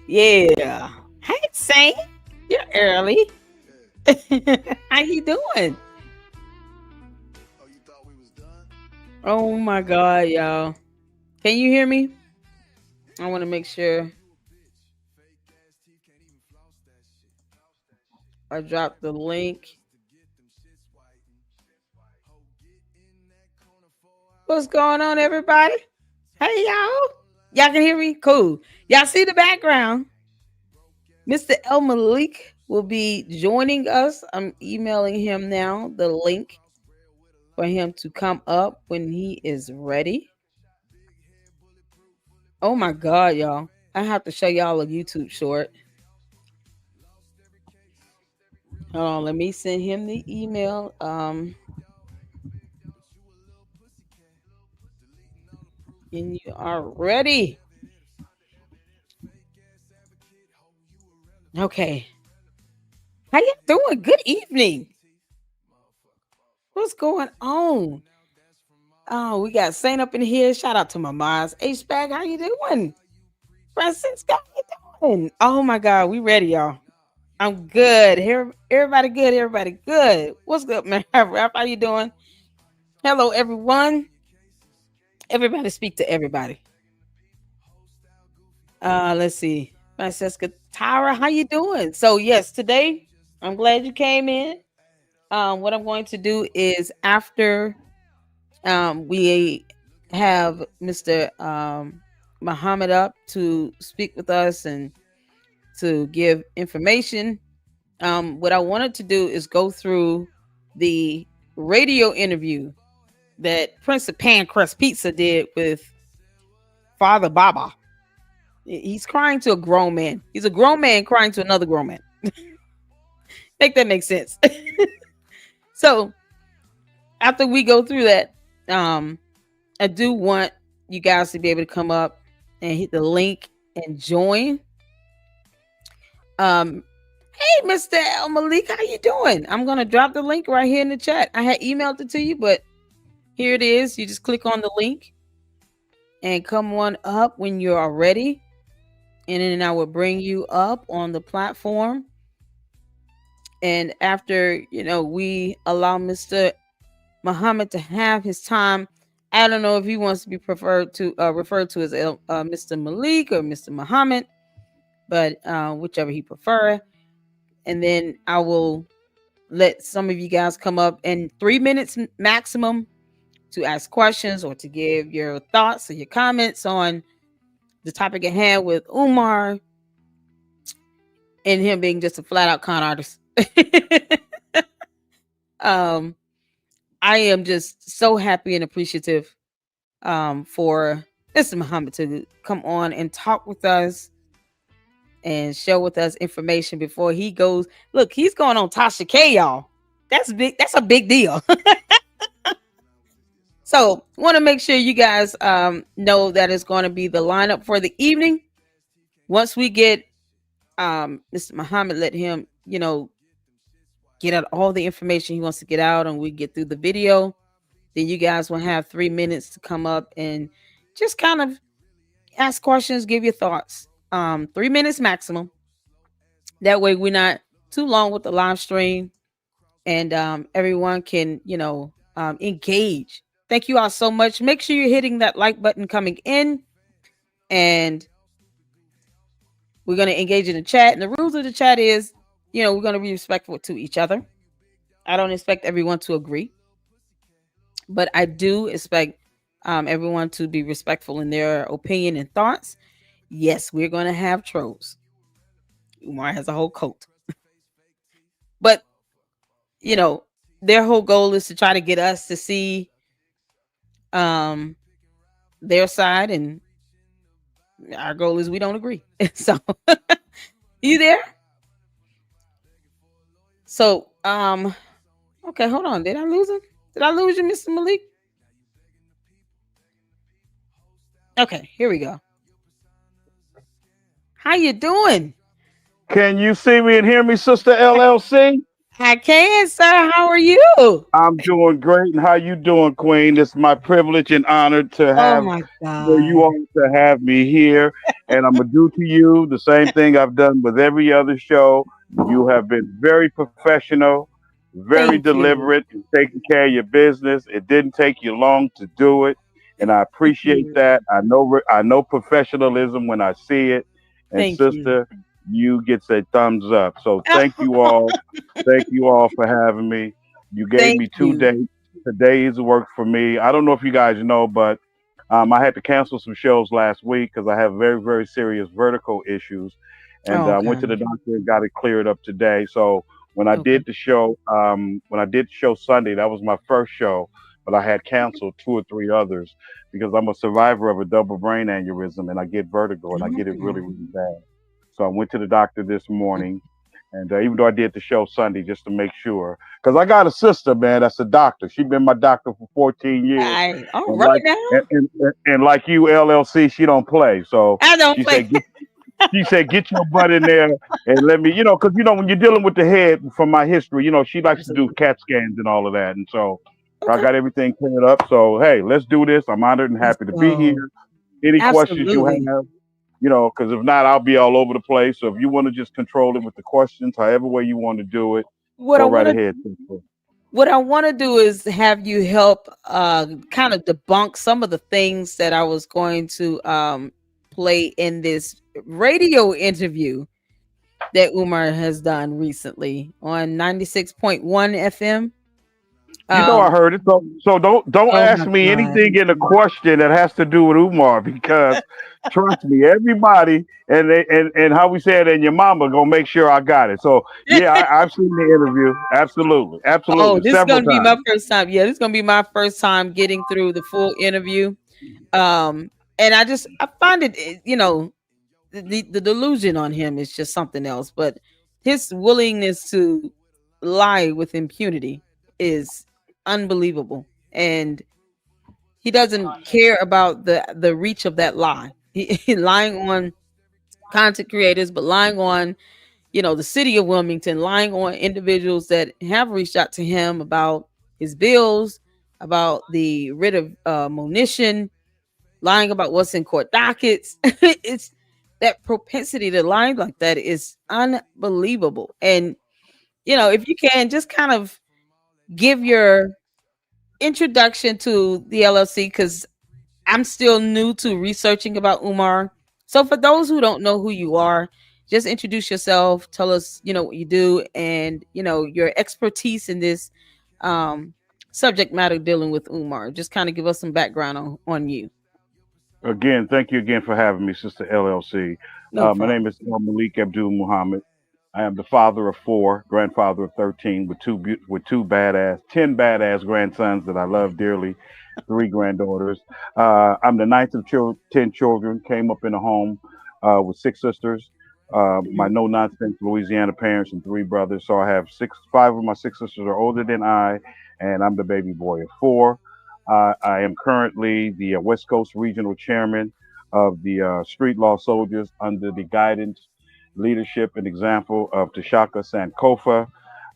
Yeah. Hey, Saint. You're early. How you doing? Oh my God, y'all. Can you hear me? I want to make sure I dropped the link. What's going on, everybody? Hey, y'all. Y'all can hear me? Cool. Y'all see the background? Mr. El Malik will be joining us. I'm emailing him now the link for him to come up when he is ready. Oh my God, y'all. I have to show y'all a YouTube short. Hold on, let me send him the email. And you are ready. Okay. How you doing? Good evening. What's going on? Oh, we got Saint up in here. Shout out to my Mars. H-Bag, how you doing? Francisco, how you doing? Oh my God, we ready, y'all. I'm good. Here, everybody good. Everybody good. What's good, man? Rap, how you doing? Hello, everyone. Everybody speak to everybody. Let's see. Francesca Tyra, how you doing? So yes, today I'm glad you came in. What I'm going to do is after we have Mr. Muhammad up to speak with us and to give information. What I wanted to do is go through the radio interview that Prince of Pancrust Pizza did with Father Baba. He's crying to a grown man. He's a grown man crying to another grown man. Make that make sense. So after we go through that, I do want you guys to be able to come up and hit the link and join. Hey, Mr. El Malik, how you doing? I'm gonna drop the link right here in the chat. I had emailed it to you, but here it is. You just click on the link and come on up when you are ready, and then I will bring you up on the platform. And after we allow Mr. Muhammad to have his time. I don't know if he wants to be referred to as Mr. Malik or Mr. Muhammad, but whichever he prefer. And then I will let some of you guys come up in 3 minutes maximum to ask questions or to give your thoughts or your comments on the topic at hand with Umar and him being just a flat out con artist. I am just so happy and appreciative for Mr. Muhammad to come on and talk with us and share with us information before he goes. Look, he's going on Tasha K, y'all. That's big. That's a big deal. So, want to make sure you guys know that it's going to be the lineup for the evening. Once we get Mr. Muhammad, let him, get out all the information he wants to get out, and we get through the video. Then you guys will have 3 minutes to come up and just kind of ask questions, give your thoughts. 3 minutes maximum. That way we're not too long with the live stream, and everyone can, engage. Thank you all so much. Make sure you're hitting that like button coming in, and we're going to engage in the chat. And the rules of the chat is, we're going to be respectful to each other. I don't expect everyone to agree, but I do expect everyone to be respectful in their opinion and thoughts. Yes, we're going to have trolls. Umar has a whole cult. But, their whole goal is to try to get us to see their side, and our goal is we don't agree. So, you there? So, okay, hold on. Did I lose him? Did I lose you, Mr. Malik? Okay, here we go. How you doing? Can you see me and hear me, Sister LLC? I can, sir. How are you? I'm doing great, and how you doing, Queen? It's my privilege and honor to Oh have my for you God. all to have me here, and I'm gonna do to you the same thing I've done with every other show. You have been very professional, very Thank you. deliberate in taking care of your business. It didn't take you long to do it, and I Thank appreciate you. that. I know professionalism when I see it, and Thank you. sister, you gets a thumbs up. So thank you all for having me. You gave Thank me two you. days. Today's work for me. I don't know if you guys know, but I had to cancel some shows last week because I have very, very serious vertical issues, and Oh, I went to the okay. doctor and got it cleared up today. So Okay. when I did the show Sunday, that was my first show, but I had canceled two or three others because I'm a survivor of a double brain aneurysm and I get vertigo and I get it really, Mm. really bad. So I went to the doctor this morning, and even though I did the show Sunday just to make sure, because I got a sister, man, that's a doctor. She's been my doctor for 14 years, All and right like now. and like you, LLC, she don't play. So I don't she play. said, get your butt in there and let me, because when you're dealing with the head from my history, she likes to do Absolutely. CAT scans and all of that, and so I Okay. got everything cleared up. So hey, let's do this. I'm honored and Let's happy to be go. here. Any questions you Absolutely. have, because if not, I'll be all over the place. So if you want to just control it with the questions, however way you want to do it, What I go right want to ahead, sister. what I want to do is have you help kind of debunk some of the things that I was going to play in this radio interview that Umar has done recently on 96.1 FM. I Um heard it. So don't oh my ask me God. anything in a question that has to do with Umar because trust me, everybody and how we say it and your mama gonna make sure I got it. So yeah, I've seen the interview. Absolutely, Oh, absolutely, this is several gonna be my times. first time. Yeah, this is gonna be my first time getting through the full interview. Um, and I find it, the delusion on him is just something else. But his willingness to lie with impunity is unbelievable, and he doesn't care about the reach of that lie. He lying on content creators, but lying on the city of Wilmington, lying on individuals that have reached out to him about his bills, about the writ of monition, lying about what's in court dockets. It's that propensity to lie like that is unbelievable. And if you can just kind of give your introduction to the LLC, because I'm still new to researching about Umar. So for those who don't know who you are, just introduce yourself, tell us, what you do and, your expertise in this um subject matter dealing with Umar. Just kind of give us some background on you. Again, thank you again for having me, Sister LLC. No My name problem. is Malik Abdul Muhammed. I am the father of four, grandfather of 13, with two badass, 10 badass grandsons that I love dearly, three granddaughters. I'm the ninth of 10 children. Came up in a home with six sisters. My Mhm. no nonsense Louisiana parents and three brothers. So I have five of my six sisters are older than I, and I'm the baby boy of four. I am currently the West Coast Regional Chairman of the Street Law Soldiers under the guidance, leadership, and example of Tashaka Sankofa.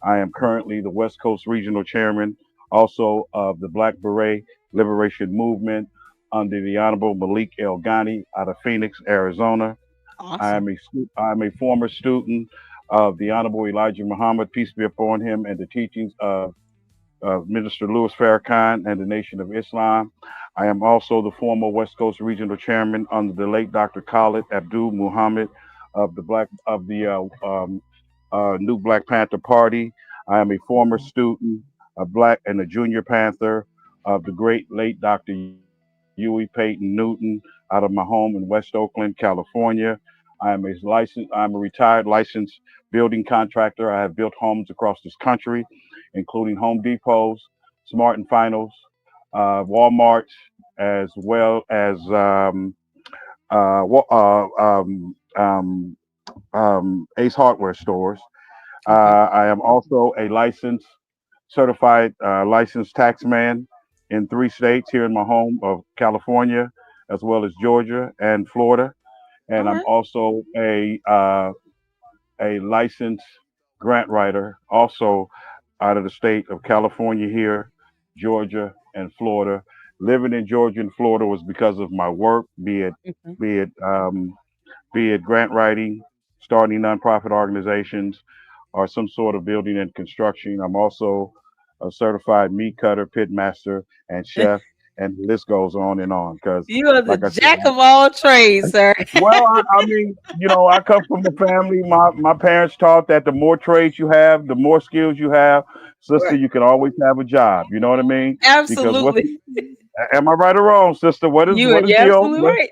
I am currently the West Coast Regional Chairman, also of the Black Beret Liberation Movement under the Honorable Malik El Ghani out of Phoenix, Arizona. Awesome. I'm a former student of the Honorable Elijah Muhammad, peace be upon him, and the teachings of Minister Louis Farrakhan and the Nation of Islam. I am also the former West Coast Regional Chairman under the late Dr. Khalid Abdul Muhammad of the New Black Panther Party. I am a former Cool. student, a Black and a Junior Panther of the great late Dr. Huey Peyton Newton out of my home in West Oakland, California. I'm a retired licensed building contractor. I have built homes across this country, including Home Depots, Smart and Finals, Walmart, as well as Ace Hardware stores. Okay. I am also a certified licensed taxman in three states here in my home of California, as well as Georgia and Florida. All And I'm right. also a licensed grant writer, also out of the state of California here, Georgia, and Florida. Living in Georgia and Florida was because of my work, Mhm. be it um, be it grant writing, starting nonprofit organizations, or some sort of building and construction. I'm also a certified meat cutter, pit master, and chef, and the list goes on and on. Because, You are the like I said, jack of all trades, sir. well, I mean, I come from a family. My parents taught that the more trades you have, the more skills you have, sister, Right. you can always have a job. You know what I mean? Because Absolutely. am I right or wrong, sister? You are What is you're the old absolutely right.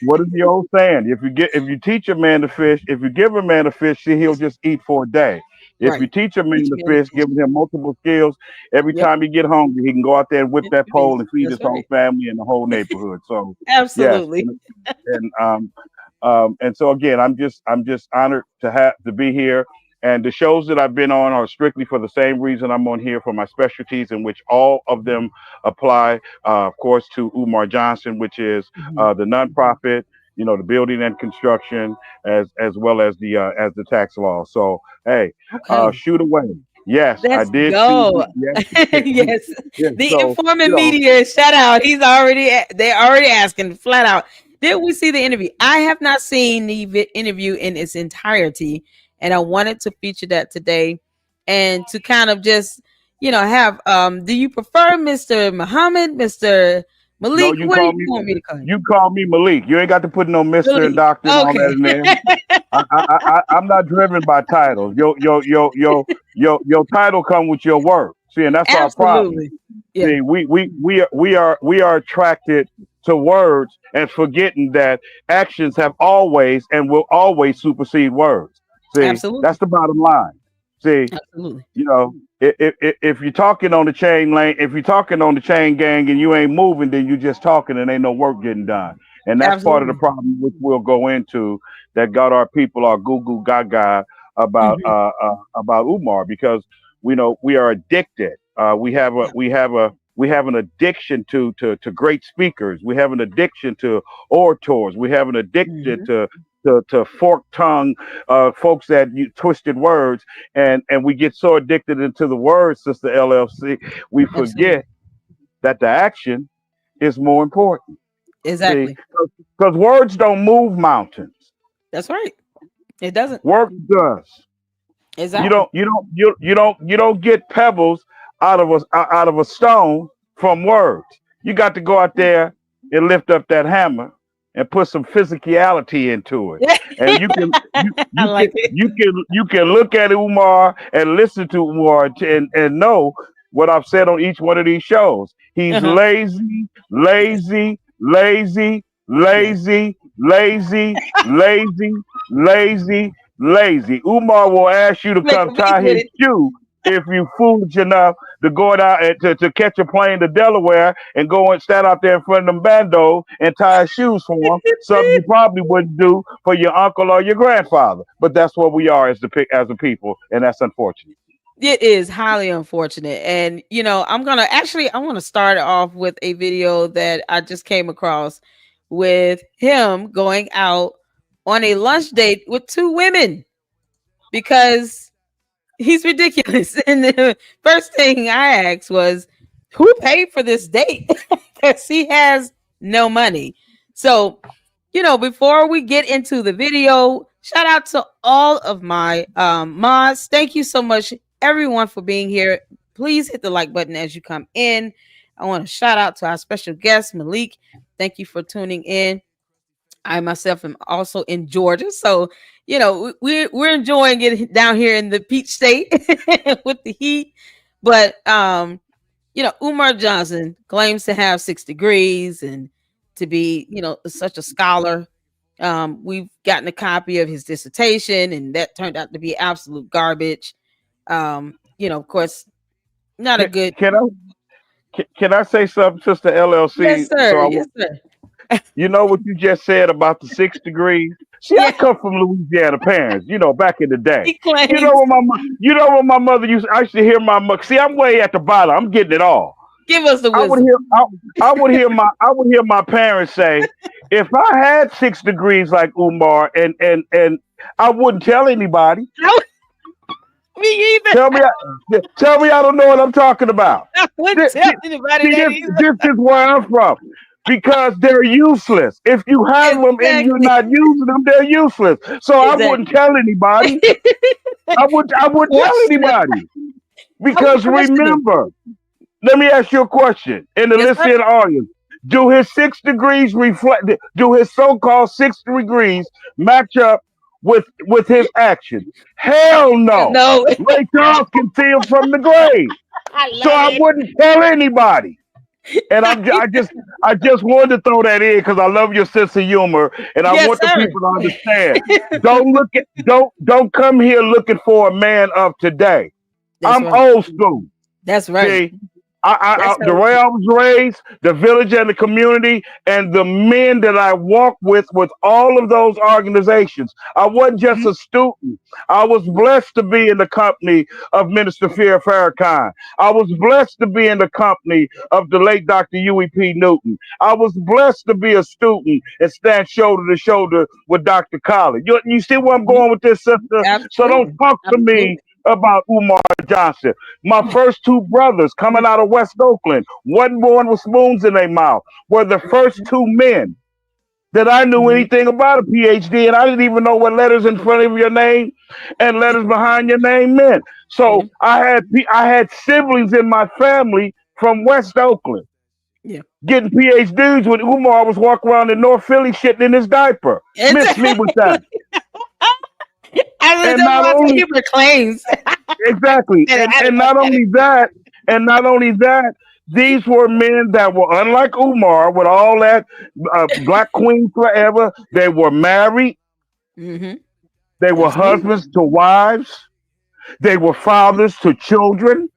what is the old saying? If you teach a man to fish, if you give a man a fish, see, he'll Yes. just eat for a day. If you Right. teach a man Teach to me how to fish, fish. giving him multiple skills, every Yep. time he get hungry, he can go out there and whip It's that the pole beast. and feed That's his whole right. family and the whole neighborhood. So, yes, Absolutely. and so again, I'm just honored to have to be here. And the shows that I've been on are strictly for the same reason I'm on here, for my specialties, in which all of them apply, of course, to Umar Johnson, which is Mhm. the nonprofit, the building and construction, as well as the tax law. So, hey, Okay. shoot away. Yes, I Let's did see. go. Yes, Yes. yes. The So, informant media, shout out. They're already asking flat out. Did we see the interview? I have not seen the interview in its entirety, and I wanted to feature that today and to kind of just, have do you prefer Mr. Muhammad, Mr. no, Malik? you What do call you me. want me to call you? You call me Malik. You ain't got to put no Mister and Malik. Doctor and all that Okay. in there. I'm not driven by titles. Your title come with your work. See, and that's our problem. Absolutely. Yeah. See, we are attracted to words and forgetting that actions have always and will always supersede words. See, that's Absolutely. the bottom line. See, Absolutely. if you're talking on the chain lane, if you're talking on the chain gang and you ain't moving, then you just talking and ain't no work getting done. And that's part of the Absolutely. problem, which we'll go into, that got our people all goo goo gaga Hmm. about Umar, because we know we are addicted. Yeah. We have an addiction to great speakers. We have an addiction to orators. We have an addiction Hmm. to forked tongue folks that use twisted words, and we get so addicted into the words, Sister LLC, we Absolutely. forget that the action is more important. See, Exactly. because words don't move mountains, That's right. It doesn't. work does. Exactly. You don't get pebbles out of a stone from words. You got to go out there and lift up that hammer and put some physicality into it. And I like it. you can look at Umar and listen to Umar and know what I've said on each one of these shows. He's Uh-huh. lazy, Yes. lazy, lazy, Yes. lazy, lazy, lazy, lazy, lazy. Umar will ask you to Make come a beat tie with his it. shoe if you foolish enough to go out and to catch a plane to Delaware and go and stand out there in front of them bandos and tie his shoes for him. Something you probably wouldn't do for your uncle or your grandfather. But that's what we are as a people, and that's unfortunate. It is highly unfortunate. And, I want to start off with a video that I just came across with him going out on a lunch date with two women because he's ridiculous. And the first thing I asked was, who paid for this date? Because he has no money. So, before we get into the video, shout out to all of my mods. Thank you so much, everyone, for being here. Please hit the like button as you come in. I want to shout out to our special guest, Malik. Thank you for tuning in. I myself am also in Georgia, so we're enjoying it down here in the Peach State with the heat. But Umar Johnson claims to have 6 degrees and to be such a scholar. We've gotten a copy of his dissertation, and that turned out to be absolute garbage. Of course, not a Can, good. can I can I say something, Sister Yes, LLC? sir. Yes, sir. You know what you just said about the 6 degrees? See, I Yeah, come from Louisiana parents, back in the day. he claims. You know what my mother used. I used to hear my mother. See, I'm way at the bottom. I'm getting it all. Give us the I would wisdom. hear. I would hear my parents say, if I had 6 degrees like Umar, and I wouldn't tell anybody. Me either. Tell me, tell me, I don't know what I'm talking about. I wouldn't This, tell anybody see, that this, either. this is where I'm from. Because they're useless. If you have them and you're Exactly. not using them, they're useless. So I wouldn't Exactly. tell anybody. I wouldn't tell Question them. anybody. I would Because question them. remember, let me ask you a question in the Yes, sir. listening audience. Do his 6 degrees reflect? Do his so-called 6 degrees match up with his actions? Hell no. No. Ray Charles can see him from the grave. I So love I it. wouldn't tell anybody. And I just wanted to throw that in because I love your sense of humor, and I Yes, want the sir. people to understand. Don't come here looking for a man of today. That's I'm right. old school. That's right. See, I That's the right. way I was raised, the village and the community, and the men that I walked with all of those organizations. I wasn't just Mhm. a student. I was blessed to be in the company of Minister Fear Farrakhan. I was blessed to be in the company of the late Dr. Huey P. Newton. I was blessed to be a student and stand shoulder to shoulder with Dr. Collins. You see where I'm Mhm. going with this, sister? So don't Absolutely. talk to me Absolutely. about Umar Johnson. My first two brothers coming out of West Oakland, wasn't born with spoons in their mouth, were the first two men that I knew Mhm. anything about a PhD, and I didn't even know what letters in front of your name and letters behind your name meant. Yeah. So I had siblings in my family from West Oakland Yeah. getting PhDs when Umar was walking around in North Philly shitting in his diaper. Miss me with that. I mean, And that's not why I say only he proclaims. Exactly. That And I and look not at it. only that, and not only that, these were men that were unlike Umar with all that black queen forever. They were married. Hmm. They were Absolutely. husbands to wives. They were fathers to children.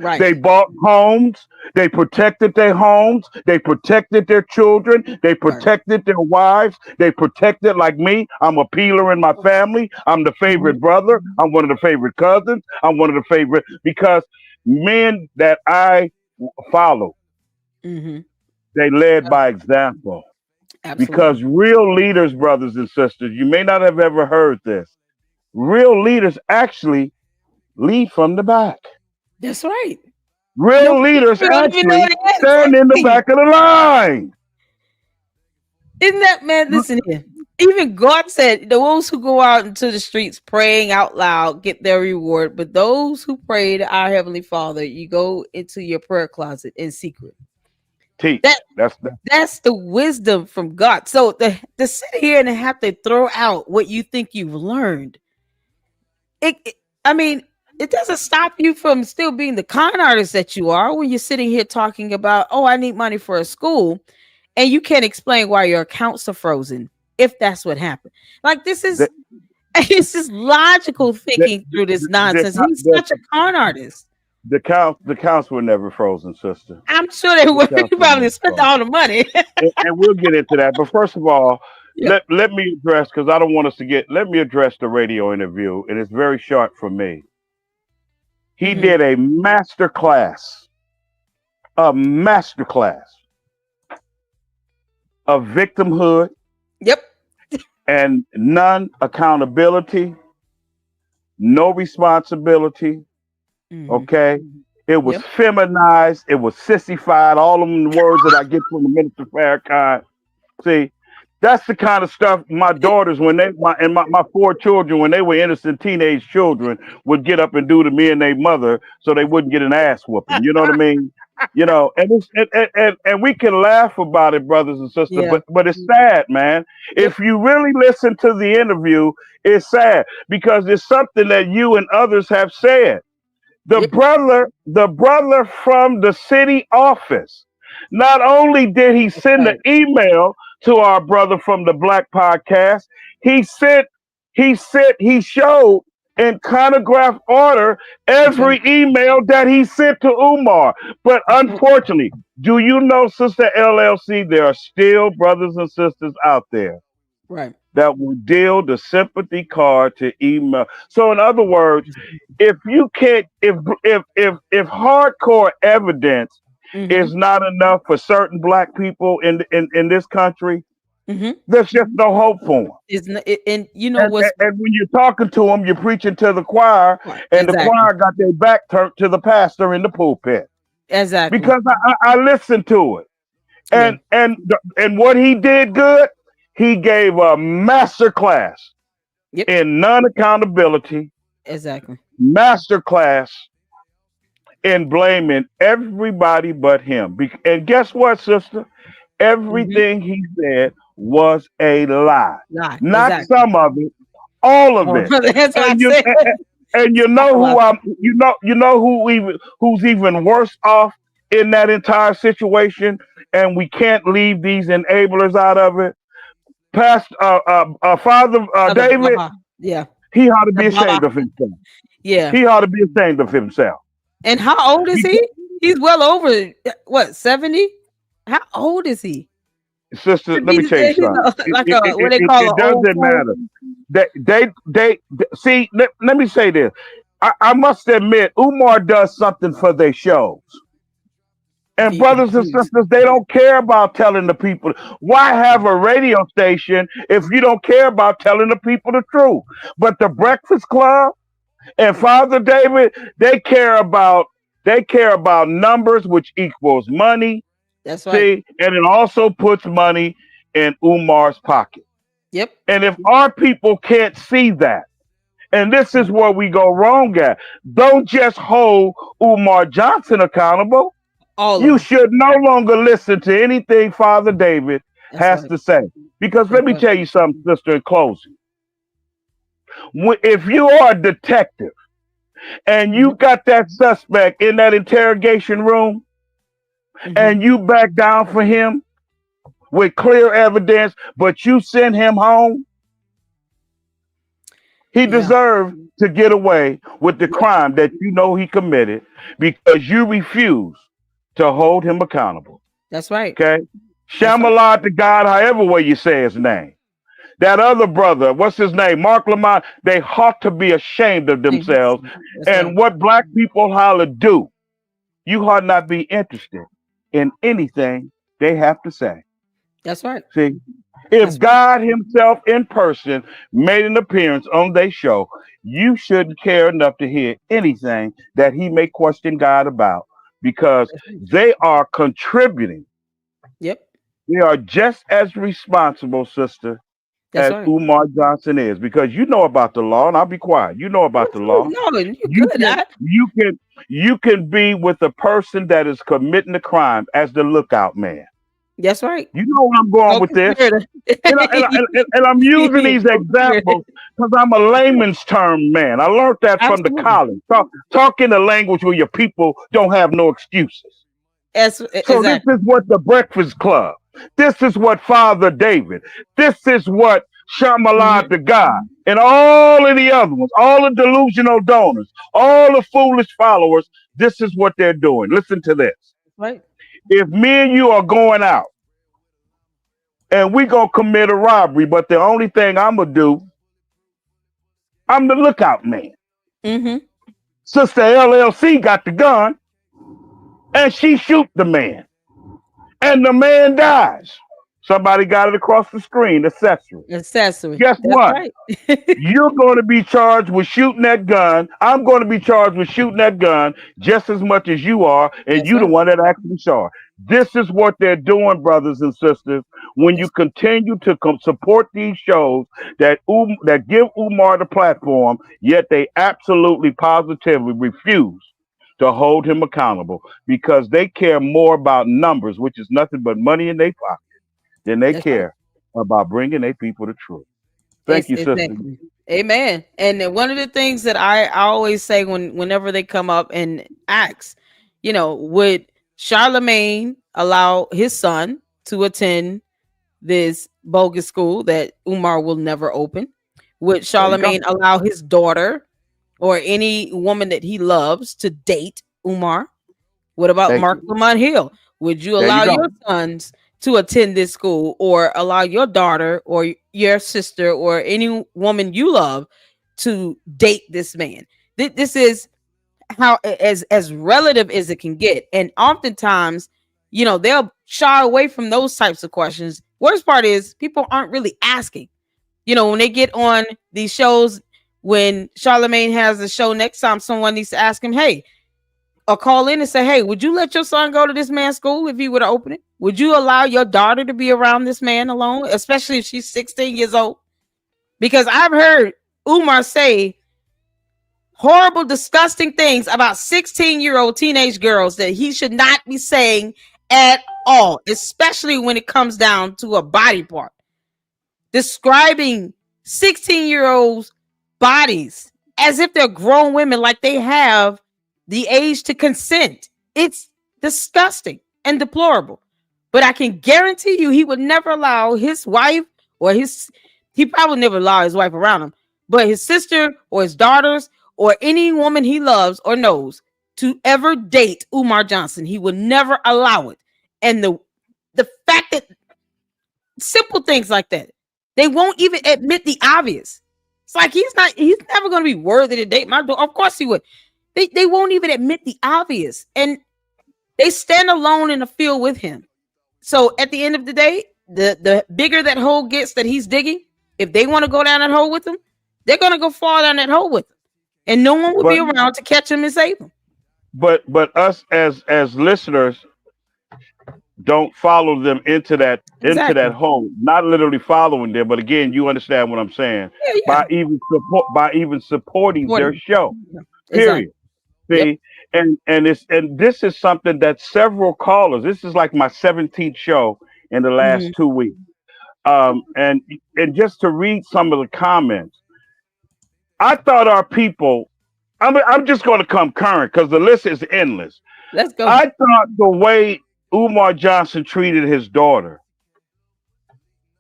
Right. They bought homes. They protected their homes. They protected their children. They Right. protected their wives. They protected, like me. I'm a peeler in my family. I'm the Hmm. favorite brother. I'm one of the favorite cousins. I'm one of the favorite because men that I follow, Hmm. they led by example. Absolutely. Because real leaders, brothers and sisters, you may not have ever heard this. Real leaders actually lead from the back. That's right. Real Nobody leaders you don't even know actually it stand in the exactly. back of the line. Isn't that man? Listen here. Even God said, "Those who go out into the streets praying out loud get their reward, but those who pray to our heavenly Father, you go into your prayer closet in secret." That Teach. That's that's the wisdom from God. So to sit here and have to throw out what you think you've learned, I mean, it doesn't stop you from still being the con artist that you are when you're sitting here talking about, oh, I need money for a school, and you can't explain why your accounts are frozen if that's what happened. Like this the is it's just logical the thinking through this the, nonsense. He's the, such a con artist. the counts were never frozen, sister. I'm sure they The would. counts He were probably never spent frozen. all the money. And we'll get into that. But first of all, Yep. let me address because I don't want us to get. Let me address the radio interview, and it's very short for me. He Hmm. did a master class of victimhood Yep. and none accountability, no responsibility. Hmm. Okay. It was Yep. feminized. It was sissified. All of them words that I get from the Minister Farrakhan. See, that's the kind of stuff my daughters, when my four children, when they were innocent teenage children, would get up and do to me and their mother so they wouldn't get an ass whooping. You know what I mean? And it's and we can laugh about it, brothers and sisters, Yeah. but it's sad, man. Yep. If you really listen to the interview, it's sad because it's something that you and others have said. Yep. The brother from the city office. Not only did he That's send the right. email to our brother from the Black Podcast, he sent, he showed in chronograph order That's right. every email that he sent to Umar. But That's right. unfortunately, do you know, Sister LLC, there are still brothers and sisters out there Right. that will deal the sympathy card to email. So, in other words, if you can't if hardcore evidence Hmm. is not enough for certain black people in this country, Mm-hmm. There's just no hope for them. And you know And, what's and, and when you're talking to them, you're preaching to the choir, right. and the Exactly. choir got their back turned to the pastor in the pulpit. Exactly. Because I listened to it, Yeah. and what he did good, he gave a master class Yep. in non accountability, Exactly. master class in blaming everybody but him. And guess what, sister? Mm-hmm. Everything he said was a lie. Lie. Not Exactly. some of it, all of Oh, it. that's what I And you said. and you know All who of I'm you know who's even worse off in that entire situation, and we can't leave these enablers out of it. Past Father other David, Baha. Yeah. he ought to The be Baba. ashamed of himself. Yeah. He ought to be ashamed of himself. And how old is Because, he? He's well over what, 70? How old is he? sister, To let be me tell you he's something. like a what they call It an old doesn't fool. matter. See. Let me say this. I must admit, Umar does something for their shows. And brothers and Huge. sisters, they don't care about telling the people. Why have a radio station if you don't care about telling the people the truth? But the Breakfast Club and Father David, they care about numbers, which equals money. That's right. See, and it also puts money in Umar's pocket. Yep. And if our people can't see that, and this is where we go wrong at, don't just hold Umar Johnson accountable. All of You them. should no longer listen to anything Father David That's has right. to say. Because That's let me right. tell you something, sister, in closing. If you are a detective and you Mm-hmm. got that suspect in that interrogation room Mm-hmm. and you back down for him with clear evidence, but you send him home, he Yeah. deserved to get away with the Yep. crime that you know he committed because you refuse to hold him accountable. That's right. Okay? That's right. Shamalad to God, however way you say his name. That other brother, what's his name? Mark Lamont, they ought to be ashamed of themselves. That's right. And what black people holler do, you ought not be interested in anything they have to say. That's right. See, if That's right. God Himself in person made an appearance on their show, you shouldn't care enough to hear anything that He may question God about because That's right. they are contributing. Yep. They are just as responsible, sister, That's as right. Umar Johnson is because you know about the law, and I'll be quiet. You know about the law. No, you're You good. can you can you can be with a person that is committing the crime as the lookout man. That's right. You know where I'm going with this. Co-conspirator. And I'm using these Co-conspirator. examples because I'm a layman's term man. I learned that from the Absolutely. college. Talk in a language where your people don't have no excuses. So this Exactly. is what the Breakfast Club. This is what Father David. This is what Shamalad Hmm. the God and all of the other ones, all the delusional donors, all the foolish followers. This is what they're doing. Listen to this. Right. If me and you are going out and we gonna commit a robbery, but the only thing I'm gonna do, I'm the lookout man. Hmm. Sister LLC got the gun and she shoot the man. And the man dies. Somebody got it across the screen, accessory. Accessory. Guess That's what? right. You're going to be charged with shooting that gun. I'm going to be charged with shooting that gun just as much as you are, and That's you the right. one that actually shot. This is what they're doing, brothers and sisters. When you That's continue to support these shows that give Umar the platform, yet they absolutely positively refuse to hold him accountable because they care more about numbers, which is nothing but money in their pocket, than they that's right. care about bringing their people the truth. Thank It's you, sister. exactly. Amen. And then one of the things that I always say whenever they come up and ask, would Charlemagne allow his son to attend this bogus school that Umar will never open? Would There you go. Charlemagne allow his daughter or any woman that he loves to date Umar? What about Thank Mark you. Lamont Hill? Would you There you allow go. your sons to attend this school or allow your daughter or your sister or any woman you love to date this man? This is how as relative as it can get. And oftentimes, they'll shy away from those types of questions Worst part is people aren't really asking. When they get on these shows, when Charlemagne has a show next time, someone needs to ask him, hey, or call in and say, hey, would you let your son go to this man's school if he were to open it? Would you allow your daughter to be around this man alone, especially if she's 16 years old? Because I've heard Umar say horrible, disgusting things about 16-year-old teenage girls that he should not be saying at all, especially when it comes down to a body part. Describing 16-year-olds' bodies as if they're grown women, like they have the age to consent. It's disgusting and deplorable. But I can guarantee you he would never allow his wife or he probably never allow his wife around him, but his sister or his daughters or any woman he loves or knows to ever date Umar Johnson. He would never allow it. And the fact that simple things like that, they won't even admit the obvious. It's like he's never going to be worthy to date my daughter. Of course he would. They won't even admit the obvious. And they stand alone in the field with him. So at the end of the day, the bigger that hole gets that he's digging, if they want to go down that hole with him, they're going to go fall down that hole with him. And no one will be around to catch him and save him. But us as listeners don't follow them into that hole. Not literally following them, but again, you understand what I'm saying. Yeah. By even supporting their show. Yeah. Period. Exactly. See, and this is something that several callers. This is like my 17th show in the last 2 weeks. And just to read some of the comments, I thought our people. I'm just going to come current because the list is endless. Let's go. I thought the way Umar Johnson treated his daughter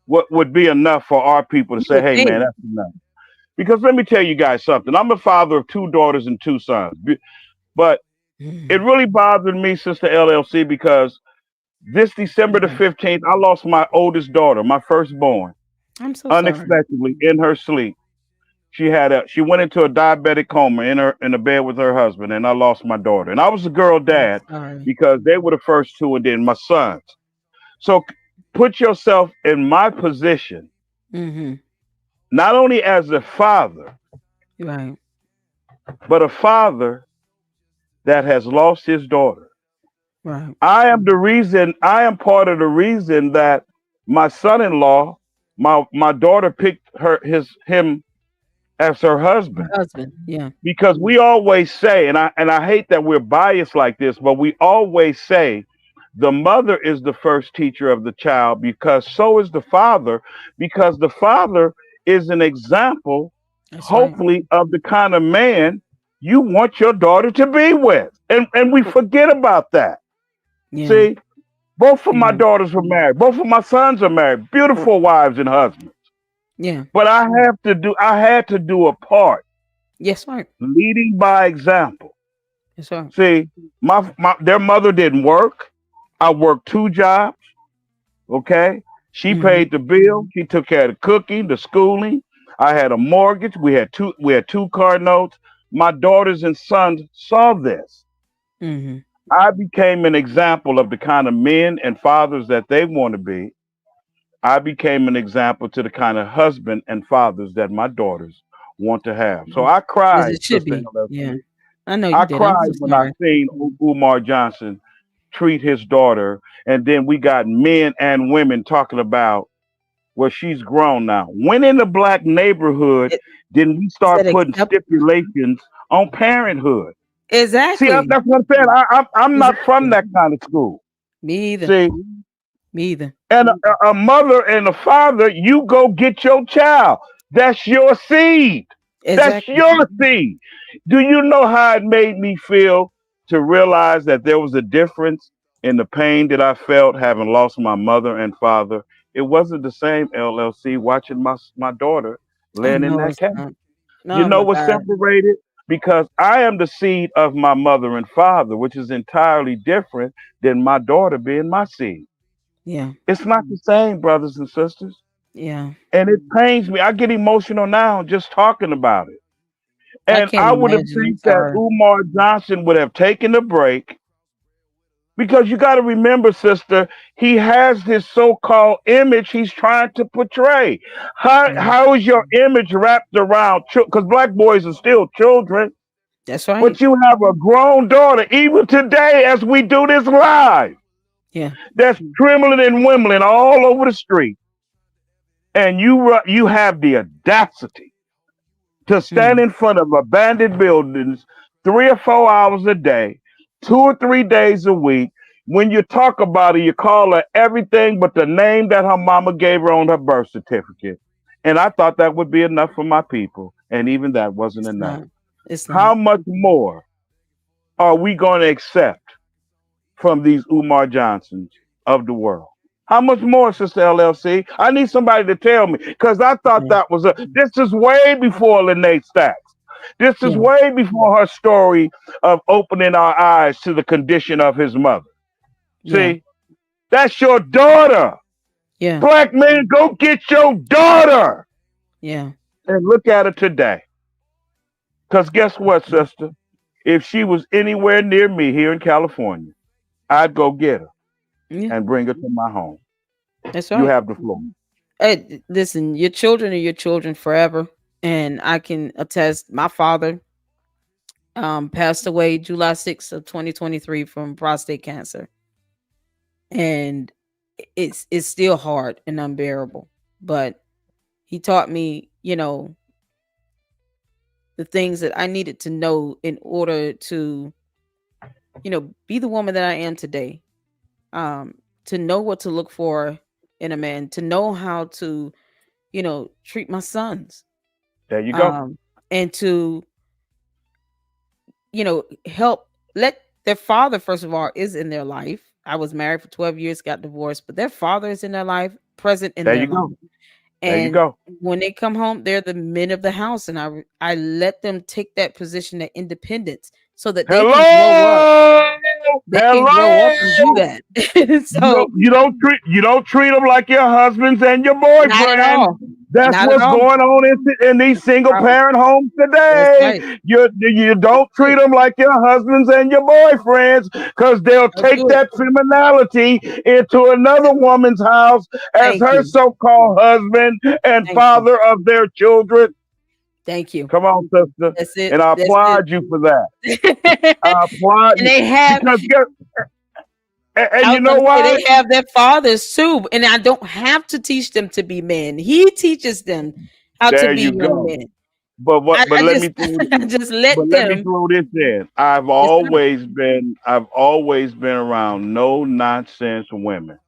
would be enough for our people to say, hey, man, that's enough. Because let me tell you guys something. I'm a father of 2 daughters and 2 sons. But it really bothered me, Sister LLC, because this December the 15th, I lost my oldest daughter, my firstborn, I'm so unexpectedly in her sleep. She went into a diabetic coma in a bed with her husband, and I lost my daughter. And I was a girl dad because they were the first 2, and then my sons. So put yourself in my position, not only as a father, right, but a father that has lost his daughter. Right. I am part of the reason that my son-in-law, my daughter picked him as her husband. Yeah. Because we always say, and I hate that we're biased like this, but we always say the mother is the first teacher of the child, because so is the father, because the father is an example, hopefully, of the kind of man you want your daughter to be with. And we forget about that. Yeah. See, both of my daughters were married. Both of my sons are married. Beautiful wives and husbands. Yeah. But I had to do a part. Yes, right. Leading by example. Yes, right. See, their mother didn't work. I worked 2 jobs. Okay. She paid the bill. She took care of the cooking, the schooling. I had a mortgage. We had 2 car notes. My daughters and sons saw this. I became an example of the kind of men and fathers that they want to be. I became an example to the kind of husband and fathers that my daughters want to have. So I cried. It should be. Yeah. I know I cried when I seen Umar Johnson treat his daughter, and then we got men and women talking about, well, she's grown now. When in the black neighborhood did we start putting stipulations on parenthood? Exactly. See, that's what I'm saying. I'm not from that kind of school. Me either. See, me either. And a mother and a father, you go get your child. That's your seed. Exactly. That's your seed. Do you know how it made me feel to realize that there was a difference in the pain that I felt having lost my mother and father? It wasn't the same, LLC, watching my daughter laying in that cabin. You know what's separated? Because I am the seed of my mother and father, which is entirely different than my daughter being my seed. Yeah. It's not the same, brothers and sisters. Yeah. And it pains me. I get emotional now just talking about it. And I would have think that Umar Johnson would have taken a break, Because you got to remember, sister, he has this so-called image he's trying to portray. Yeah. How is your image wrapped around? Because black boys are still children, That's right. but you have a grown daughter, even today as we do this live, Yeah. that's trembling and wimbling all over the street, and you have the audacity to stand Mm. in front of abandoned buildings 3 or 4 hours a day, 2 or 3 days a week. When you talk about her, you call her everything but the name that her mama gave her on her birth certificate. And I thought that would be enough for my people. And even that wasn't It's enough. not. It's How not. much more are we going to accept from these Umar Johnsons of the world? How much more, Sister LLC? I need somebody to tell me because I thought Yeah. that was this is way before Lene Stacks. This is Yeah. way before her story of opening our eyes to the condition of his mother. Yeah. See, that's your daughter. Yeah. Black man, go get your daughter Yeah. and look at her today. Because guess what, sister? If she was anywhere near me here in California, I'd go get her Yeah. and bring her to my home. That's You right. have the floor. Hey, listen, your children are your children forever. And I can attest my father passed away July 6th of 2023 from prostate cancer. And it's still hard and unbearable. But he taught me, the things that I needed to know in order to, be the woman that I am today. To know what to look for in a man, to know how to, treat my sons. There you go. Um, and to, help let their father, first of all, is in their life. I was married for 12 years, got divorced, but their father is in their life, present in There their you life. go. There you And go. when they come home, they're the men of the house. And I let them take that position of independence so that they can grow up. Hello, They can grow up and do hello. that. You So don't treat them like your husbands and your not at boyfriends. all. That's Not at what's all. going on in these single Right. parent homes That's today. right. You don't Don't do treat it. them like your husbands and your boyfriends because they'll Don't take do it. that femininity into another woman's house as Thank her you. so-called husband and Thank you. father of their children. Thank you. Come on, sister, That's it. and I That's it. applaud you for that. I applaud And you they have, because and I you was know gonna say, why? they have their fathers too, and I don't have to teach them to be men. He teaches them how to There be you young go. men. But I, what? But I let just me throw. I just let But let me them. throw this in. Yes, sir. I've always been around no nonsense women.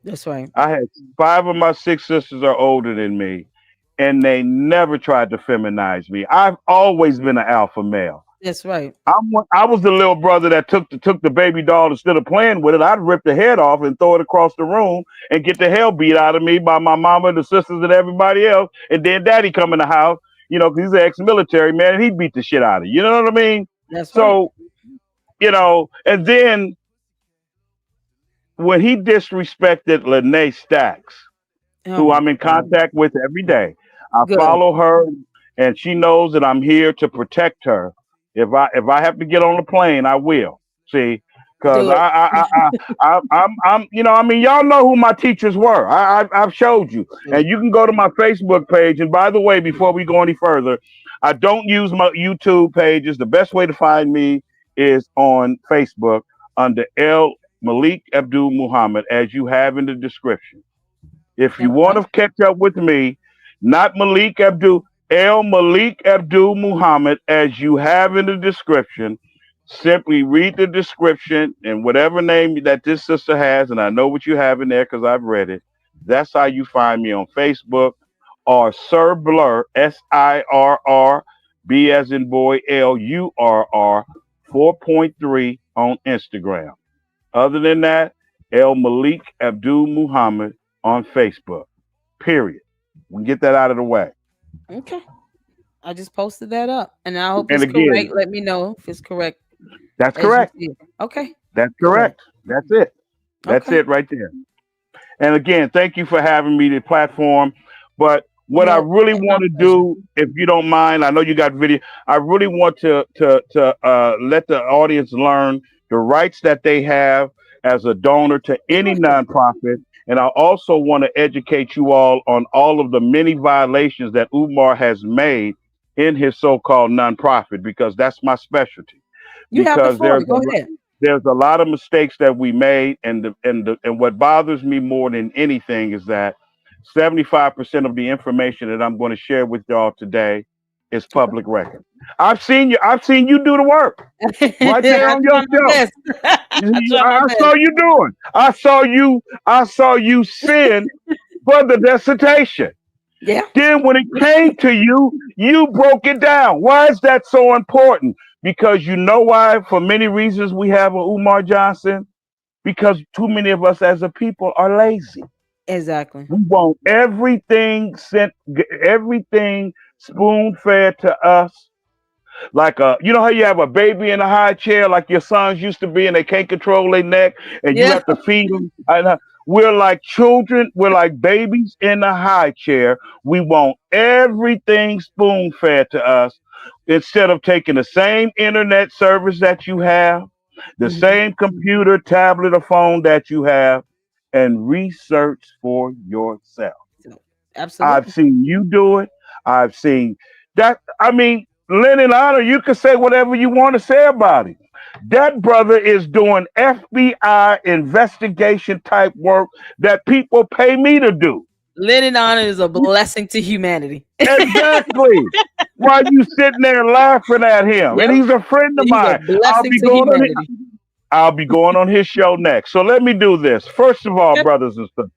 That's right. I had 5 of my 6 sisters are older than me, and they never tried to feminize me. I've always been an alpha male. That's right. I was the little brother that took the baby doll instead of playing with it. I'd rip the head off and throw it across the room and get the hell beat out of me by my mama, the sisters, and everybody else. And then daddy come in the house, 'cause he's an ex-military man, and he beat the shit out of you. You know what I mean? That's right. So, and then when he disrespected Lene Stacks, Oh who my I'm in God. contact with every day. I Good. follow her, and she knows that I'm here to protect her. If I have to get on the plane, I will. See, because Do it. y'all know who my teachers were. I've showed you, and Do you can go to my Facebook page. And by the way, before we go any further, I don't use my YouTube pages. The best way to find me is on Facebook under L Malik Abdul Muhammed, as you have in the description. If it. you want Okay. to catch up with me, not Malik Abdul, El Malik Abdul Muhammad, as you have in the description, simply read the description and whatever name that this sister has, and I know what you have in there because I've read it. That's how you find me on Facebook or Sir Blur, SIRR, B as in boy, LURR 4.3 on Instagram. Other than that, El Malik Abdul Muhammad on Facebook. Period. We can get that out of the way. Okay. I just posted that up, and I hope And it's again, correct. Let me know if it's correct that's as you correct. see it. Okay. That's Good. correct. That's it. That's Okay. it right there. And again, thank you for having me the platform. But what I No, really my want to pleasure. do, if you don't mind, I know you got video. I really want to let the audience learn the rights that they have. as a donor to any nonprofit. And I also want to educate you all of the many violations that Umar has made in his so-called nonprofit, because that's my specialty. You have the Because floor. Go ahead. there's a lot of mistakes that we made, and what bothers me more than anything is that 75% of the information that I'm going to share with y'all today is Okay. public record. I've seen you do the work right there I on your try my show. best. I try my I best. saw you doing. I saw you send for the dissertation. Yeah. Then when it came to you, you broke it down. Why is that so important? Because you know why, for many reasons, we have a Umar Johnson. Because too many of us as a people are lazy. Exactly. We want everything sent, everything spoon fed to us. Like you know how you have a baby in a high chair, like your sons used to be, and they can't control their neck, and you Yeah. have to feed them. And, we're like children. We're like babies in a high chair. We want everything spoon fed to us, instead of taking the same internet service that you have, the Hmm. same computer, tablet, or phone that you have, and research for yourself. So, I've absolutely. seen you do it. I've seen that. I mean, Lennon Honor, you can say whatever you want to say about it. That brother is doing FBI investigation type work that people pay me to do. Living on is a blessing to humanity. Exactly. While you sitting there laughing at him, Yep. and he's a friend of He's a mine. I'll blessing be to going on. humanity. I'll be going on his show next. So let me do this. First of all, brothers and sisters,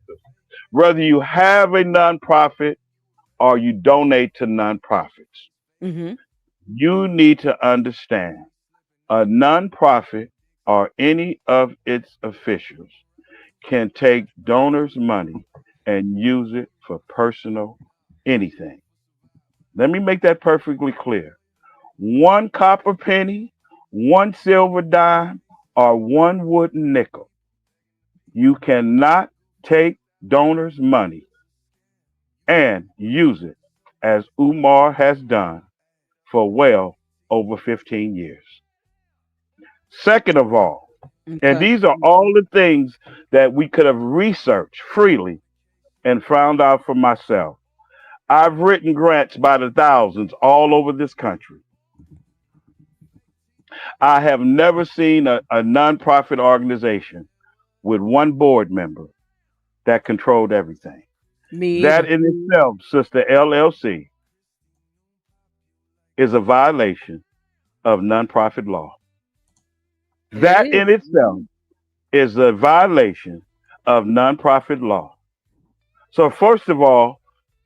whether you have a nonprofit or you donate to nonprofits, Hmm. you need to understand a nonprofit or any of its officials can take donors' money and use it for personal anything. Let me make that perfectly clear. One copper penny, one silver dime, or one wooden nickel. You cannot take donors' money and use it as Umar has done for well over 15 years. Second of all, and Okay. these are all the things that we could have researched freely and found out for myself. I've written grants by the thousands all over this country. I have never seen a nonprofit organization with one board member that controlled everything. Me That either. in itself, Sister LLC, is a violation of nonprofit law. It That is. in itself is a violation of nonprofit law. So, first of all,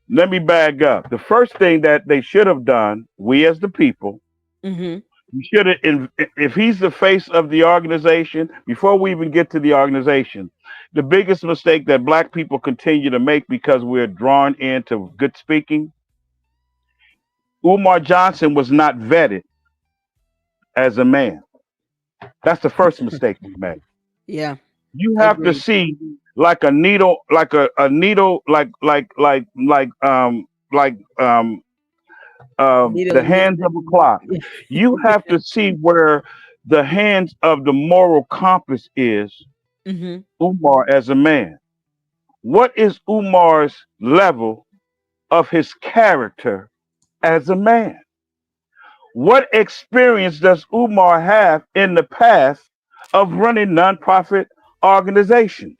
let me back up. The first thing that they should have done, we as the people, Hmm. you should have, if he's the face of the organization, before we even get to the organization, the biggest mistake that black people continue to make because we're drawn into good speaking, Umar Johnson was not vetted as a man. That's the first mistake we made. Yeah. You have to Agreed. see like a needle, like a needle, like Needle the in hands of a clock. You have to see where the hands of the moral compass is Hmm. Umar as a man. What is Umar's level of his character as a man? What experience does Umar have in the past of running nonprofit organizations?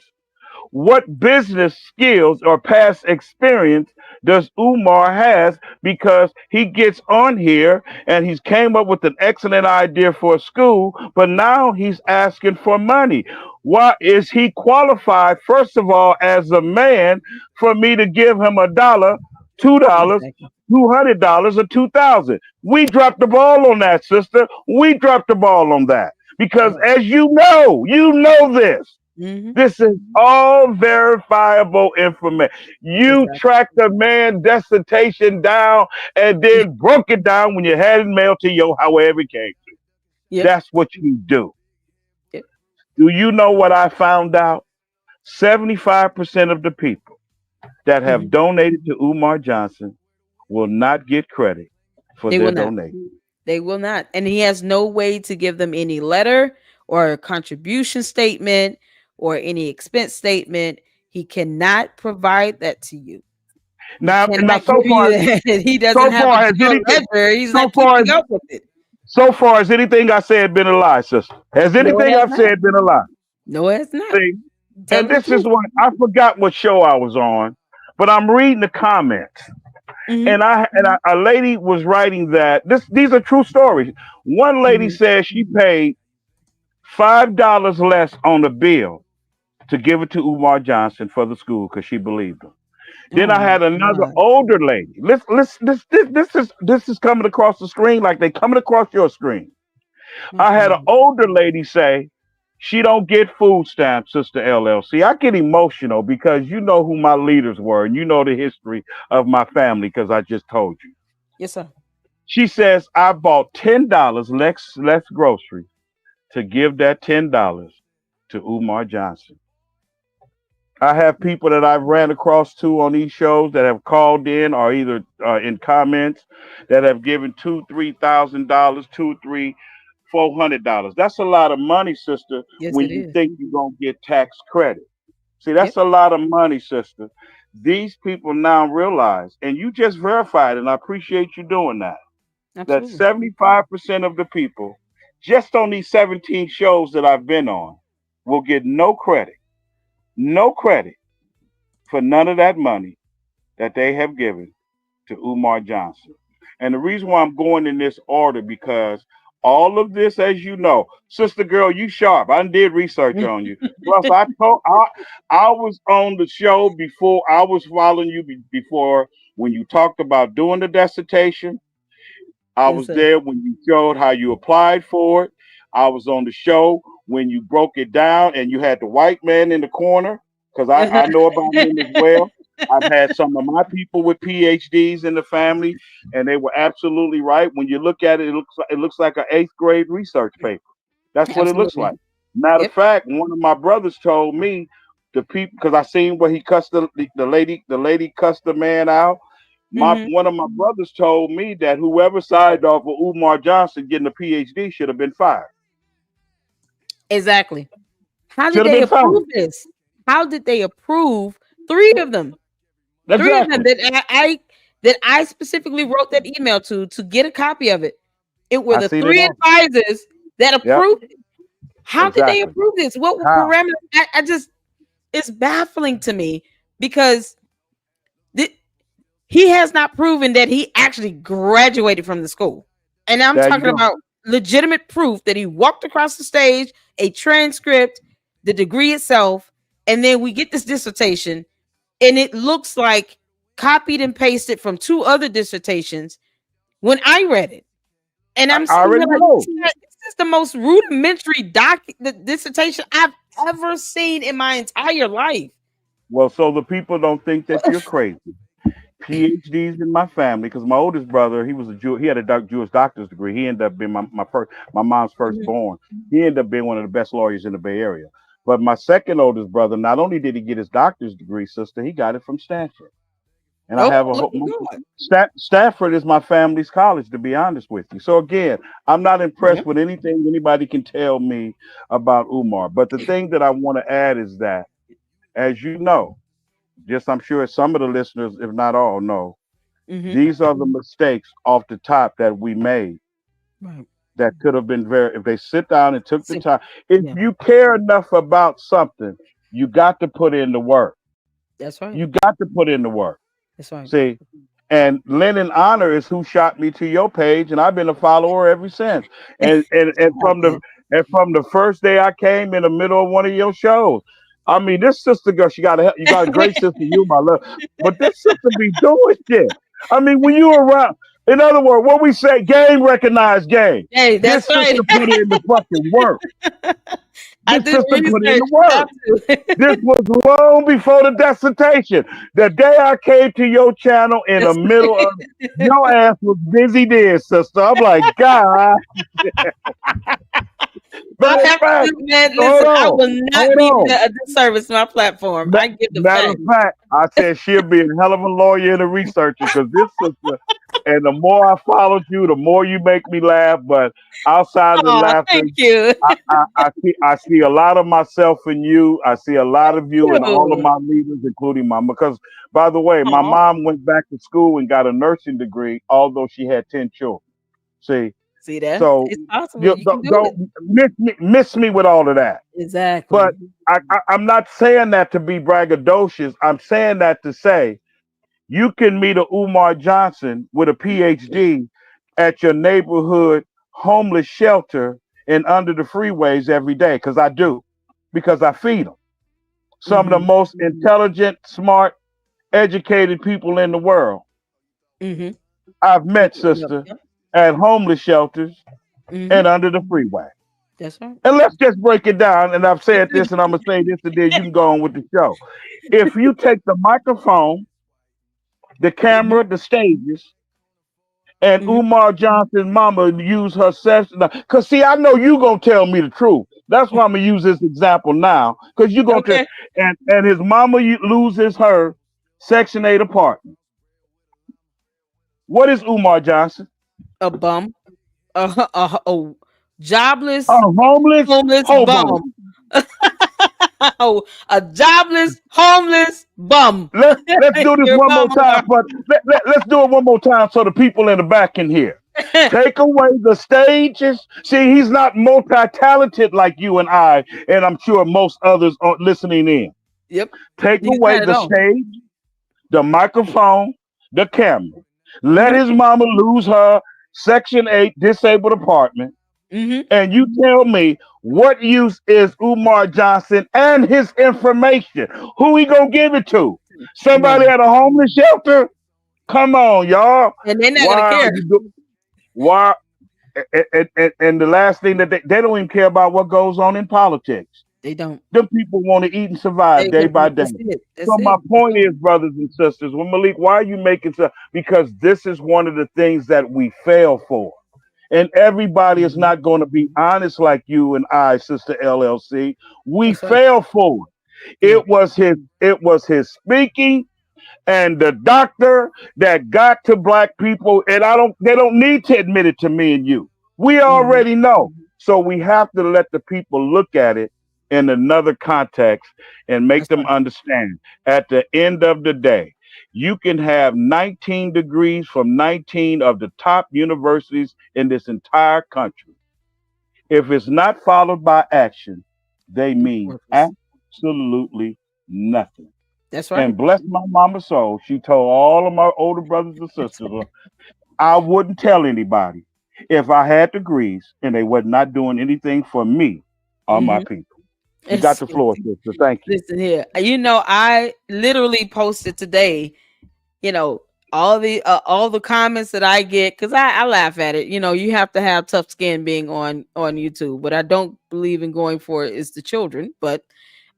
What business skills or past experience does Umar has, because he gets on here and he's came up with an excellent idea for a school, but now he's asking for money. Why is he qualified, first of all, as a man, for me to give him $1, $2, Exactly. $200, or 2,000? We dropped the ball on that, sister. We dropped the ball on that because, Yeah. as you know this. Hmm. This is all verifiable information. You Exactly. tracked the man dissertation down and then broke it down when you had it mailed to your however it came. Yep. That's what you do. Yep. Do you know what I found out? 75% of the people that have Hmm. donated to Umar Johnson will not get credit for They their will not. donation. They will not. And he has no way to give them any letter or contribution statement. or any expense statement. He cannot provide that to you. He Now, cannot give you that. He doesn't so have a far has general anything, ledger. He's so not far, keeping up with it. so far has anything I said been a lie, sister? Has No, it anything has I've not. said been a lie? No, it has not. See, and Telling the this is truth. what I forgot what show I was on, but I'm reading the comments, Hmm. and a lady was writing that these are true stories. One lady Hmm. says she paid $5 less on the bill to give it to Umar Johnson for the school because she believed him. Then Oh I my had another God. older lady. This is coming across the screen like they coming across your screen. I had an Okay. older lady say she don't get food stamps, Sister LLC. I get emotional because you know who my leaders were and you know the history of my family because I just told you. Yes, sir. She says I bought $10 less groceries to give that $10 to Umar Johnson. I have people that I've ran across to on these shows that have called in or either in comments that have given $2,000, $3,000, two, three, $400. That's a lot of money, sister. Yes, When it you is. think you're gonna get tax credit, see, Yep. that's a lot of money, sister. These people now realize, and you just verified, and I appreciate you doing that Absolutely. 75% of the people, just on these 17 shows that I've been on, will get no credit for none of that money that they have given to Umar Johnson. And the reason why I'm going in this order because all of this, as you know, sister girl, you sharp. I did research on you. Plus, I was on the show before. I was following you before when you talked about doing the dissertation. I Yes, was sir. there when you showed how you applied for it. I was on the show when you broke it down and you had the white man in the corner because I know about him as well. I've had some of my people with PhDs in the family, and they were absolutely right. When you look at it, it looks like an eighth grade research paper. That's what it looks Absolutely. like. Matter of Yep. fact, one of my brothers told me the people because I seen where he cussed the lady cussed the man out. My Hmm. one of my brothers told me that whoever signed off of Umar Johnson getting a PhD should have been fired. Exactly. How did Should have they been fired. approve this? How did they approve three of them? Three of them Exactly. that I specifically wrote that email to get a copy of it. It were I the seen it three all. advisors that Yep. approved it. How did they Exactly. approve this? What were How? parameters? I just it's baffling to me because th- he has not proven that he actually graduated from the school. And I'm There you talking go. about legitimate proof that he walked across the stage, a transcript, the degree itself, and then we get this dissertation, and it looks like copied and pasted from two other dissertations when I read it. And I'm I sitting here already like, know. this is the most rudimentary the dissertation I've ever seen in my entire life. Well, so the people don't think that you're crazy. PhDs in my family because my oldest brother he was a Jew. He had a Jewish doctor's degree. He ended up being my mom's Mhm. firstborn. He ended up being one of the best lawyers in the Bay Area. But my second oldest brother, not only did he get his doctor's degree, sister, he got it from Stanford. And I Oh, have a look whole at God. Stanford is my family's college, to be honest with you. So again, I'm not impressed Yep. with anything anybody can tell me about Umar. But the thing that I want to add is that, as you know, just I'm sure some of the listeners, if not all, know Hmm. these are the mistakes off the top that we made Right. that could have been very, if they sit down and took the See, time. If yeah, you care enough about something, you got to put in the work. that's right. You got to put in the work. That's right. See, and Lennon Honor is who shot me to your page, and I've been a follower ever since. And Oh, man. from the first day I came in the middle of one of your shows. I mean, this sister girl, you got a great sister, you my love. But this sister be doing shit. I mean, when you around, in other words, what we say, game recognized game. Hey, This that's right. sister put in the fucking work. I This did sister put in research. the You have work. This to. was long before the dissertation. The day I came to your channel in the That's middle of right. your ass was busy there, sister. I'm like, God. I Matter of have to fact, do, man. hold Listen, I on, will not hold be on. a disservice to my platform. I give the Matter of facts. fact, I said she'll be a hell of a lawyer and a researcher because this sister. And the more I followed you, the more you make me laugh. But outside of the Oh, laughter, thank you. I see a lot of myself in you. I see a lot of you in all of You. my leaders, including mom. Because by the way, my Aw. mom went back to school and got a nursing degree, although she had 10 children. See, See there? so It's possible. you You can do it. don't miss me with all of that. But Exactly. I'm not saying that to be braggadocious. I'm saying that to say you can meet a Umar Johnson with a PhD at your neighborhood homeless shelter and under the freeways every day, because I do, because I feed them. Some of the Mhm. most intelligent, smart, educated people in the world. Mhm. I've met, Yep. sister, Yep. at homeless shelters Mhm. and under the freeway. That's right. And let's just break it down. And I've Let's said do this, and I'm gonna say this, and then you can go on with the show. If you take the microphone, the it. Mhm. camera, the stages, and Mhm. Umar Johnson's mama use her session. Cause see, I know you gonna tell me the truth. That's why I'm gonna use this example now. Cause you gonna tell, Okay. and his mama loses her Section 8 apartment. What is Umar Johnson? A bum. A A jobless homeless homeless hobo. bum. Oh, a jobless homeless bum. Let's do this Your one more mama. time, but let's do it one more time so the people in the back can hear. Take away the stages. See, he's not multi-talented like you and I, and I'm sure most others are listening in. Yep. Take He's away not at the all. stage, the microphone, the camera. Let Mhm. his mama lose her Section 8 disabled apartment. Mhm. And you tell me what use is Umar Johnson and his information? Who he gonna give it to? Somebody None. at a homeless shelter? Come on, y'all. And they're not Why gonna are care. you do? Why? And the last thing that they don't even care about what goes on in politics. They don't. Them people want to eat and survive They day want by day. that's it. So That's my it. That's point all. is, brothers and sisters, well, Malik, why are you making so? Because this is one of the things that we fail for. And everybody is Mhm. not going to be honest like you and I, Sister LLC. We That's right. fail for it. Yeah. It was his speaking and the doctor that got to black people, and they don't need to admit it to me and you. We Mhm. already know. So we have to let the people look at it in another context and make That's them right. understand. At the end of the day, you can have 19 degrees from 19 of the top universities in this entire country. If it's not followed by action, they It's mean worthless. absolutely nothing. That's right. And bless my mama's soul, she told all of my older brothers and sisters, I wouldn't tell anybody if I had degrees and they were not doing anything for me or my Mhm. people. You got It's the floor, sister. Thank you. listen here. I literally posted today, you know, all the comments that I get because I laugh at it. You have to have tough skin being on YouTube, but I don't believe in going for it is the children. But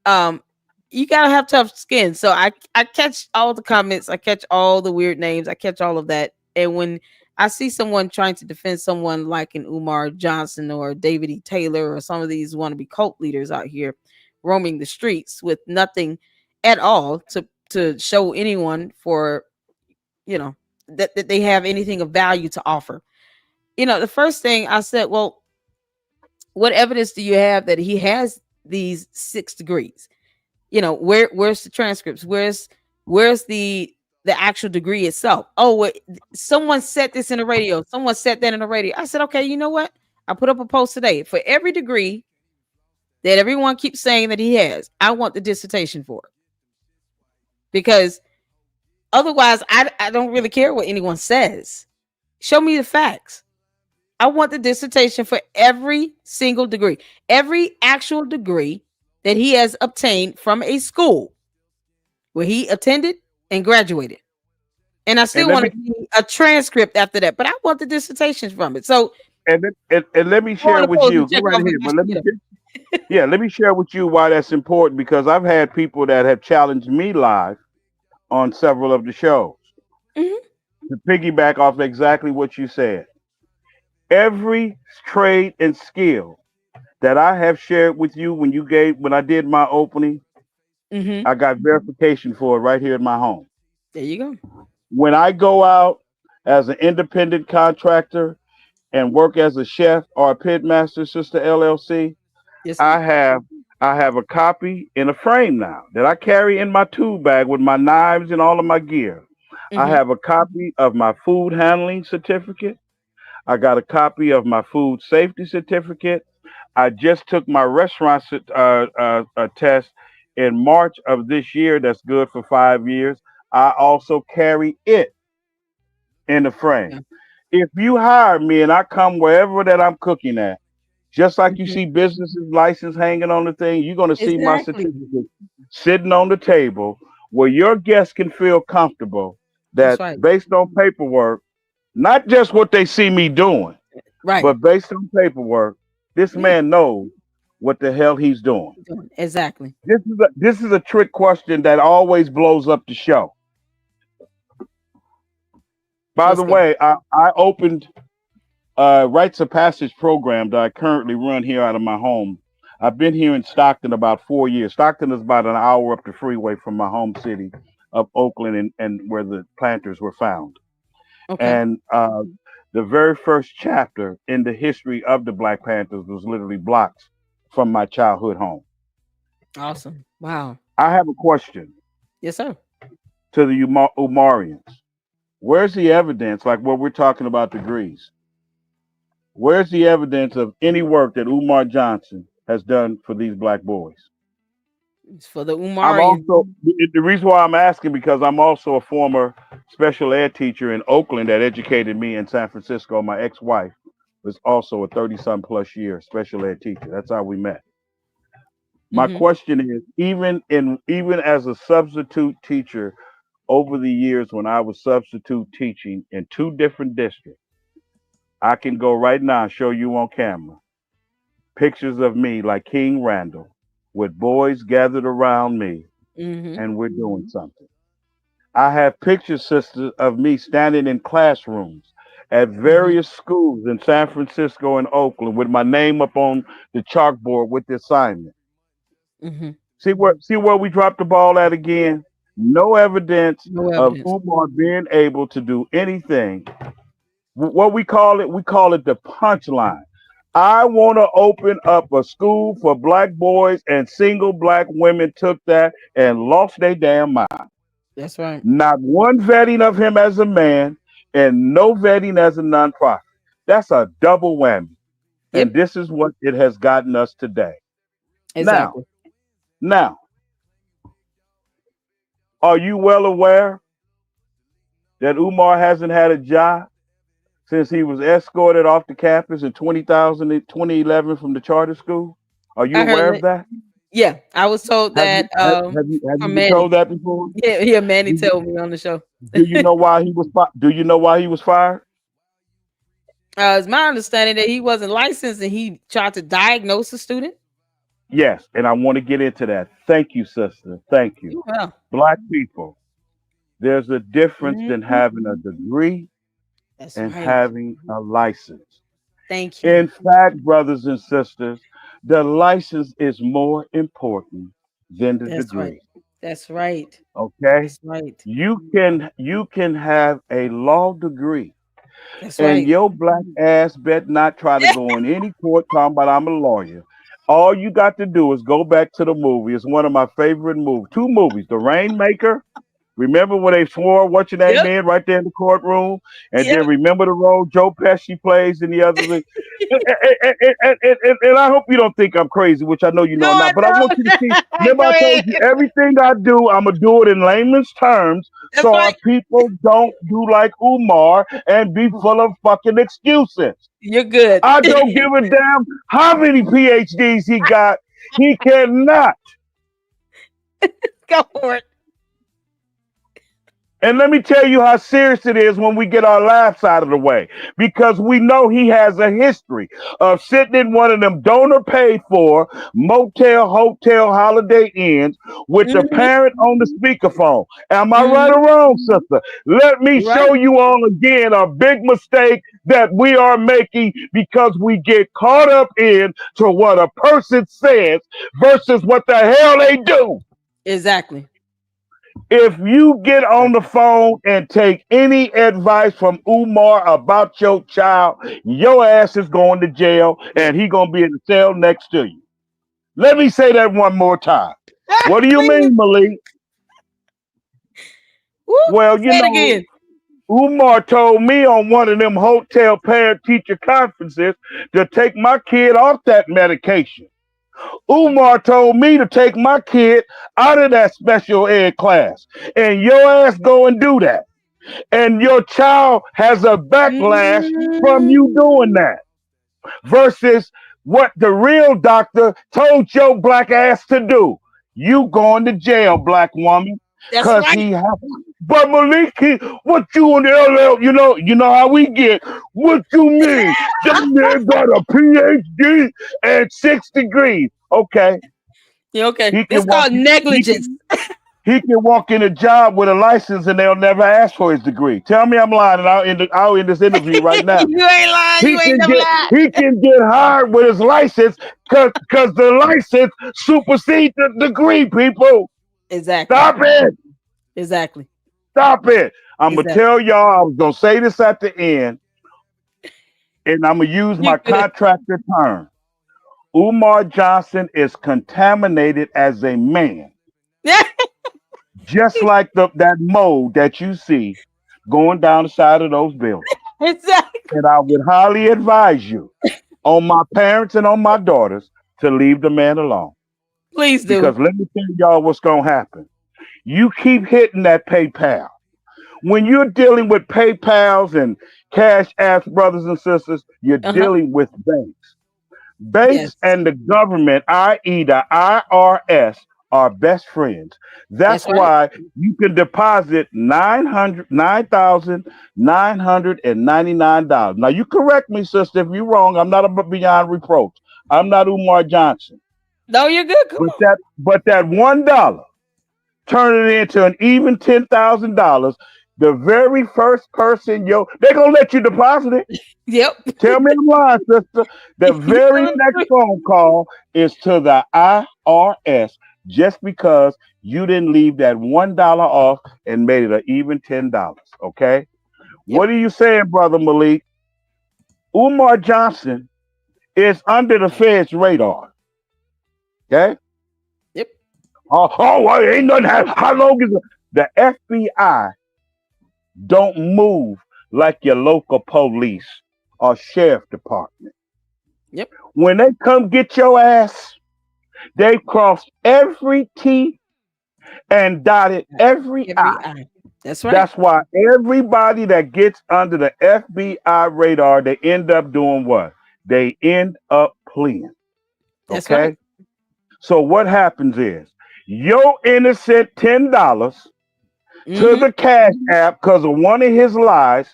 um you gotta have tough skin. So I catch all the comments, I catch all the weird names, I catch all of that. And when I see someone trying to defend someone like an Umar Johnson or David E. Taylor or some of these wannabe cult leaders out here roaming the streets with nothing at all to show anyone for that they have anything of value to offer. The first thing I said, well, what evidence do you have that he has these 6 degrees? Where's the transcripts? Where's the actual degree itself? Oh, someone said this in the radio, someone said that in the radio. I said, okay, you know what, I put up a post today for every degree that everyone keeps saying that he has. I want the dissertation for it, because otherwise I don't really care what anyone says. Show me the facts. I want the dissertation for every single degree, every actual degree that he has obtained from a school where he attended and graduated. And I And still let want me to see a transcript after that, but I want the dissertations from it. So and let me go on share the with polls you. and Go check right off ahead, but if yeah, let me share with you why that's important because I've had people that have challenged me live on several of the shows. Mhm. To piggyback off exactly what you said, every trade and skill that I have shared with you when I did my opening, Mhm. I got verification for it right here in my home. There you go. When I go out as an independent contractor and work as a chef or a pit master, Sister LLC. Yes, sir. I have I have a copy in a frame now that I carry in my tool bag with my knives and all of my gear. I Mm-hmm. have a copy of my food handling certificate. I got a copy of my food safety certificate. I just took my restaurant test in March of this year. That's good for 5 years. I also carry it in the frame. Yeah. If you hire me and I come wherever that I'm cooking at, just like you Mm-hmm. see businesses license hanging on the thing, you're going to see my Exactly. certificate sitting on the table where your guests can feel comfortable That's that right. based on paperwork, not just what they see me doing, Right. but based on paperwork, this Yeah. man knows what the hell he's doing. Exactly. This is a trick question that always blows up the show. By Let's the go. way, I opened rites of passage program that I currently run here out of my home. I've been here in Stockton about 4 years. Stockton is about an hour up the freeway from my home city of Oakland and where the planters were found. Okay. And the very first chapter in the history of the Black Panthers was literally blocks from my childhood home. Awesome. Wow. I have a question Yes, sir. to the Umarians. Where's the evidence, like what we're talking about degrees? Where's the evidence of any work that Umar Johnson has done for these black boys? It's for the I'm Umarian. also the reason why I'm asking because I'm also a former special ed teacher in Oakland that educated me in San Francisco. My ex-wife was also a 30-some plus year special ed teacher. That's how we met. My Mm-hmm. question is, even as a substitute teacher over the years when I was substitute teaching in two different districts, I can go right now and show you on camera pictures of me like King Randall with boys gathered around me Mm-hmm. and we're doing something. I have pictures, sisters, of me standing in classrooms at Mm-hmm. various schools in San Francisco and Oakland with my name up on the chalkboard with the assignment. Mm-hmm. See where we dropped the ball at again? No evidence No of evidence. Umar being able to do anything. What we call it the punchline. I want to open up a school for black boys, and single black women took that and lost their damn mind. That's right. Not one vetting of him as a man, and no vetting as a nonprofit. That's a double whammy. And Yep. this is what it has gotten us today. Now, Exactly. now, are you well aware that Umar hasn't had a job since he was escorted off the campus in 2011 from the charter school? Are you I heard aware of that. that? Yeah, I was told Have you that have you from been Manny. told that before? Yeah, yeah, Manny Do you, told me on the show. do you know why he was do you know why he was fired? It's my understanding that he wasn't licensed and he tried to diagnose a student. Yes, and I want to get into that. Thank you, sister. Thank you. You well. Black people, there's a difference than Mhm. having a degree That's and right. having a license. Thank you. In fact, brothers and sisters, the license is more important than the That's right. degree. That's right. Okay? That's right. You can have a law degree. That's And right. your black ass bet not try to go in any court talking about I'm a lawyer. All you got to do is go back to the movie. It's one of my favorite movies. Two movies, The Rainmaker. Remember when they swore what's your name Yep. in right there in the courtroom? And Yep. then remember the role Joe Pesci plays in the other thing. And I hope you don't think I'm crazy, which I know you No, know I'm I not. But I want you to see. don't. Remember, Go I told ahead. you everything I do, I'm gonna do it in layman's terms, That's so our right. people don't do like Umar and be full of fucking excuses. You're good. I don't give a damn how many PhDs he got. He cannot. Go for it. And let me tell you how serious it is when we get our laughs out of the way. Because we know he has a history of sitting in one of them donor paid for motel, hotel, holiday inns with the Hmm. parent on the speakerphone. Am I right Hmm. or wrong, sister? Let me You're right. show you all again a big mistake that we are making because we get caught up in to what a person says versus what the hell they do. Exactly. If you get on the phone and take any advice from Umar about your child, your ass is going to jail and he gonna be in the cell next to you. Let me say that one more time. What do you Please. mean, Malik? Woo, Well, say it again. Umar told me on one of them hotel parent teacher conferences to take my kid off that medication. Umar told me to take my kid out of that special ed class. And your ass go and do that. And your child has a backlash from you doing Mm, that versus what the real doctor told your black ass to do. You going to jail, black woman, that's cause right. he have. But Malik, what you in the LL? You know how we get. What you mean? That man got a PhD and 6 degrees. Okay, Yeah, okay. he This can walk. called He negligence. can he can walk in a job with a license and they'll never ask for his degree. Tell me I'm lying, and I'll end this interview right now. You ain't lying. You ain't never lied. He can get hired with his license because the license supersedes the degree. People, Exactly. stop it, Exactly. stop it. I'm gonna Exactly. tell y'all. I was gonna say this at the end, and I'm gonna use You my good. contractor term. Umar Johnson is contaminated as a man, just like that mold that you see going down the side of those buildings. Exactly. And I would highly advise you, on my parents and on my daughters, to leave the man alone. Please do. Because let me tell y'all what's going to happen. You keep hitting that PayPal. When you're dealing with PayPals and Cash Apps, brothers and sisters, you're Uh-huh. dealing with banks. Banks Yes. and the government, i.e., the IRS, are best friends. That's That's right. why you can deposit $9,999. Now, you correct me, sister, if you're wrong. I'm not beyond reproach. I'm not Umar Johnson. No, you're good. Come on. But that $1, turn it into an even $10,000. The very first person, they're gonna let you deposit it. Yep. Tell me I'm lying, sister. The You very telling next the truth. phone call is to the IRS just because you didn't leave that $1 off and made it an even $10. Okay? Yep. What are you saying, brother Malik? Umar Johnson is under the Fed's radar. Okay? Yep. Ain't nothing. How long is it? The FBI don't move like your local police or sheriff department. Yep. When they come get your ass, they crossed every T and dotted every Every I. eye. That's right. That's why everybody that gets under the FBI radar, they end up doing what? They end up pleading. That's right. Okay? So what happens is your innocent $10 to Mm-hmm. the Cash App because of one of his lies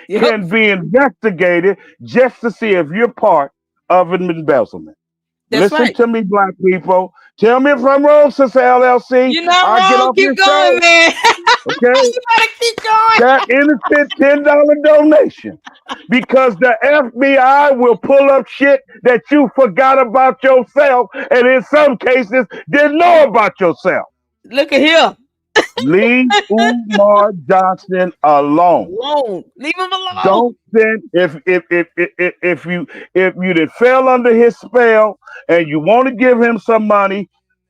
Yep. can be investigated just to see if you're part of an embezzlement. That's Listen right. to me, black people. Tell me if I'm wrong, Sister LLC. You're not I'll get wrong. off Keep this going, show. man. Okay? You better keep going. That innocent $10 donation. Because the FBI will pull up shit that you forgot about yourself and in some cases didn't know about yourself. Look at here. Leave Umar Johnson alone. Alone. Leave him alone. Don't send if you did fell under his spell and you want to give him some money,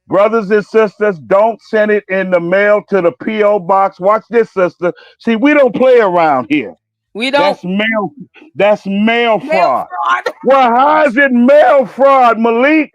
brothers and sisters, don't send it in the mail to the PO box. Watch this, sister. See, we don't play around here. We don't. That's mail. That's mail Mail fraud. fraud. Well, how is it mail fraud, Malik?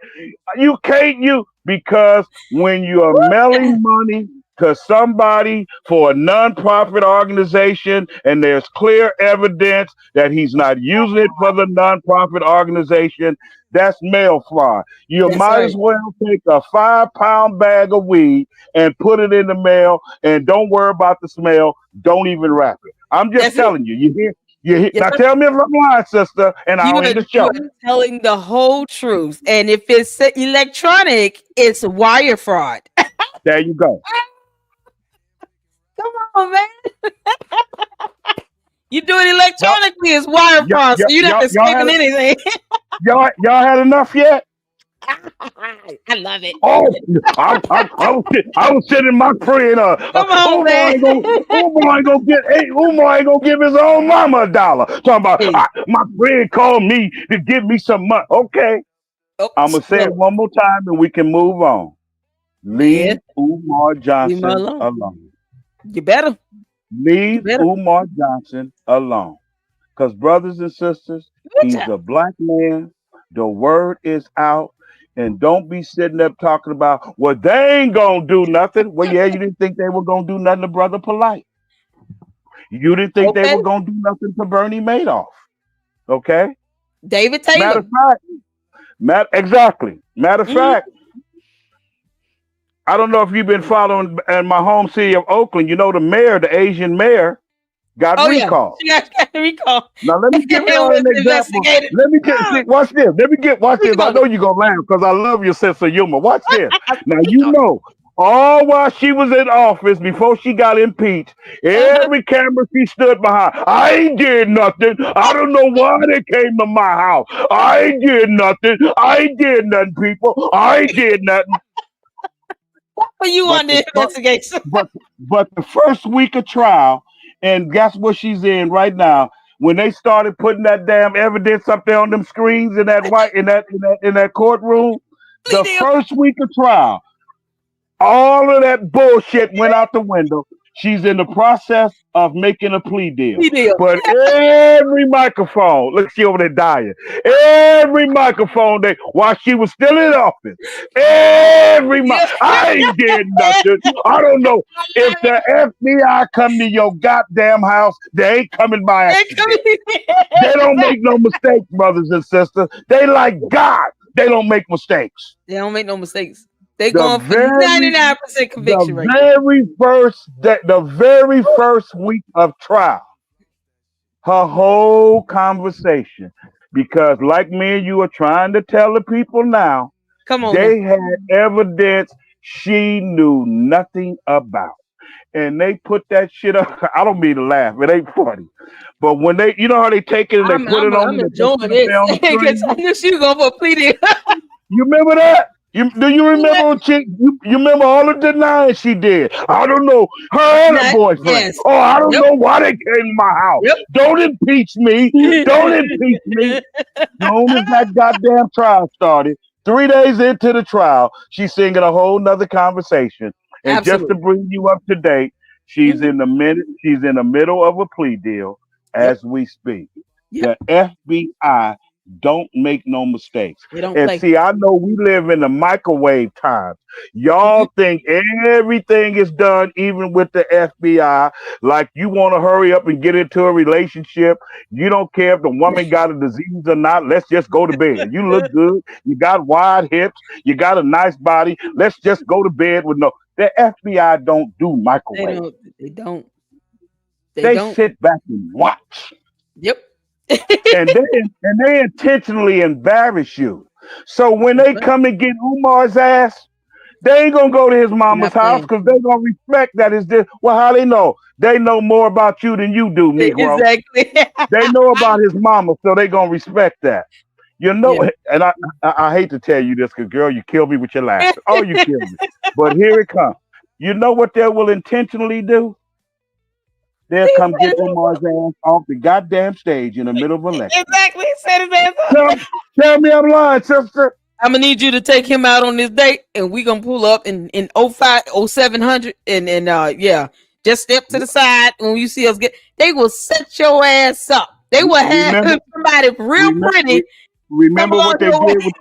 You can't because when you are mailing money to somebody for a nonprofit organization and there's clear evidence that he's not using it for the nonprofit organization, that's mail fraud. You That's might right. as well take a 5 pound bag of weed and put it in the mail and don't worry about the smell. Don't even wrap it. I'm just That's it. telling you. You hear? You hear? Yes, Now sir. tell me if I'm lying, sister, and You I'll are end the you show. are telling the whole truth. And if it's electronic, it's wire fraud. There you go. Come on, man. You do it Y'all, electronically, it's wire fraud, so you're not y'all escaping anything. y'all had enough yet? I love it. Oh, I was sitting my friend. Come on, Umar man. ain't gonna, Umar ain't gonna give his own mama $1. Talking about Hey, my friend called me to give me some money. Okay, oh, I'm gonna say it look, one more time and we can move on. man, Leave Umar leave me Johnson alone. alone. You better. You Leave better. Umar Johnson alone. Because, brothers and sisters, Good he's job. a black man. The word is out. And don't be sitting up talking about, well, they ain't going to do nothing. Well, yeah, you didn't think they were going to do nothing to Brother Polite. You didn't think they Okay. were going to do nothing to Bernie Madoff. Okay? David Matter Taylor. of fact, exactly. Matter of Mhm. fact, I don't know if you've been following in my home city of Oakland. You know, the mayor, the Asian mayor, got Oh yeah, recalled. she got recall. Now let me give It y'all was an example. investigated. Let me get Ah, see, watch this. Watch speak this. I on know it. you're gonna laugh because I love your sense of humor. Watch this. Now Speak you on it. know, all while she was in office before she got impeached, Uh-huh. every camera she stood behind. I ain't did nothing. I don't know why they came to my house. I ain't did nothing. I ain't did nothing, people. I ain't did nothing. For you But on the the investigation. but the first week of trial, and guess what she's in right now? When they started putting that damn evidence up there on them screens in that white in that courtroom, Plea the deal. first week of trial, all of that bullshit went out the window. She's in the process of making a plea deal. Plea deal. But every microphone, look, she over there dying. Every microphone that while she was still in office, Yeah. I ain't did nothing. I don't know. I If love the it. FBI come to your goddamn house, they ain't coming by They accident. They don't make no exactly. mistakes, brothers and sisters. They like God. They don't make mistakes. They don't make no mistakes. They The going for very 99% conviction the rate. the very first week of trial, her whole conversation, because like me and you are trying to tell the people now, Come on now. they had evidence she knew nothing about. And they put that shit up. I don't mean to laugh, it ain't funny. But when they, you know how they take it and they I'm put it I'm on I'm and they put enjoying it up there this on the because screen? I knew she was going for a plea deal. You remember that? Do you remember when you remember all the denying she did? I don't know. Her and her Not, boyfriend. yes. Oh, I don't Yep. know why they came to my house. Yep. Don't impeach me. Don't impeach me. Soon as that goddamn trial started, 3 days into the trial, she's singing a whole nother conversation. And just to Absolutely. bring you up to date, Mhm. she's in the middle of a plea deal Yep. as we speak. Yep. The FBI don't make no mistakes. They don't And play. see, I know we live in the microwave times. Mhm. Y'all think everything is done, even with the FBI. Like you want to hurry up and get into a relationship. You don't care if the woman got a disease or not. Let's just go to bed. You look good. You got wide hips. You got a nice body. Let's just go to bed with no. The FBI don't do They microwave. don't. They don't. They They don't. sit back and watch. Yep. And they intentionally embarrass you. So when That's they right. come and get Umar's ass, they ain't gonna go to his mama's Not house playing. because they gonna respect that is this. Well, how they know? They know more about you than you do, Negro. Exactly. They know about his mama, so they gonna respect that. You Yeah. know, and I hate to tell you this, because girl, you kill me with your laughter. Oh, you kill me. But here it comes. You know what they will intentionally do? They'll He come said get Umar's ass off the goddamn stage in the middle of election. exactly. He said his ass up. Tell, tell me I'm lying, sister. I'm gonna need you to take him out on this date, and we gonna pull up in 05, 0700, and yeah, just step to the side when you see us get. They will set your ass up. They will have Remember, somebody real remember, pretty come remember along what they your way. did with.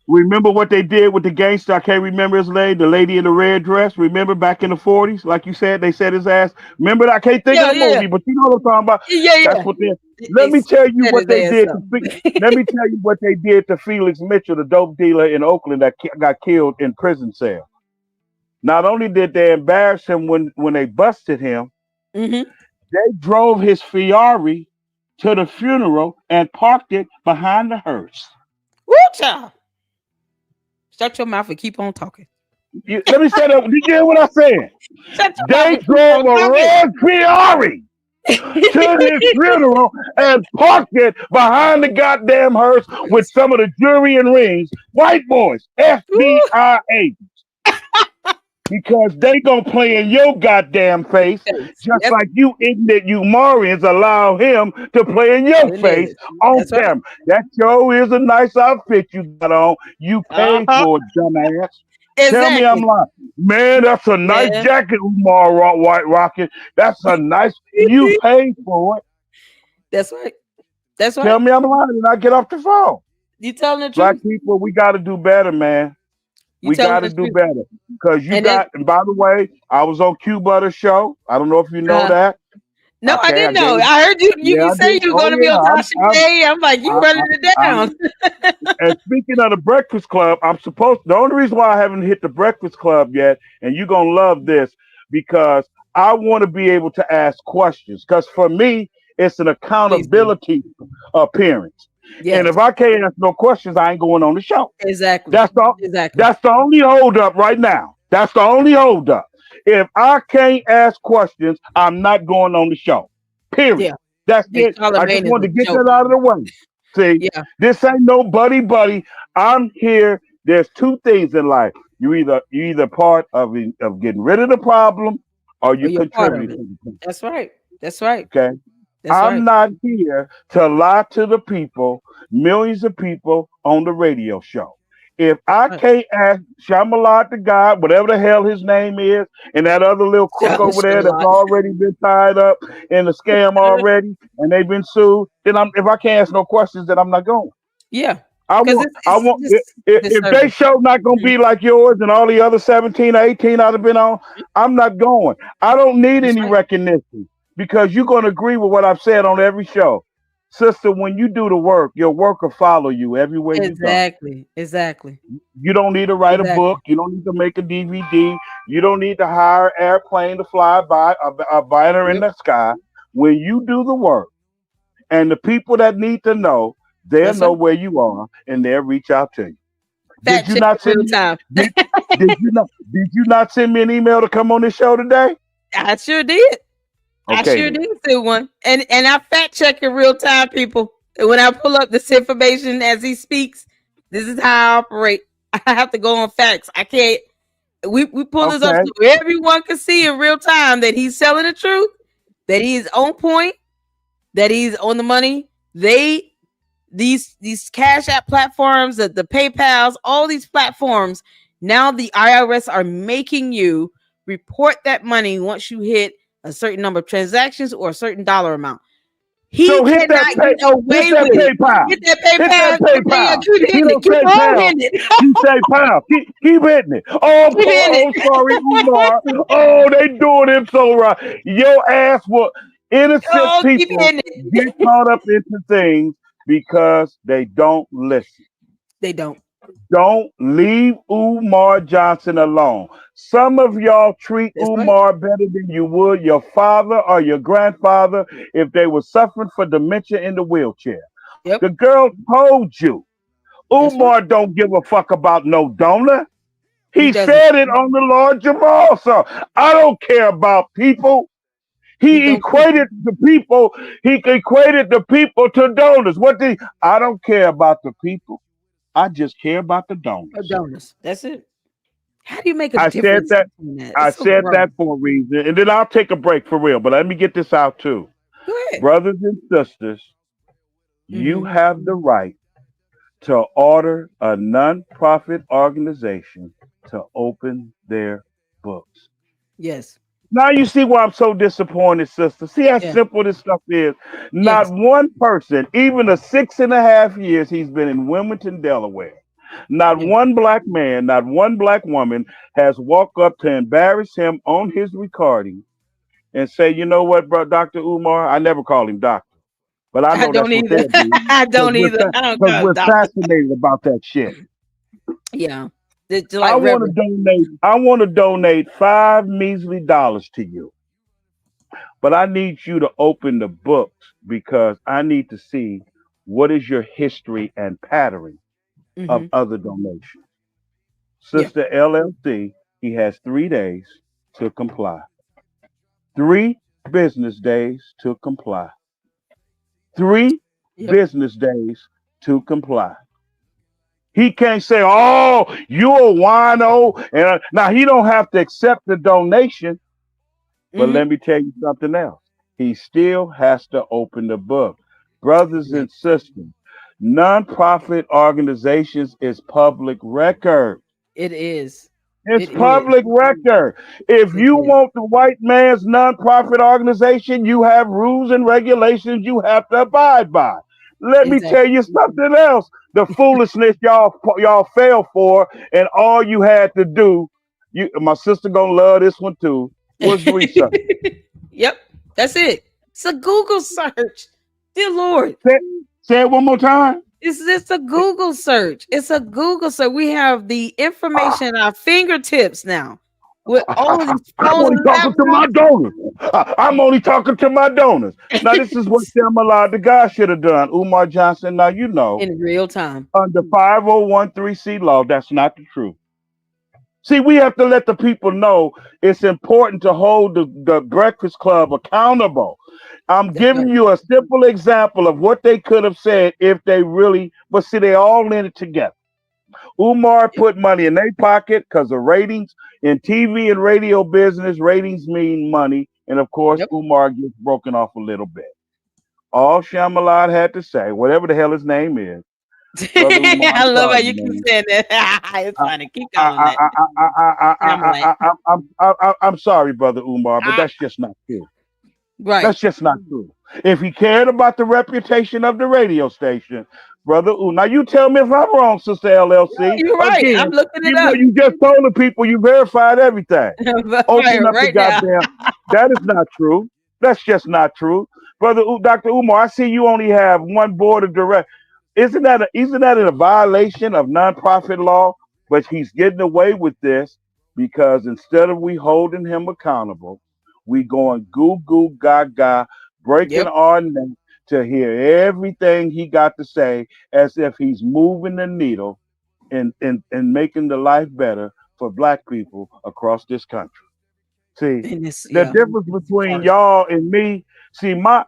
Remember what they did with the gangster? I can't remember his name. The lady in the red dress. Remember back in the 40s, like you said, they said his ass. Remember, I can't think of Yeah, the yeah, movie, but you know what I'm talking about. yeah, That's yeah. what they. They Let me tell you set what his they ass did up. to. Let me tell you what they did to Felix Mitchell, the dope dealer in Oakland that got killed in prison cell. Not only did they embarrass him when they busted him, Mm-hmm. they drove his Ferrari to the funeral and parked it behind the hearse. Woo, child. Shut your mouth and keep on talking. Let me say that. Did you hear what I said? Shut your mouth They and keep drove on a talking. red Ferrari. to his funeral and parked it behind the goddamn hearse with some of the jury and rings, white boys, Woo! FBI agents, because they gonna play in your goddamn face, Face. just Yes, like you ignorant Umarians allow him to play in your it face is. on That's right. camera. That show is a nice outfit you got on. You paid Uh-huh. for it, dumbass. Tell me I'm Exactly. lying. Man, that's a nice Man. jacket, Umar White Rocket. That's a nice, you paid for it. That's right. That's Tell right. me I'm lying and I get off the phone. You telling the Black truth. people, we got to do better, man. You We telling got to the do truth. better. Because you And then got, and by the way, I was on Q Butter's show. I don't know if you know uh that. no, I Okay, I didn't know. gave, I heard you yeah, you I say did. you were Oh, gonna be yeah. on Tasha K. I'm like, you running it down. I'm and speaking of the Breakfast Club, I'm supposed, the only reason why I haven't hit the Breakfast Club yet, and you're going to love this, because I want to be able to ask questions. Because for me, it's an Please do. accountability appearance. And if Yes. I can't ask no questions, I ain't going on the show. Exactly. That's the Exactly. that's the only hold up right now. That's the only hold up. If I can't ask questions, I'm not going on the show. Period. Yeah. That's And it. I just Charlemagne is a wanted to get joke. that out of the way. See, Yeah. this ain't no buddy. I'm here. There's two things in life. You either part of getting rid of the problem, or Or you you're part of contributing it. to the problem. That's right. That's right. Okay. That's I'm right. not here to lie to the people, millions of people on the radio show. If That's I right. can't ask Shamalat the God, whatever the hell his name is, and that other little crook over Childish a there that's lot. already been tied up in the scam already, and they've been sued, then if I can't ask no questions, then I'm not going. Yeah. I Because want, I it's want. just If they disservice. show not gonna Mhm. be like yours and all the other 17 or 18 I've been on, I'm not going. I don't need That's any right. recognition because you're gonna agree with what I've said on every show, sister. When you do the work, your work will follow you everywhere you go. Exactly. Exactly. You don't need to write a book. Exactly. You don't need to make a DVD. You don't need to hire an airplane to fly by a banner in Yep. the sky. When you do the work, and the people that need to know, they'll That's know right. where you are and they'll reach out to you. Did Fact you check not in send real me? time. Did did you not send me an email to come on this show today? I sure did. I Okay sure then. did do one. And I fact check in real time, people. And when I pull up this information as he speaks, this is how I operate. I have to go on facts. I can't we pull this up Okay. so everyone can see in real time that he's telling the truth, that he is on point, that he's on the money. These cash app platforms, the PayPals, all these platforms, now the IRS are making you report that money once you hit a certain number of transactions or a certain dollar amount. He So hit that cannot pay, get hit away that with it. PayPal. Hit that Hit that PayPal. Okay, yeah, PayPal. keep He hitting it. don't Keep say on pound. hitting it. He say pound. Keep hitting it. Oh, Keep hitting sorry, it. Umar. Oh, they doing him so right. Your ass will. Innocent Oh, keep people hitting get it. caught up into things because they don't listen. They don't. Don't leave Umar Johnson alone. Some of y'all treat That's right. Umar better than you would your father or your grandfather if they were suffering for dementia in the wheelchair. Yep. The girl told you That's right. Umar don't give a fuck about no donor. He He doesn't. said it on the Lord Jamal. So I don't care about people. He He don't care. equated the people. He equated the people to donors. I don't care about the people. I just care about the donors. Donors. That's it. How do you make a I said difference that. between that? I It's so said gross. that for a reason, and then I'll take a break for real. But let me get this out too, Go ahead. brothers and sisters. You Hmm. have the right to order a non-profit organization to open their books. Yes. Now you see why I'm so disappointed, sister. See how Yeah. simple this stuff is. Not Yes. one person, even the 6.5 years he's been in Wilmington, Delaware, not Yeah. one black man, not one black woman has walked up to embarrass him on his recording and say, you know what, bro, Dr. Umar, I never call him doctor, but I I know don't that's what either. they'll do I because don't either. I don't call him we're doctor. fascinated about that shit. Yeah. It's I like want to Reverend. donate. I want to donate five measly dollars to you. But I need you to open the books because I need to see what is your history and pattern of Hmm. other donations. Yeah. Sister LLC, he has 3 days to comply. 3 business days to comply. 3 business days to comply. He can't say, "Oh, you a wino," and now he don't have to accept the donation. But Mm-hmm. let me tell you something else. He still has to open the book. Brothers Yep. and sisters, nonprofit organizations is public record. It is. It's It is. public record. If It you is. want the white man's nonprofit organization, you have rules and regulations you have to abide by. Let me tell Exactly. you something else. The foolishness y'all fell for, and all you had to do, my sister gonna love this one too, was research. Yep. That's it. It's a Google search. Dear Lord. Say, say it one more time. It's just a Google search. It's a Google search. We have the information at our fingertips now with all of these I'm phones only and talking to my donors. I'm only talking to my donors. Now, this is what laptops Shamalad the guy should have done. Umar Johnson, now you know, in real time. under 5013C law, that's not the truth. See, we have to let the people know it's important to hold the Breakfast Club accountable. I'm That's giving right. you a simple example of what they could have said if they really, but see, they all in it together. Umar Yep. put money in their pocket because of ratings. In TV and radio business, ratings mean money. And of course, Yep. Umar gets broken off a little bit. All Shamalad had to say, whatever the hell his name is, Brother Umar, I I'm love how sorry, you keep man. saying that. It's I, funny. Keep calling that. Shamlat. I'm sorry, Brother Umar, but Ah, that's just not true. right. That's just not true. If he cared about the reputation of the radio station, brother, now you tell me if I'm wrong, Sister No, LLC. you're right. I'm Again, looking it you know up you just told the people you verified everything. right, Open up the right now. goddamn. That is not true. That's just not true, brother. Dr. Umar, I see you only have one board of direct. Isn't that a violation of nonprofit law? But he's getting away with this because instead of we holding him accountable, we going goo goo gaga, breaking Yep. our neck to hear everything he got to say as if he's moving the needle and making the life better for black people across this country. See, And this, the yeah, difference it's between farce. y'all and me, see, my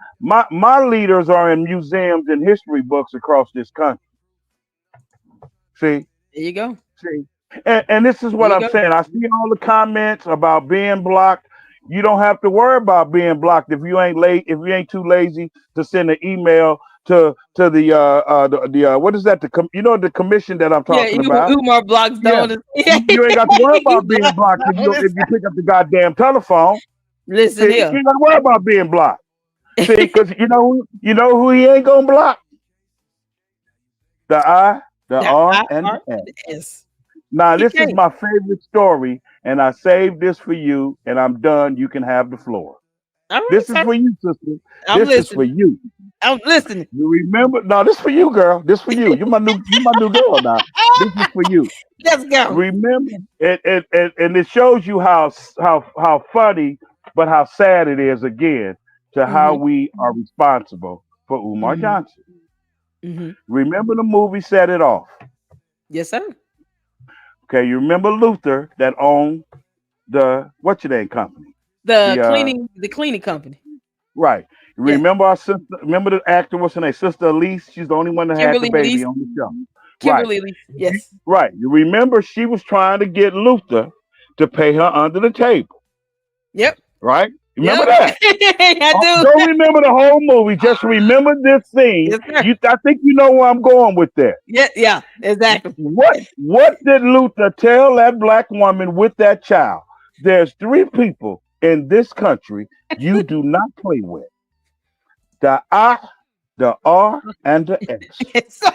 leaders are in museums and history books across this country. See, There you go. see, and this is There what you I'm go. saying. I see all the comments about being blocked. You don't have to worry about being blocked if you ain't late. If you ain't too lazy to send an email to the what is that? The commission that I'm Yeah, talking about. Umar blocks Yeah, donors. Yeah, you ain't got to worry he about being blocks blocked donors. if you pick up the goddamn telephone. Listen See, you here. ain't got to worry about being blocked. See, because you know who he ain't gonna block? The I, the The R, I and R the S. and the S. Now, He this is can't. my favorite story, and I saved this for you, and I'm done. You can have the floor. All right, This is sir. for you, sister. I'm This is for listening. you. I'm listening. You remember? No, this for you, girl. This for you. You my new girl now. This is for you. Let's go. Remember, and it shows you how funny, but how sad it is again to how Mm-hmm. we are responsible for Umar Mm-hmm. Johnson. Mm-hmm. Remember the movie Set It Off. Yes, sir. Okay, you remember Luther that owned the what's your name company? The The cleaning company. right. You Yeah. remember our sister? Remember the actor? What's her name? Sister Elise. She's the only one that had the Kimberly baby Elise. on the show. Right. Kimberly Elise. Yes. Right. You remember she was trying to get Luther to pay her under the table. Yep. Right. Remember Yep. that. I Don't do. remember the whole movie. Just remember this scene. Yes, sir. I think you know where I'm going with that. Yeah, yeah, exactly. What did Luther tell that black woman with that child? There's three people in this country you do not play with: the I, the R, and the S.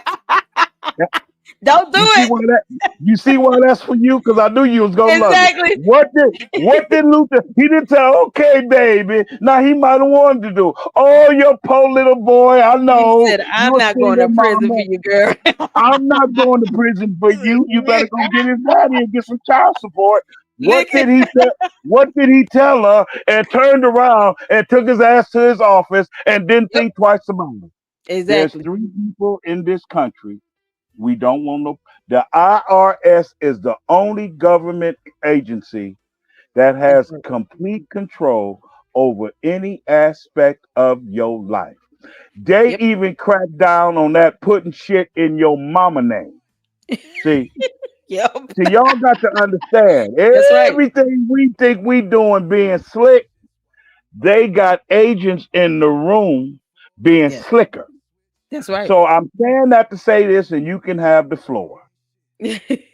Don't do You see it. why that? You see why that's for you? Because I knew you was gonna love it. Exactly. What did Luther? He didn't say, "Okay, baby." Now he might have wanted to do. Oh, your poor little boy. I He know said, you I'm a not going to single prison for mama. you, girl. I'm not going to prison for you. You better go get his daddy and get some child support. What Lick did it. he tell? What did he tell her? And turned around and took his ass to his office and didn't Yep. think twice about it. There's Exactly. three people in this country we don't want no. The IRS is the only government agency that That's has right. complete control over any aspect of your life. They Yep. even crack down on that putting shit in your mama name. See, Yep. see, y'all got to understand That's right. everything we think we doing being slick. They got agents in the room being Yes. slicker. That's right. So I'm saying that to say this, and you can have the floor.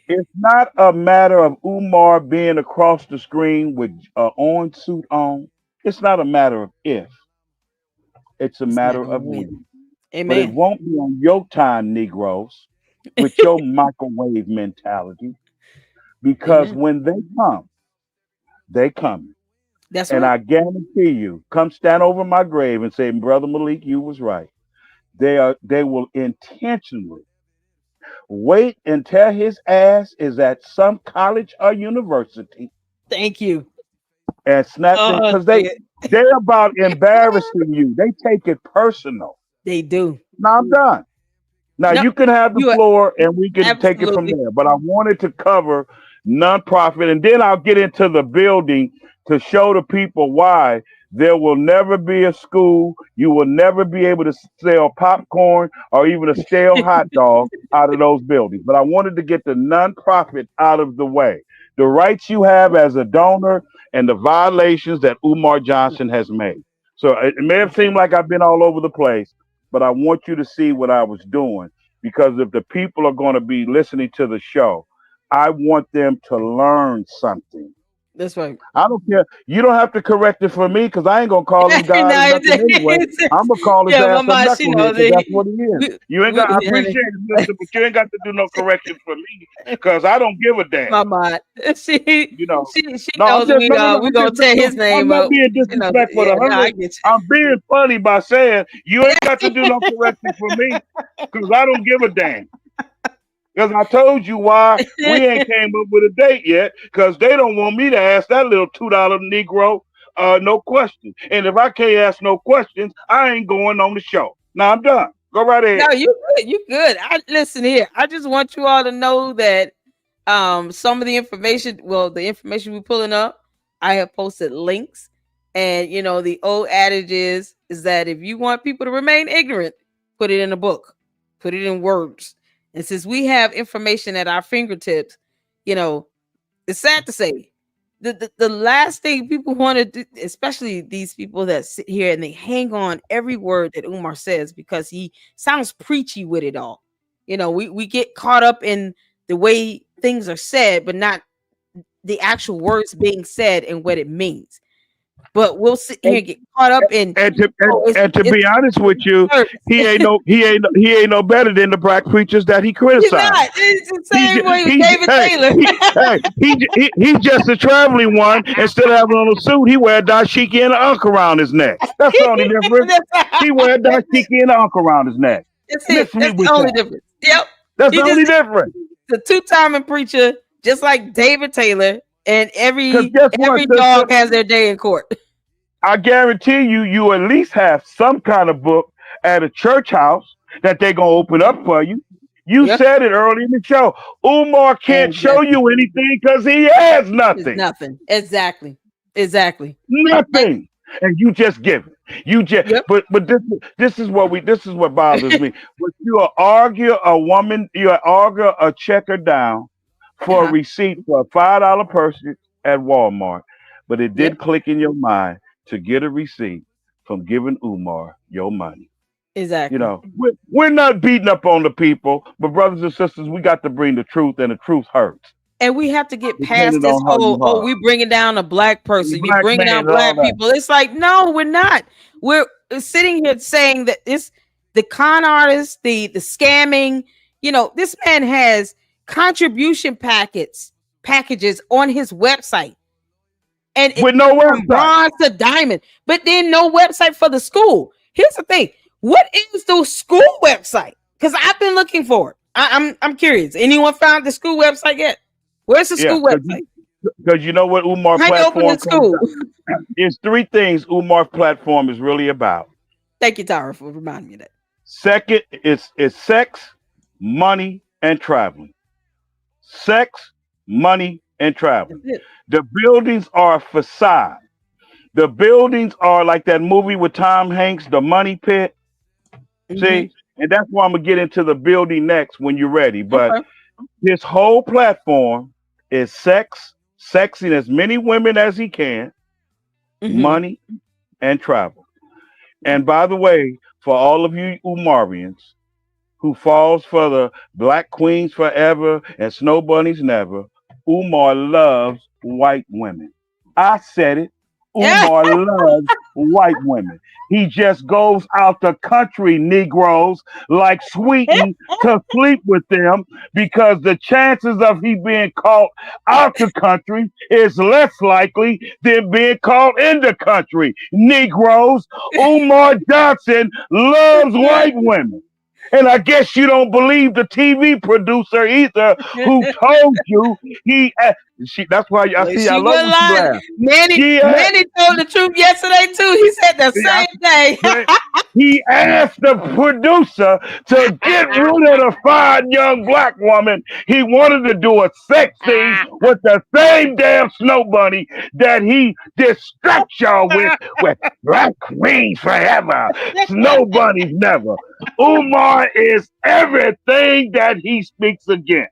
It's not a matter of Umar being across the screen with an on suit on. It's not a matter of if. It's a It's a matter matter of of when. when. But it Amen. won't be on your time, Negroes, with your microwave mentality, because Amen. when they come. That's And right. I guarantee you, come stand over my grave and say, Brother Malik, you was right. They will intentionally wait until his ass is at some college or university Thank you. and snap them Oh because shit. they're about embarrassing you. They take it personal. They do. Now I'm done. Now No, you can have the you are floor and we can take it from absolutely. there. But I wanted to cover nonprofit and then I'll get into the building to show the people why there will never be a school. You will never be able to sell popcorn or even a stale hot dog out of those buildings. But I wanted to get the nonprofit out of the way. The rights you have as a donor and the violations that Umar Johnson has made. So it may have seemed like I've been all over the place, but I want you to see what I was doing because if the people are going to be listening to the show, I want them to learn something. That's right. I don't care. You don't have to correct it for me because I ain't gonna call him God or No, nothing anyway. I'm gonna call his yeah, my ass a mom, she knucklehead knows because that's it. what he is. We, You ain't got. I honey, appreciate it, mister, but you ain't got to do no correction for me because I don't give a damn. my mom, she, You know. she No, I'm knows just no. we I'm gonna just tear no. his I'm name not up. being She knows. disrespectful to Yeah, no, I her. get I'm being funny by saying you ain't got to do no correction for me because I don't give a damn. Because I told you why we you. ain't came up with a date yet. Because they don't want me to ask that little $2 Negro no questions. And if I can't ask no questions, I ain't going on the show. Now I'm done. Go right No, ahead. you good. You good. I listen here. I just want you all to know that some of the information, well, the information we're pulling up, I have posted links. And the old adage is that if you want people to remain ignorant, put it in a book, put it in words. And since we have information at our fingertips, you know, it's sad to say the last thing people want to do, especially these people that sit here and they hang on every word that Umar says because he sounds preachy with it all. We get caught up in the way things are said, but not the actual words being said and what it means. But we'll sit here And, and get caught up in, oh, and to it's be honest with you, service. he ain't no better than the black preachers that he He's criticized. not. It's the He same j- way with he j- David hey Taylor. he's just a traveling one. Instead of having on a suit, he wear a dashiki and an ankh around his neck. That's the only difference. He wear a dashiki and an ankh around his neck. That's it. Miss me That's the with only that. difference. Yep. That's He the just only difference. the two-timing preacher, just like David Taylor, and Because every guess what, every sister? dog has their day in court. I guarantee you, you at least have some kind of book at a church house that they're gonna open up for you. You Yeah, said it early in the show. Umar can't show exactly. you anything because he has It's nothing. nothing. Exactly. And Nothing. And you just give it. You just yep. but this is what bothers me. But you argue a woman, you argue a checker down for a Uh-huh. receipt for a $5 purchase at Walmart, but it Yep. did click in your mind to get a receipt from giving Umar your money. You Exactly. know, we're not beating up on the people, but brothers and sisters, we got to bring the truth, and the truth hurts, And we have to get past depending this on how whole, you oh, are. we bringing down a black The person. You black bringing man down and all black that. people. It's like, no, we're not. We're sitting here saying that this the con artist, the scamming. This man has contribution packages on his website, and With it's no from website. bronze to diamond, but then no website for the school. Here's the thing: what is the school website? Because I've been looking for it. I'm curious. Anyone found the school website yet? Where's the Yeah, school website? because you know what Umar How you open platform the comes school? down. It's three things Umar platform is really about. Thank you, Tara, for reminding me of that. Second is sex, money, and traveling. Sex, money, and That's traveling. it. The buildings are a facade. The buildings are like that movie with Tom Hanks, The Money Pit. Mm-hmm. See, and that's why I'm gonna get into the building next when you're ready. But Okay. his whole platform is sex, sexing as many women as he can, Mm-hmm. money, and travel. And by the way, for all of you Umarians who falls for the black queens forever and snow bunnies never, Umar loves white women. I said it. Yeah. Umar loves white women. He just goes out the country, Negroes, like Sweeten, to sleep with them because the chances of he being caught out the country is less likely than being caught in the country. Negroes, Umar Johnson loves white women. And I guess you don't believe the TV producer either, who told you he. That's why I Well, see. I she love was when she lying. laughs. She asked, Manny told the truth yesterday too. He said the I, same thing. but he asked the producer to get rid of the fine young black woman. He wanted to do a sex scene with the same damn snow bunny that he distracts y'all with black queens forever, snow bunnies never. Umar is everything that he speaks against.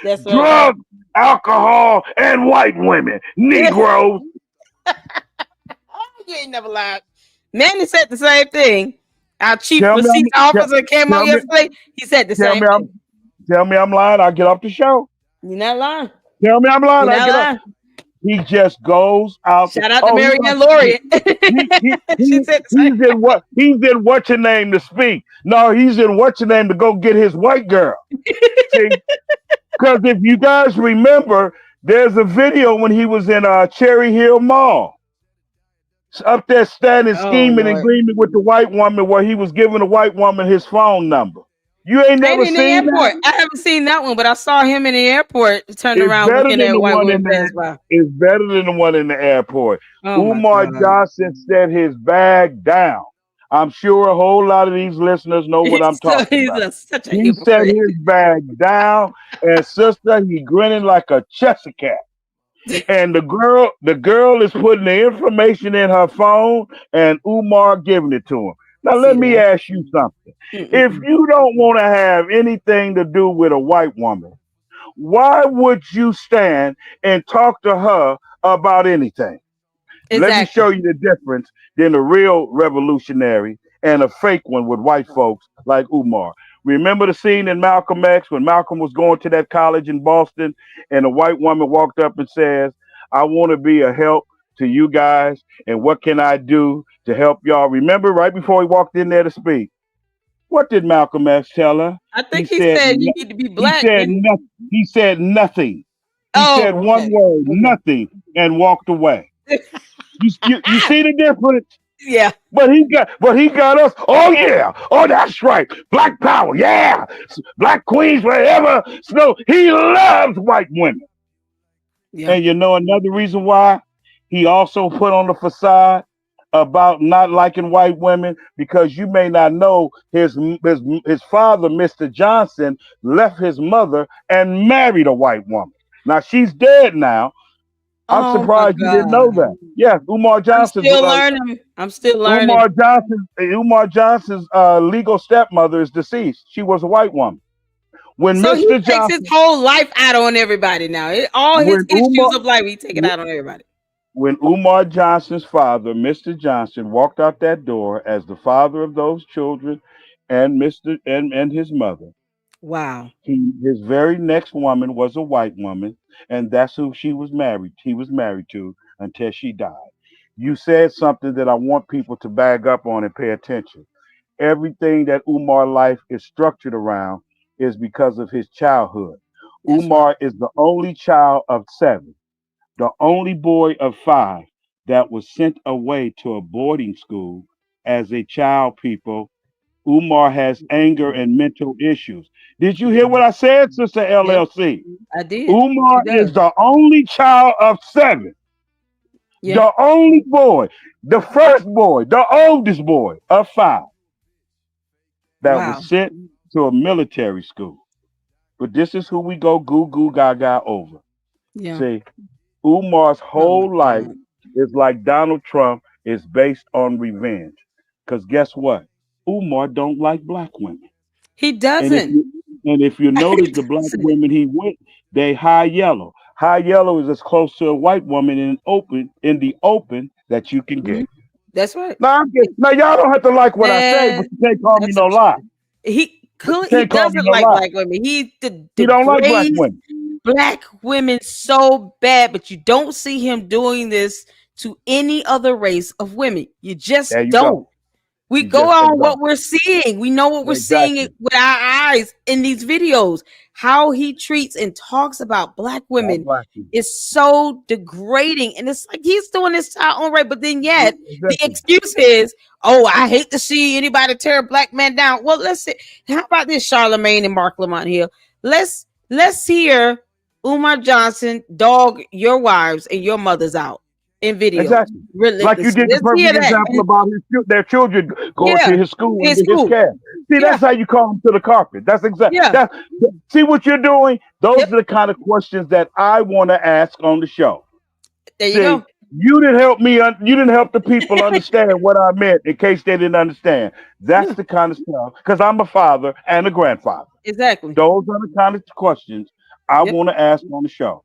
That's right. Drugs, alcohol, and white women. Negroes. You ain't never lied. Manny said the same thing. Our chief Tell me I'm receipts officer came on tell me yesterday. He said the tell same me thing. tell me I'm lying, I'll get off the show. You're not lying. Tell me I'm lying, You're I not get up. lying. He just goes out. Shout out to Oh, he Marianne don't. Laureate. She He said the same. he's in what he's in what your name to speak. No, he's in what your name to go get his white girl. See, because if you guys remember, there's a video when he was in Cherry Hill Mall, up there standing Oh scheming and Lord. agreement with the white woman, where he was giving the white woman his phone number. You ain't And never in the seen airport. that? I haven't seen that one, but I saw him in the airport turning It's around better looking than at the white one women in the. pass by. It's better than the one in the airport. Oh my Umar God. Johnson set his bag down. I'm sure a whole lot of these listeners know what I'm talking He's about. such a He set hypocrite. his bag down, and sister, he grinning like a Cheshire cat. And the girl is putting the information in her phone, and Umar giving it to him. Now let See me that? ask you something. If Mm-mm-mm. you don't want to have anything to do with a white woman, why would you stand and talk to her about anything? Let me Exactly. show you the difference than a real revolutionary and a fake one with white folks like Umar. Remember the scene in Malcolm X when Malcolm was going to that college in Boston and a white woman walked up and says, I want to be a help to you guys, and what can I do to help y'all? Remember right before he walked in there to speak, what did Malcolm X tell her? I He think he said, said you need to be he black, said didn't he? nothing. He said nothing. He said Oh, one okay. word, Okay. nothing, and walked away. You see the difference? Yeah. But he got us. Oh yeah. Oh, that's right. Black power. Yeah. Black queens forever. So he loves white women. Yeah. And you know another reason why he also put on the facade about not liking white women, because you may not know his father, Mr. Johnson, left his mother and married a white woman. Now she's dead now. I'm Oh my surprised you didn't know God. that. Yes, I'm still learning. I'm still learning. Umar Johnson's legal stepmother is deceased. She was a white woman. When So he Mr. takes his Johnson, whole life out on everybody now. All his when issues Umar, of life, he take it out on everybody. when Umar Johnson's father, Mr. Johnson, walked out that door as the father of those children, and his mother, Wow. his very next woman was a white woman, and that's who she was married. He was married to until she died. You said something that I want people to bag up on and pay attention. Everything that Umar life is structured around is because of his childhood. That's right. Umar is the only child of seven, the only boy of five that was sent away to a boarding school as a child, people. Umar has anger and mental issues. Did you hear what I said, Sister Yeah, LLC? I did. He Umar is does. the only child of seven, Yeah. the only boy, the first boy, the oldest boy of five that was Wow. sent to a military school. But this is who we go goo goo gaga over. Yeah. See, Umar's Oh my whole life God. is like Donald Trump is based on revenge. Because guess what? Umar don't like black women. He And if doesn't. you and if you He notice the black doesn't. women he with, they high yellow. High yellow is as close to a white woman in the open that you can Mhm. get. That's right. Now y'all don't have to like what I say, but Man, you can't call me that's no lie. But you he can't call me doesn't no like lie. black women. He He don't like black degrades women. black women so bad, but you don't see him doing this to any other race of women. You There just you go. don't. We You go just on what exactly. we're seeing. We know what we're seeing Exactly. with our eyes in these videos. How he treats and talks about black All women black people. is so degrading. And it's like he's doing this to our own right. But then yet the Exactly. excuse is, oh, I hate to see anybody tear a black man down. Well, let's see. How about this, Charlemagne and Mark Lamont Hill? Let's hear Umar Johnson dog your wives and your mothers out in videos Exactly. Like you relentlessly. did the Let's hear perfect that. example about their children going Yeah, to his school in under his school. care. See, Yeah, that's how you call them to the carpet. That's exact. yeah. That see what you're doing. Those Yep. are the kind of questions that I want to ask on the show. There you See, go. you didn't help me. You didn't help the people understand what I meant in case they didn't understand. That's Yeah, the kind of stuff. Because I'm a father and a grandfather. exactly. Those are the kind of questions I Yep. want to ask on the show.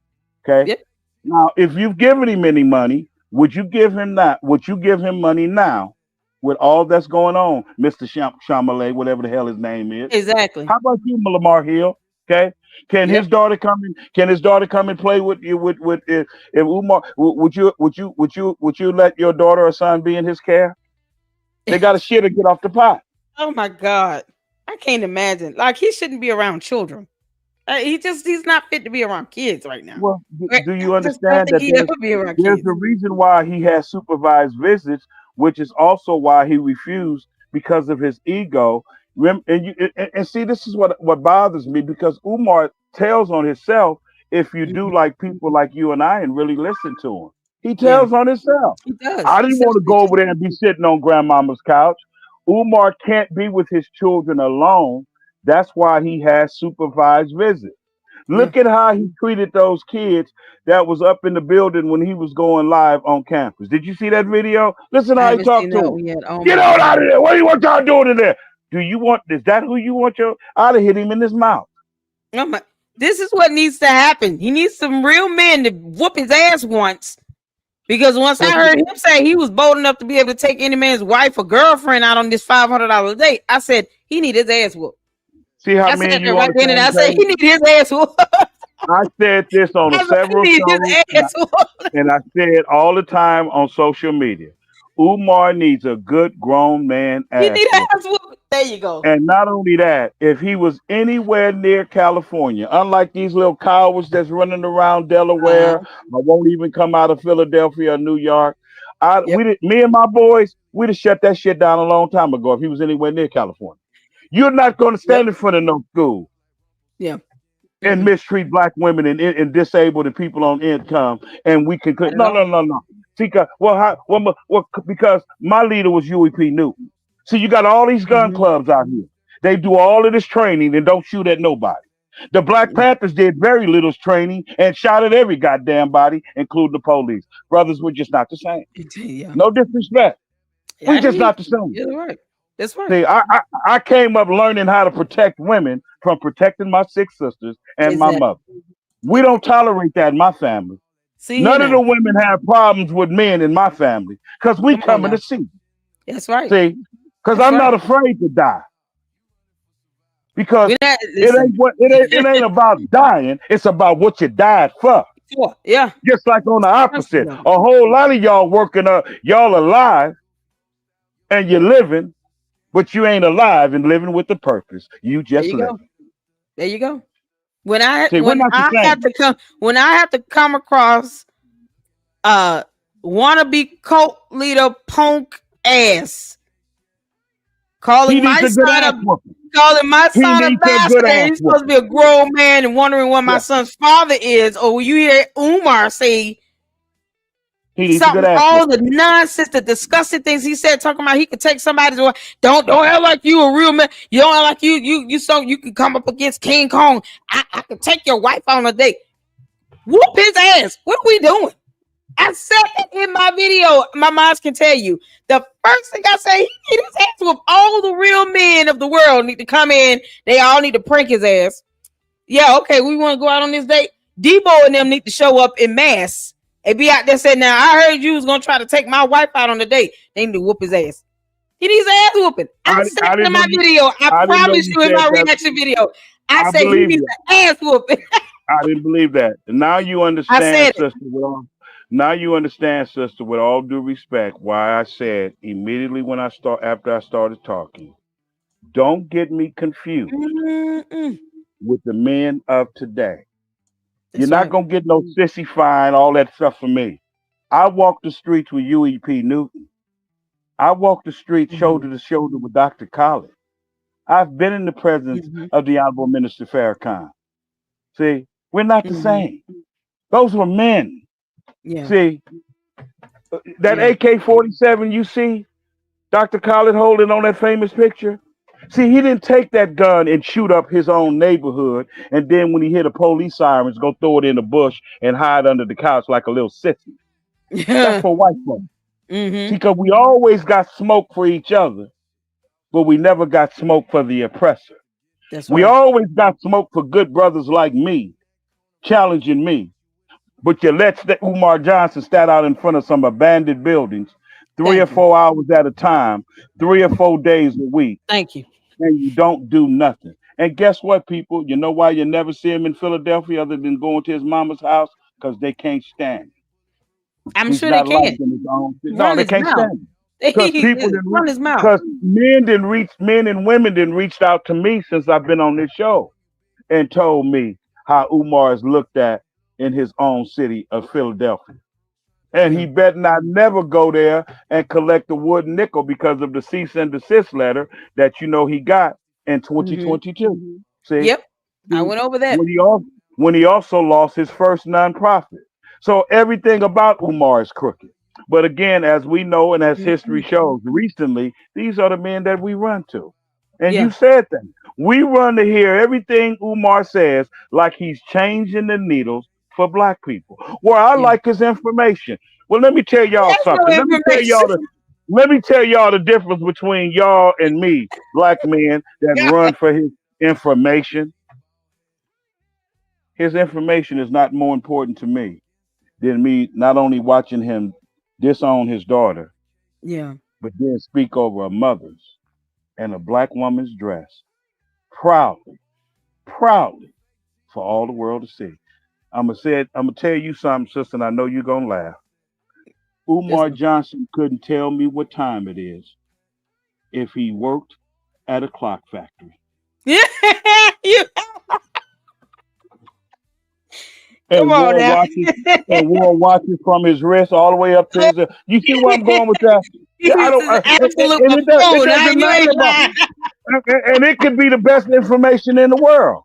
Okay. Yep. Now, if you've given him any money, would you give him that? Would you give him money now with all that's going on, Mr. Chamalay, whatever the hell his name is? Exactly. How about you, Lamar Hill? Okay. Can Yep. his daughter come in? Can his daughter come and play with you? With if Umar, would you let your daughter or son be in his care? They got to shit or get off the pot. Oh my God. I can't imagine. Like he shouldn't be around children. He's not fit to be around kids right now. Well, Right? do I you just don't understand think that he ever be around there's kids. a reason why he has supervised visits, which is also why he refused because of his ego. And see, this is what bothers me because Umar tells on himself if you do Mhm. like people like you and I and really listen to him. He Yeah, tells on himself. he does. I He didn't says want to it. go over there and be sitting on grandmama's couch. Umar can't be with his children alone. That's why he has supervised visits. Yeah. Look at how he treated those kids that was up in the building when he was going live on campus. Did you see that video? Listen I how he haven't seen talked to that him. one yet. Oh Get my on God. out of there. What do you want y'all doing in there? Do you want, is that who you want your, I'd have hit him in his mouth. Oh my, this is what needs to happen. He needs some real men to whoop his ass once. Because once I Cause heard him say he was bold enough to be able to take any man's wife or girlfriend out on this $500 date, I said he need his ass whooped. see how I me said and that you on right the then, and same I said he page? need his ass whooped. I said this on I a was like, he several need his shows ass whooped. and I say it all the time on social media. Umar needs a good grown man He ass need whooping. ass whooped. There you go. And not only that, if he was anywhere near California, unlike these little cowards that's running around Delaware or won't even come out of Philadelphia or New York, Yep. me and my boys, we'd have shut that shit down a long time ago if he was anywhere near California. You're not going to Yep. stand in front of no school Yeah. and Mm-mm. mistreat black women and disabled and people on income, and we can Not at no no all. no no. See, because my leader was UEP Newton. See, you got all these gun Mhm. clubs out here. They do all of this training and don't shoot at nobody. The Black Yeah. Panthers did very little training and shot at every goddamn body, including the police. Brothers, we're just not the same. Yeah. No disrespect. Yeah. We I hear just you. not the same. You're right. That's right. See, I came up learning how to protect women from protecting my six sisters and my Exactly. mother. We don't tolerate that in my family. See here None of now. the women have problems with men in my family because we Come on coming now. to see. That's right. See, because That's I'm right. not afraid to die because We're not it listen. ain't what it ain't about dying. It's about what you died for. Sure. Yeah. Just like on the Trust me opposite, though. a whole lot of y'all working up, y'all alive and you're living, but you ain't alive and living with the purpose. You There just you living. go. There you go. When I See, we're when not the I have same. to come when I have to come across uh wannabe cult leader punk ass He calling needs my a good son ass a whooping. He a needs a good bastard, and ass he's supposed to whooping. be a grown man and wondering what my Yeah, son's father is. Or when you hear Umar say he needs a good something, ass all whooping. the nonsense, the disgusting things he said, talking about he could take somebody's wife. Don't act like you a real man. You don't act like you so you can come up against King Kong. I could take your wife on a date. Whoop his ass. What are we doing? I said that in my video. My moms can tell you. The first thing I say, he need his ass whooped. All the real men of the world need to come in. They all need to prank his ass. Yeah, okay, we want to go out on this date. Debo and them need to show up in mass and be out there saying, now, I heard you was going to try to take my wife out on the date. They need to whoop his ass. He needs ass whooping. I said I it in didn't know my you. video. I I didn't know promise you you in said my that. reaction video. I I said he believe needs you. an ass whooping. I didn't believe that. Now you I understand, said it. sister. Now you understand, sister. With all due respect, why I said immediately when I start after I started talking, don't get me confused Mm-mm. with the men of today. You're That's not right. gonna get no sissy fine, all that stuff from me. I walk the streets with UEP Newton. I walk the streets Mm-hmm. shoulder to shoulder with Dr. Collins. I've been in the presence Mm-hmm. of the Honorable Minister Farrakhan. See, we're not the Mm-hmm. same. Those were men. Yeah. See, that Yeah. AK-47 you see Dr. Collins holding on that famous picture. See, he didn't take that gun and shoot up his own neighborhood, and then when he hit a police sirens, go throw it in the bush and hide under the couch like a little sissy. That's Yeah. for white folks. See, Mm-hmm. because we always got smoke for each other, but we never got smoke for the oppressor. That's We right. always got smoke for good brothers like me, challenging me. But you let Umar Johnson stand out in front of some abandoned buildings 3 or 4 hours at a time, 3 or 4 days a week, Thank you. and you don't do nothing. And guess what, people? You know why you never see him in Philadelphia other than going to his mama's house? Because they can't stand him. I'm He's sure they not can liked in his own city. No, run they his can't mouth. stand him. Because He people didn't run reach, his mouth. because men and women didn't reached out to me since I've been on this show and told me how Umar is looked at in his own city of Philadelphia. And Yeah. he better not never go there and collect a wooden nickel because of the cease and desist letter that he got in Mm-hmm. 2022. See, Yep. I see went over that. when he also lost his first nonprofit. So everything about Umar is crooked. But again, as we know and as history Mhm. shows, recently these are the men that we run to. And you Yeah. said that. We run to hear everything Umar says like he's changing the needles for black people. Well, I Yeah. like his information. Well, let me tell y'all That's no something. information. Let me tell y'all the difference between y'all and me, black men that run for his information. His information is not more important to me than me not only watching him disown his daughter, Yeah. but then speak over a mother's and a black woman's dress proudly, proudly for all the world to see. I'm gonna tell you something, sister, and I know you're gonna laugh. That's Umar Johnson couldn't tell me what time it is if he worked at a clock factory. yeah. You come And on now. wore watches from his wrist all the way up to his. You see where I'm going with that? He Yeah, I don't. is an absolute And it buffoon. doesn't You matter ain't about. lying. And it could be the best information in the world.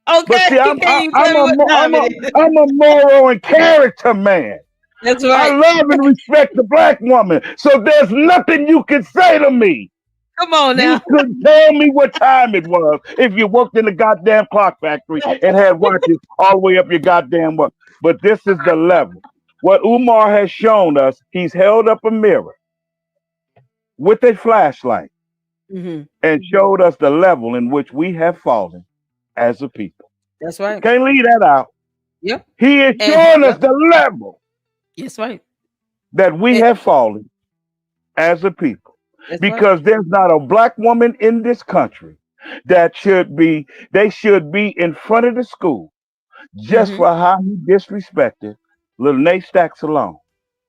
But Okay, see, he can't even tell me what time it is. I'm a moral and character man. That's I right. love and respect the black woman. So there's nothing you can say to me. Come on You now. couldn't tell me what time it was if you worked in the goddamn clock factory and had watches all the way up your goddamn work. But this is the level. What Umar has shown us, he's held up a mirror with a flashlight Hmm. and showed us the level in which we have fallen as a people. That's right. Can't leave that out. Yep. He is And showing us yep. the level That's right. that we And, have fallen as a people. that's right. Because there's not a black woman in this country that they should be in front of the school just Hmm. for how he disrespected little Nate Stacks alone.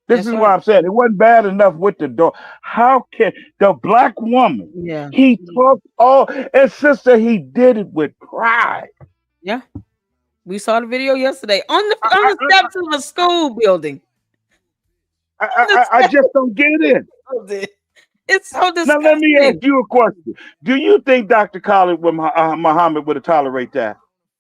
This That's is what right. I'm saying. It wasn't bad enough with the door. How can the black woman, Yeah. he talked all, and sister, he did it with pride. Yeah. We saw the video yesterday on the I, on the I, steps of a school building. I, On the I steps just don't get it. of it. It's so Now let me ask disgusting. you a question. Do you think Dr. Khalid Muhammad would have tolerated that?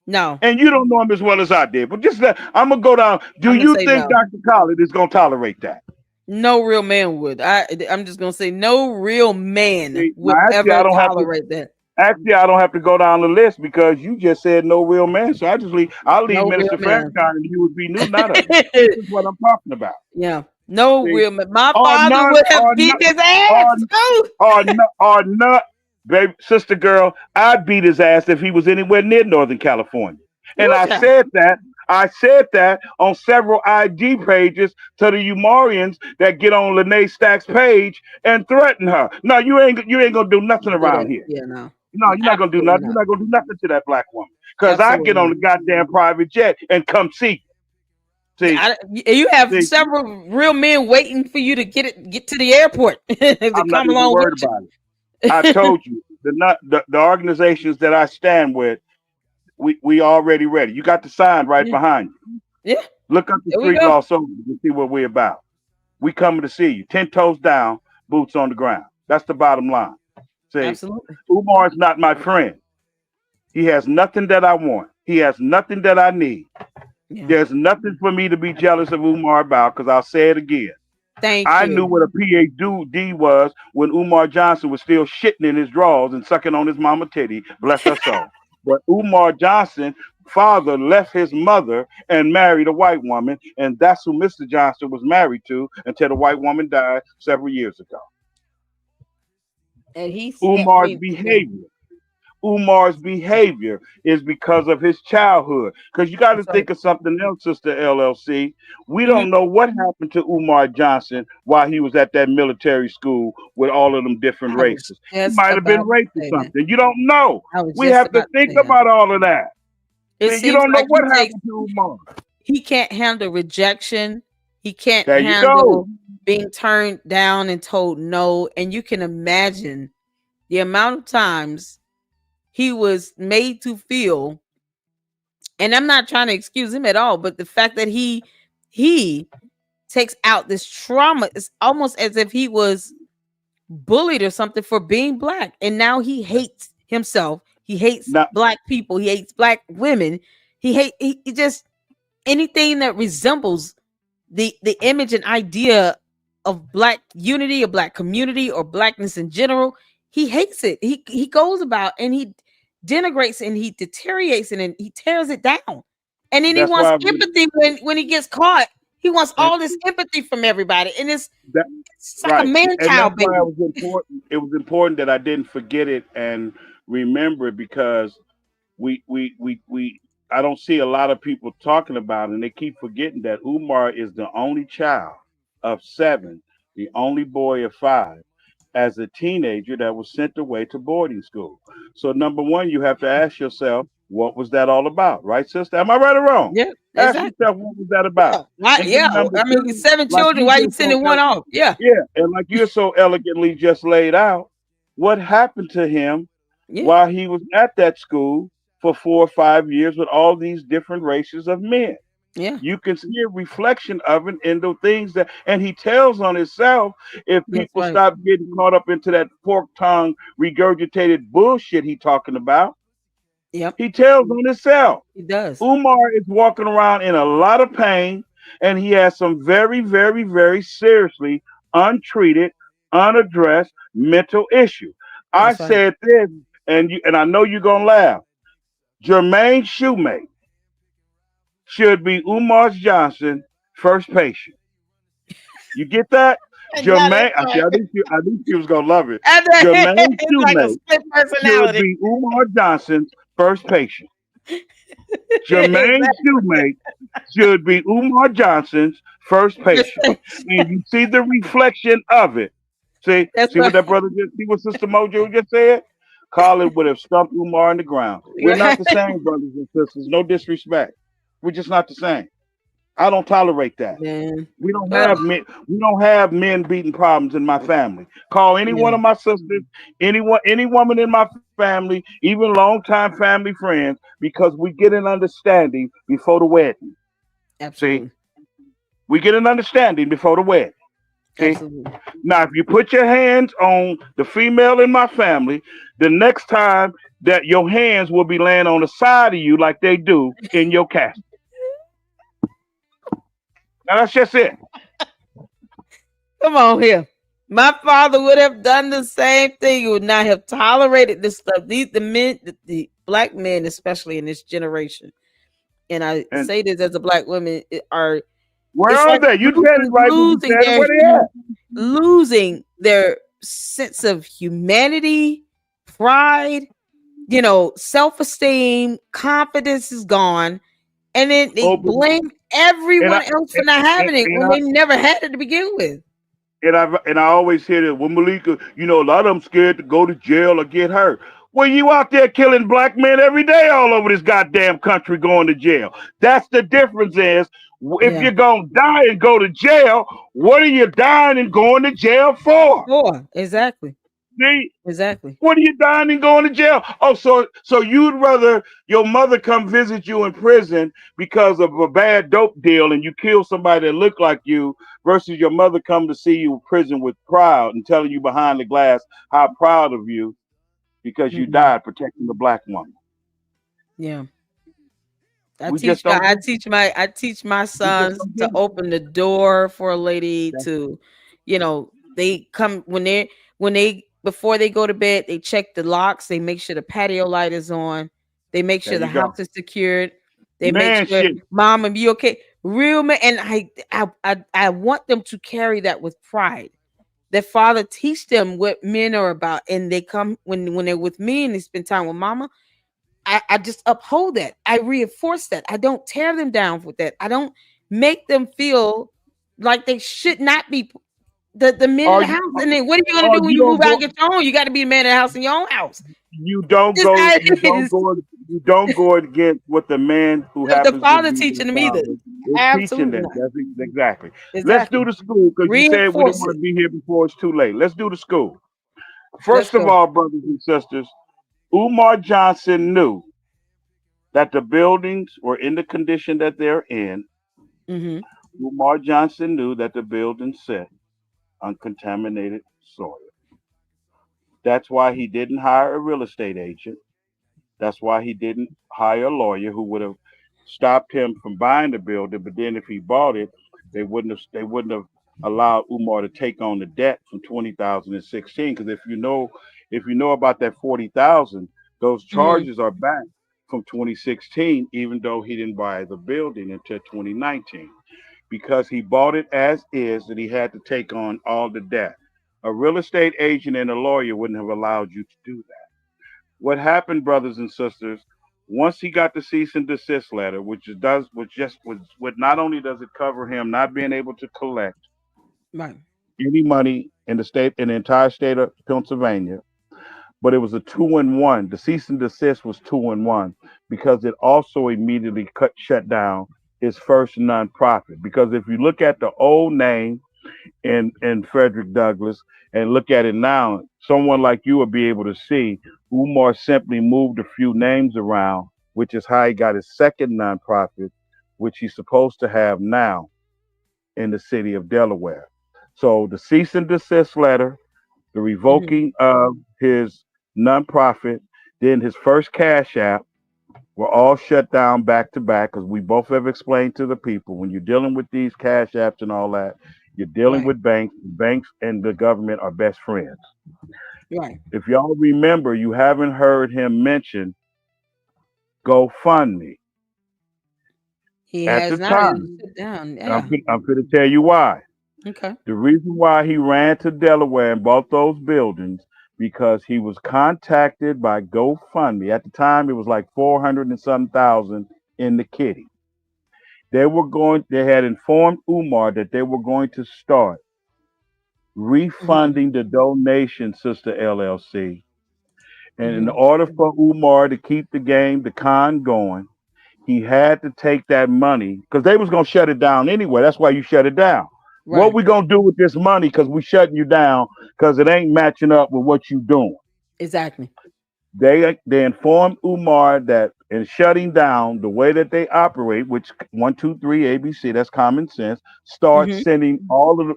No, And you don't know him as well as I did, but I'm gonna go down. Do I'm gonna you say think no. Dr. Khalid is gonna tolerate that? No real man would. I'm just gonna say no real man See, now would actually, I ever don't have to. tolerate that. Actually, I don't have to go down the list because you just said no real man. So I just leave. I'll leave No real Minister man. Farrakhan and you would be new, not us. This is what I'm talking about. Yeah. No See, real man. My or father none, would have or beat none, his or ass too. or not, baby, sister girl. I'd beat his ass if he was anywhere near Northern California. And Woo I child. said that. I said that on several IG pages to the Umarians that get on Lene Stack's page and threaten her. No, you ain't gonna do nothing Do around that. here. Yeah, no. No, you're not gonna do Absolutely nothing. You're not. not gonna do nothing to that black woman. Cause I get Absolutely on not. the goddamn private jet and come see you. Yeah, See, you have see, several real men waiting for you to get to the airport to I'm not come even along worried with about it. you. I told you the organizations that I stand with, we already ready. You got the sign right Yeah, behind you. yeah. Look up the There we street go. law soldiers and see what we're about. We coming to see you. 10 toes down, boots on the ground. That's the bottom line. See, Absolutely. Umar is not my friend. He has nothing that I want. He has nothing that I need. Yeah. There's nothing for me to be jealous of Umar about because I'll say it again. Thank I knew you. what a PhD was when Umar Johnson was still shitting in his drawers and sucking on his mama titty, bless her soul. But Umar Johnson, father, left his mother and married a white woman, and that's who Mr. Johnson was married to until the white woman died several years ago. And he's, yeah, I Umar's mean, yeah, behavior. Umar's behavior is because of his childhood. Because you got to that's right. think of something else, Sister LLC. We Hmm. don't know what happened to Umar Johnson while he was at that military school with all of them different I was races. He just might have been about to raped or say that. something. You don't know. I was We just have to about to think say that. about all of that. It See, you seems don't know like what happened to Umar. he can't handle rejection. He can't There you go. handle being turned down and told no. And you can imagine the amount of times he was made to feel, and I'm not trying to excuse him at all, but the fact that he takes out this trauma, it's almost as if he was bullied or something for being black, and now he hates himself, he hates Now, black people, he hates black women, he just anything that resembles the image and idea of black unity or black community or blackness in general. He hates it. He goes about and he denigrates and he deteriorates it and he tears it down. And then he that's wants why empathy when he gets caught. He wants and all this empathy from everybody. And that it's like a right, man and that's child why it baby. was important. It was important that I didn't forget it and remember it because we I don't see a lot of people talking about it, and they keep forgetting that Umar is the only child of seven, the only boy of five, as a teenager that was sent away to boarding school. So number one, you have to ask yourself, what was that all about, right, sister? Am I right or wrong? Yeah, Ask exactly. yourself what was that about. Yeah. Why, And yeah. then number I mean, two, seven like children. you Why you just so sending one off? Yeah. yeah, and like you're so elegantly just laid out, what happened to him Yeah. while he was at that school for 4 or 5 years with all these different races of men? Yeah. You can see a reflection of it in the things that, and he tells on himself if That's people right. stop getting caught up into that pork tongue regurgitated bullshit he talking about. Yep. He tells on himself. He does. Umar is walking around in a lot of pain, and he has some very, very, very seriously untreated, unaddressed mental issue. I That's right. said this, and I know you're gonna laugh. Jermaine Shoemate should be Umar Johnson first patient. You get that? Yeah, that's Jermaine, I see. right. I knew she was gonna love it. And Jermaine it's like a Shoemate split should personality. be Umar Johnson's first patient. Jermaine Exactly. Shoemate should be Umar Johnson's first patient. That's And you see the reflection of it. See what right. that brother just, see what Sister Mojo just said? Colin would have stumped Umar in the ground. We're not the same, brothers and sisters. No disrespect. We're just not the same. I don't tolerate that. Man. We don't Oh, have men. We don't have men beating problems in my family. Call any yeah. one of my sisters, any woman in my family, even longtime family friends, because we get an understanding before the wedding. See, Absolutely. we get an understanding before the wedding. See, Absolutely. now if you put your hands on the female in my family, the next time that your hands will be laying on the side of you like they do in your casket. Now that's just it. Come on here. My father would have done the same thing. He would not have tolerated this stuff. These the men, the black men, especially in this generation. And I And say this as a black woman, are where it's are like they? You said it right when you losing said it. their Where they at? losing their sense of humanity, pride, self-esteem, confidence is gone, and then they Oh, but blame and I everyone else for not and, having it and when I they never had it to begin with. and I always hear that when Malika, a lot of them scared to go to jail or get hurt. Well, you out there killing black men every day all over this goddamn country going to jail. That's the difference is if Yeah. you're gonna die and go to jail, what are you dying and going to jail for? Sure. Exactly. See? Exactly. What are you dying and going to jail? Oh, so you'd rather your mother come visit you in prison because of a bad dope deal and you kill somebody that looked like you versus your mother come to see you in prison with pride and telling you behind the glass how proud of you because you Mm-mm. died protecting the black woman. Yeah. I We just teach my don't I do teach my I teach my we just sons don't to do open the door for a lady that. to, they come when they before they go to bed, they check the locks, they make sure the patio light is on, they make There sure the you go. house is secured, they make Man sure shit. mom and you okay. Real man, and I want them to carry that with pride. Their father teach them what men are about, and they come when they're with me and they spend time with mama. I just uphold that. I reinforce that. I don't tear them down with that. I don't make them feel like they should not be the men in Are the you house. And then what are you gonna or do when you you move don't out and go get your own? You got to be a man in the house in your own house. you don't This go how you it don't is. go you don't go against what the man who The happens to father be the teaching them either. father is teaching Absolutely them. not. That's exactly. Let's do Exactly. the school because you said we didn't Reinforce want it. to be here before it's too late. Let's do the school. Let's First of go. all, brothers and sisters, Umar Johnson knew that the buildings were in the condition that they're in. Mm-hmm. Umar Johnson knew that the buildings set uncontaminated soil. That's why he didn't hire a real estate agent. That's why he didn't hire a lawyer who would have stopped him from buying the building. But then if he bought it, they wouldn't have allowed Umar to take on the debt from 2016. Because if you know about that 40,000, those Mm-hmm. charges are back from 2016, even though he didn't buy the building until 2019. Because he bought it as is, that he had to take on all the debt. A real estate agent and a lawyer wouldn't have allowed you to do that. What happened, brothers and sisters, once he got the cease and desist letter, which not only does it cover him not being able to collect Right. any money in the entire state of Pennsylvania, but it was a 2-in-1. The cease and desist was 2-in-1 because it also immediately shut down his first nonprofit. Because if you look at the old name in Frederick Douglass and look at it now, someone like you will be able to see Umar simply moved a few names around, which is how he got his second nonprofit, which he's supposed to have now in the city of Delaware. So the cease and desist letter, the Mm-hmm. revoking of his nonprofit, then his first cash app were all shut down back to back because we both have explained to the people when you're dealing with these cash apps and all that, you're dealing Right. with banks. Banks and the government are best friends. Right. If y'all remember, you haven't heard him mention GoFundMe He at the has not. It'll time. sit down. And Yeah. I'm going to tell you why. Okay. The reason why he ran to Delaware and bought those buildings because he was contacted by GoFundMe. At the time, it was like 400 and some thousand in the kitty. They had informed Umar that they were going to start Mm-hmm. refunding the donation, Sister LLC. And in Mm-hmm. order for Umar to keep the con going, he had to take that money because they was gonna shut it down anyway. That's why you shut it down. What Right. we gonna do with this money? Because we shutting you down because it ain't matching up with what you doing. Exactly. They informed Umar that in shutting down the way that they operate, which 1, 2, 3 ABC, that's common sense, start Mm-hmm. sending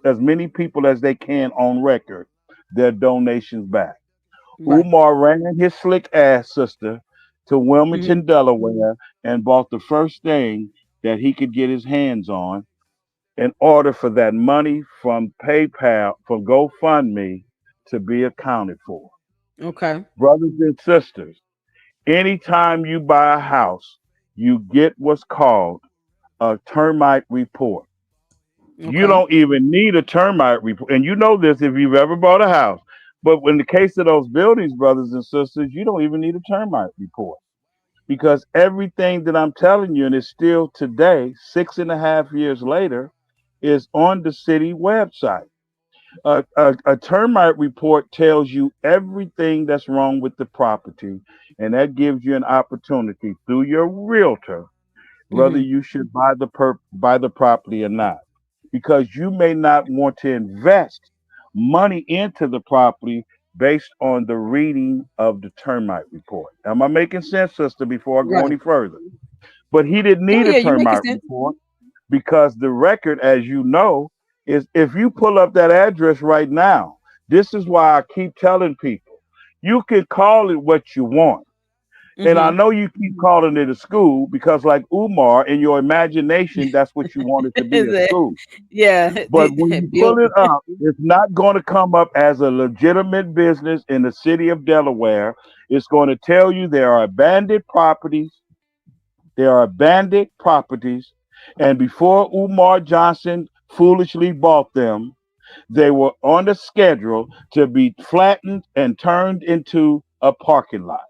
as many people as they can on record their donations back. Right. Umar ran his slick ass sister to Mm-hmm. Wilmington, Delaware, and bought the first thing that he could get his hands on in order for that money from PayPal, from GoFundMe, to be accounted for. Okay. Brothers and sisters, anytime you buy a house, you get what's called a termite report. You Okay. don't even need a termite report. And you know this if you've ever bought a house. But in the case of those buildings, brothers and sisters, you don't even need a termite report because everything that I'm telling you, and it's still today, 6.5 years later, is on the city website. A termite report tells you everything that's wrong with the property, and that gives you an opportunity through your realtor whether Mm-hmm. you should buy the property or not, because you may not want to invest money into the property based on the reading of the termite report. Am I making sense, sister? Before I go Right. any further, but he didn't Oh need a yeah, you making termite sense. report because the record, as you know, is if you pull up that address right now. This is why I keep telling people you can call it what you want. And I Mm-hmm. know you keep calling it a school because, like Umar, in your imagination, that's what you want it to be, Is a it? school. Yeah. But when you pull Build. it up, it's not going to come up as a legitimate business in the city of Delaware. It's going to tell you there are abandoned properties. There are abandoned properties. And before Umar Johnson foolishly bought them, they were on the schedule to be flattened and turned into a parking lot.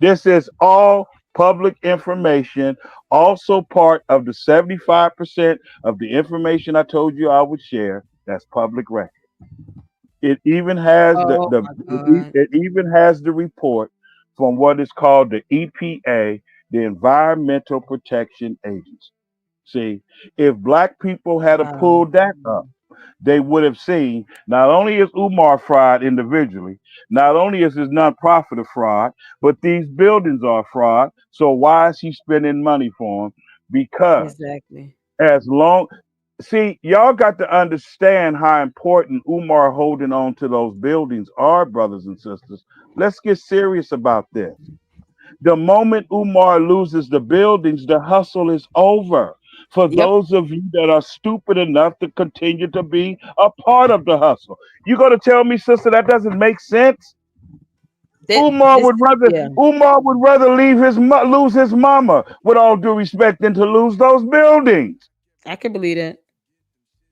This is all public information, also part of the 75% of the information I told you I would share. That's public record. It even has Oh my God. it even has the report from what is called the EPA, the Environmental Protection Agency. See, if black people had Wow. pulled that up, they would have seen not only is Umar fraud individually, not only is his nonprofit a fraud, but these buildings are a fraud. So why is he spending money for them? Because Exactly. as long see, y'all got to understand how important Umar holding on to those buildings are, brothers and sisters. Let's get serious about this. The moment Umar loses the buildings, the hustle is over. For Yep. those of you that are stupid enough to continue to be a part of the hustle, you going to tell me, sister, that doesn't make sense? This. Yeah. Umar would rather lose his mama, with all due respect, than to lose those buildings. I can believe that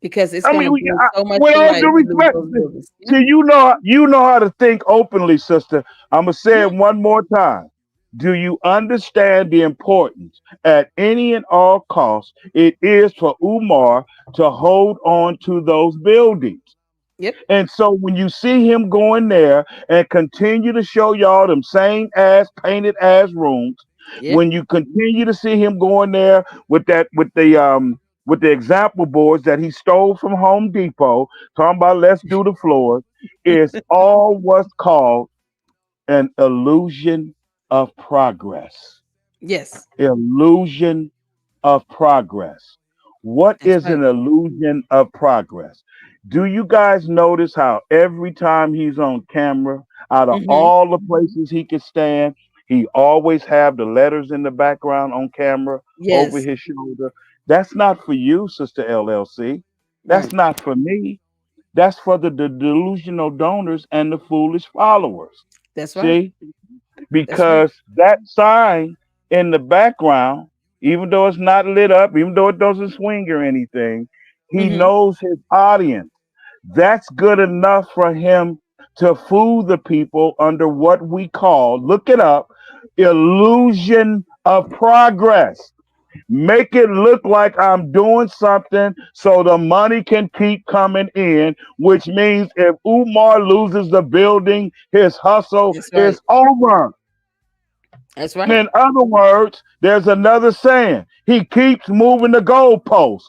because it's I gonna mean, bring so much with to all light due if you lose respect, those buildings. Yeah. see, you know how to think openly, sister. I'm gonna say it one more time. Do you understand the importance at any and all costs it is for Umar to hold on to those buildings? Yep. And so when you see him going there and continue to show y'all them same ass painted ass rooms, Yep. when you continue to see him going there with the example boards that he stole from Home Depot, talking about let's do the floors, is all what's called an illusion of progress. Yes. Illusion of progress. What That's is right. an illusion of progress? Do you guys notice how every time he's on camera, out of Mm-hmm. all the places he could stand, he always have the letters in the background on camera over Yes. his shoulder? That's not for you, Sister LLC. That's Right. not for me. That's for the delusional donors and the foolish followers. That's right. See? That's right. Because that sign in the background, even though it's not lit up, even though it doesn't swing or anything, he Mm-hmm. knows his audience. That's good enough for him to fool the people under what we call, look it up, illusion of progress. Make it look like I'm doing something so the money can keep coming in, which means if Umar loses the building, his hustle That's right. is over. That's right. In other words, there's another saying. He keeps moving the goalposts,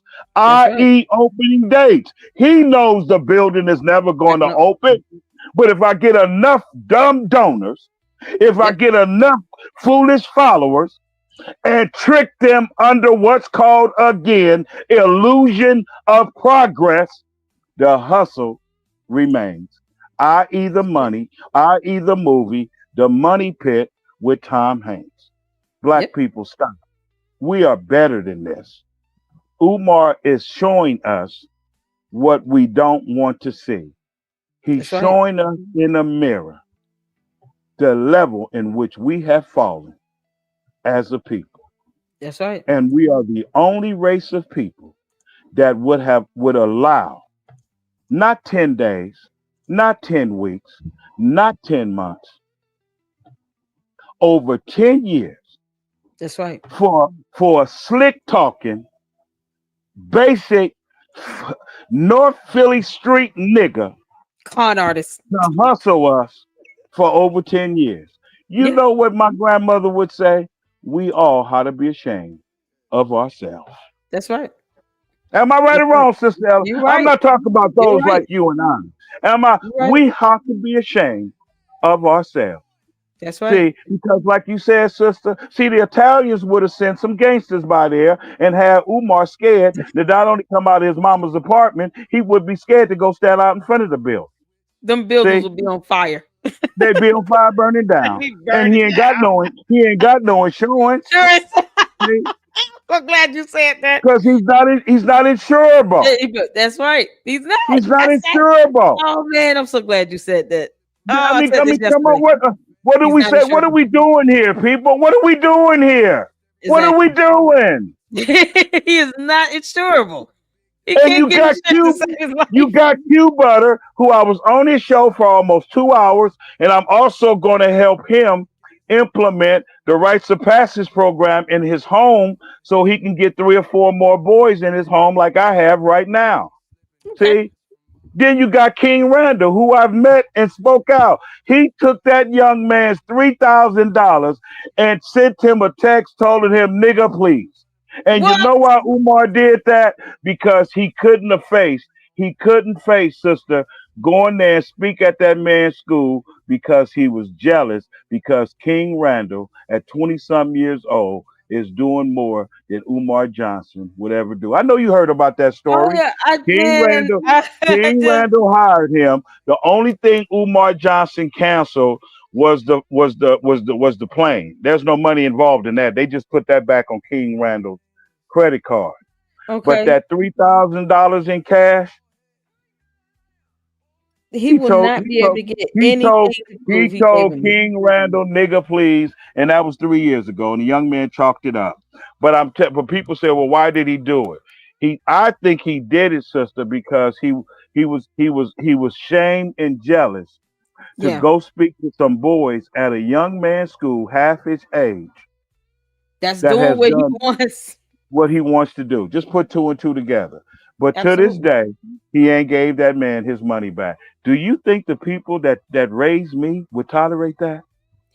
That's right. i.e., opening dates. He knows the building is never Not going to gonna. open. But if I get enough dumb donors, if I Yep. get enough foolish followers, and trick them under what's called again illusion of progress, the hustle remains. I.e., the money, I.e., the movie, the money pit with Tom Hanks. Black Yep. people, stop. We are better than this. Umar is showing us what we don't want to see. He's That's right. showing us in a mirror the level in which we have fallen as a people. That's right. And we are the only race of people that would allow not 10 days, not 10 weeks, not 10 months, over 10 years That's right. for a slick talking, basic North Philly street nigga Con artist. to hustle us for over 10 years. You Yeah. know what my grandmother would say? We all ought to be ashamed of ourselves. That's right. Am I right That's or right. wrong, Sister Ella? You're I'm right. not talking about You're those right. like you and I. Am I? You're right. We have to be ashamed of ourselves. That's right. See, because like you said, sister, see, the Italians would have sent some gangsters by there and had Umar scared that not only come out of his mama's apartment, he would be scared to go stand out in front of the building. Them buildings See, will be on fire. they'd be on fire burning They down. be And burning down. he ain't got no insurance. Sure is. See, So glad you said that. because he's not insurable. That's right. He's not. He's not I said, insurable. oh man, I'm so glad you said that. Oh, I I mean, said I this mean, come on, yesterday. what do He's we not say? What are insurable. we doing here, people? What are we doing here? What are we Exactly. doing? He is not insurable. He And can't get insurance to save his You life. got Q Butter, who I was on his show for almost 2 hours, and I'm also going to help him implement the rites of passage program in his home so he can get 3 or 4 more boys in his home like I have right now. Okay. See? Then you got King Randall, who I've met and spoke out. He took that young man's $3,000 and sent him a text telling him, nigga, please. And you What? know why Umar did that? Because he couldn't face, sister, going there and speak at that man's school because he was jealous because King Randall, at 20 some years old, is doing more than Umar Johnson would ever do. I know you heard about that Oh story. yeah, I King man. Randall, I King just Randall hired him. The only thing Umar Johnson canceled was the plane. There's no money involved in that. They just put that back on King Randall's credit card. But okay. that $3,000 in cash, He he will told not he be able told to get he anything told to prove he he gave told him. King Randall, nigga, please, and that was 3 years ago, and the young man chalked it up. But people say, well, why did he do it? I think he did it, sister, because he was shamed and jealous to Yeah, go speak to some boys at a young man's school half his age that's that doing has what he done wants. what he wants to do. Just put two and two together. But to this Absolutely. day, he ain't gave that man his money back. Do you think the people that raised me would tolerate that?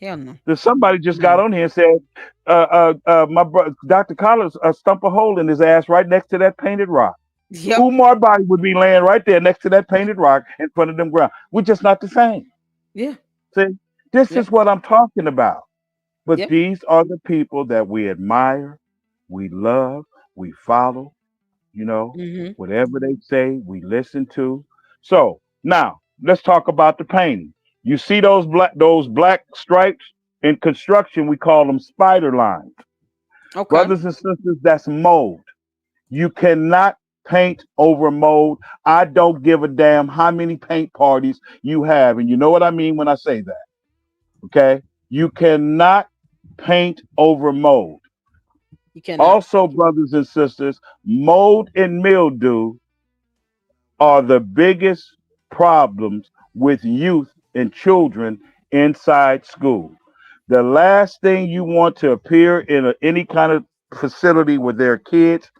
Hell no. That somebody just got No. on here and said, my brother, Dr. Collins, stump a hole in his ass right next to that painted rock. Yep. Umar body would be laying right there next to that painted rock in front of them ground. We're just not the same. Yeah. See, this Yep. is what I'm talking about. But Yep. these are the people that we admire, we love, we follow, Mm-hmm. whatever they say, we listen to. So now let's talk about the painting. You see those black stripes in construction, we call them spider lines. Okay. Brothers and sisters, that's mold. You cannot paint over mold. I don't give a damn how many paint parties you have. And you know what I mean when I say that. Okay? You cannot paint over mold. You cannot. Also, brothers and sisters, mold and mildew are the biggest problems with youth and children inside school. The last thing you want to appear in any kind of facility with their kids,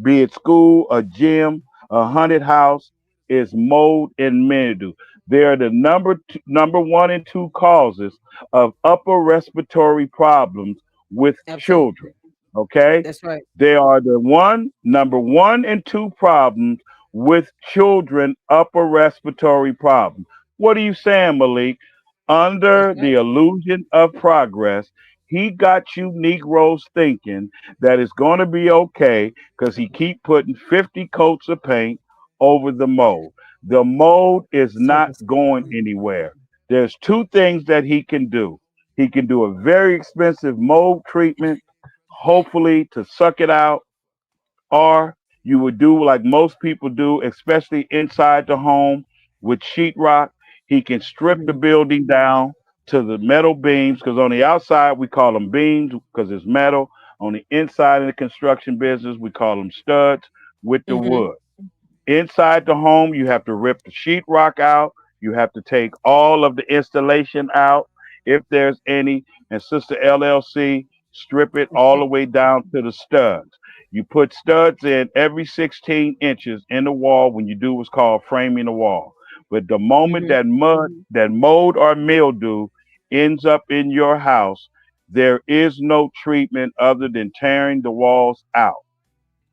be it school, a gym, a haunted house, is mold and mildew. They're the number one and two causes of upper respiratory problems with Absolutely. children. Okay, That's right. they are the number one and two problems with children upper respiratory problems. What are you saying, Malik? That's Under the right. illusion of progress, he got you Negroes thinking that it's going to be okay because he keep putting 50 coats of paint over the mold. The mold is So not going disgusting. anywhere. There's two things that he can do. He can do a very expensive mold treatment, hopefully to suck it out, or You would do like most people do, especially inside the home with sheetrock. He can strip the Mhm. building down to the metal beams because on the outside we call them beams because it's metal. On the inside of the construction business, we call them studs with the Mhm. wood. Inside the home, you have to rip the sheetrock out. You have to take all of the installation out, if there's any. And Sister LLC, strip it all Okay. the way down to the studs. You put studs in every 16 inches in the wall when you do what's called framing the wall. But the moment Mhm. that mold or mildew ends up in your house, there is no treatment other than tearing the walls out,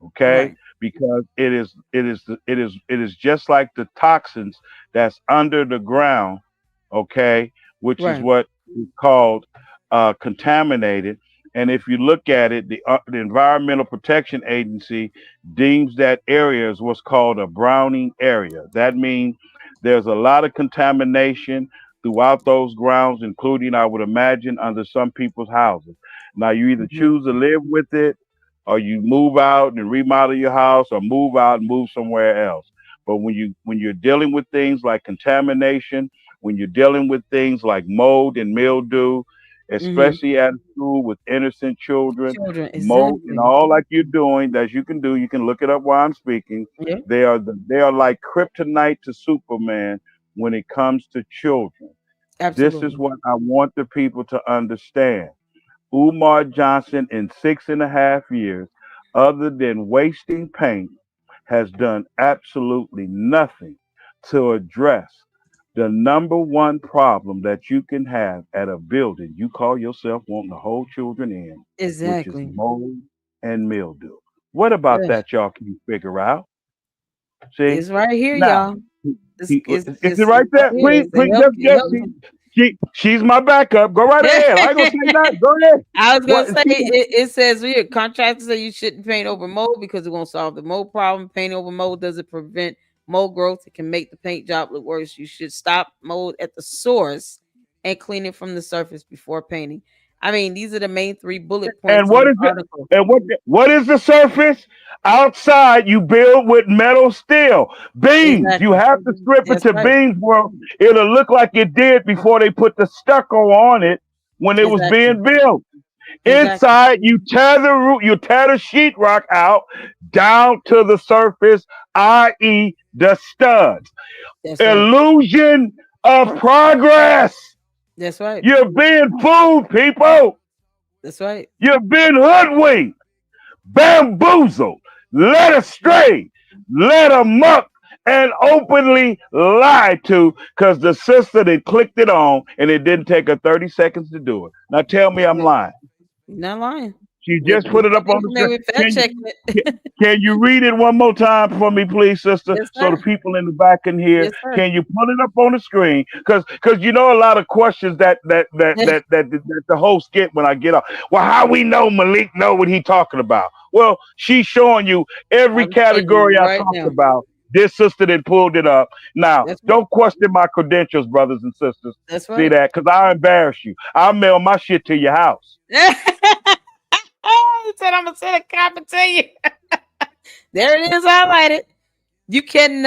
okay? Right. Because it is just like the toxins that's under the ground, okay, which is Right. what is called contaminated. And if you look at it, the Environmental Protection Agency deems that area as what's called a browning area. That means there's a lot of contamination throughout those grounds, including, I would imagine, under some people's houses. Now, you either Mhm. choose to live with it or you move out and remodel your house or move out and move somewhere else. But when you're dealing with things like contamination, when you're dealing with things like mold and mildew, Mhm. especially at school with innocent children, Children, mold and exactly. all like you're doing that you can do, you can look it up while I'm speaking. Yeah. They are like kryptonite to Superman when it comes to children. This is Absolutely. what I want the people to understand. Umar Johnson in 6.5 years, other than wasting paint, has done absolutely nothing to address the number one problem that you can have at a building you call yourself wanting to hold children in, which is Exactly. mold and mildew. What about Yes. that y'all can figure out? See? It's right here, Now, y'all. It's is it's it it's right right there? here. Please, It's please, a help just she's my backup. Go right ahead. I ain't gonna say nothing. Go ahead. I was gonna What? say it says here contractors say you shouldn't paint over mold because it won't solve the mold problem. Painting over mold doesn't prevent mold growth. It can make the paint job look worse. You should stop mold at the source and clean it from the surface before painting. I mean, these are the main three bullet And points in what this is it? article. And what is the surface? Outside, you build with metal steel. Beams. You Exactly. have to strip it That's to right. beams where it'll look like it did before they put the stucco on it when it was Exactly. being built. Exactly. Inside, you tear the sheetrock out down to the surface, i.e., the studs. That's right. Illusion of progress. That's right. You're being fooled, people. That's right. You're being hoodwinked, bamboozled, led astray, led amok, and openly lied to because the sister that clicked it on and it didn't take her 30 seconds to do it. Now tell me That's I'm right. lying. You're not lying. She We just put it got up the on the information. screen. We fact Can checking you it. can you read it one more time for me, please, sister, Yes, so the sir. people in the back can hear? Yes, sir. Can you put it up on the screen? Because you know a lot of questions that the host get when I get up. Well, how we know Malik know what he talking about? Well, she's showing you every I'm telling you category I right talked now. about. This sister that pulled it up. Now, That's right. don't question my credentials, brothers and sisters. That's See right. that? Because I embarrass you. I'll mail my shit to your house. He said, "I'm gonna send a copy to you." There it is, highlighted. You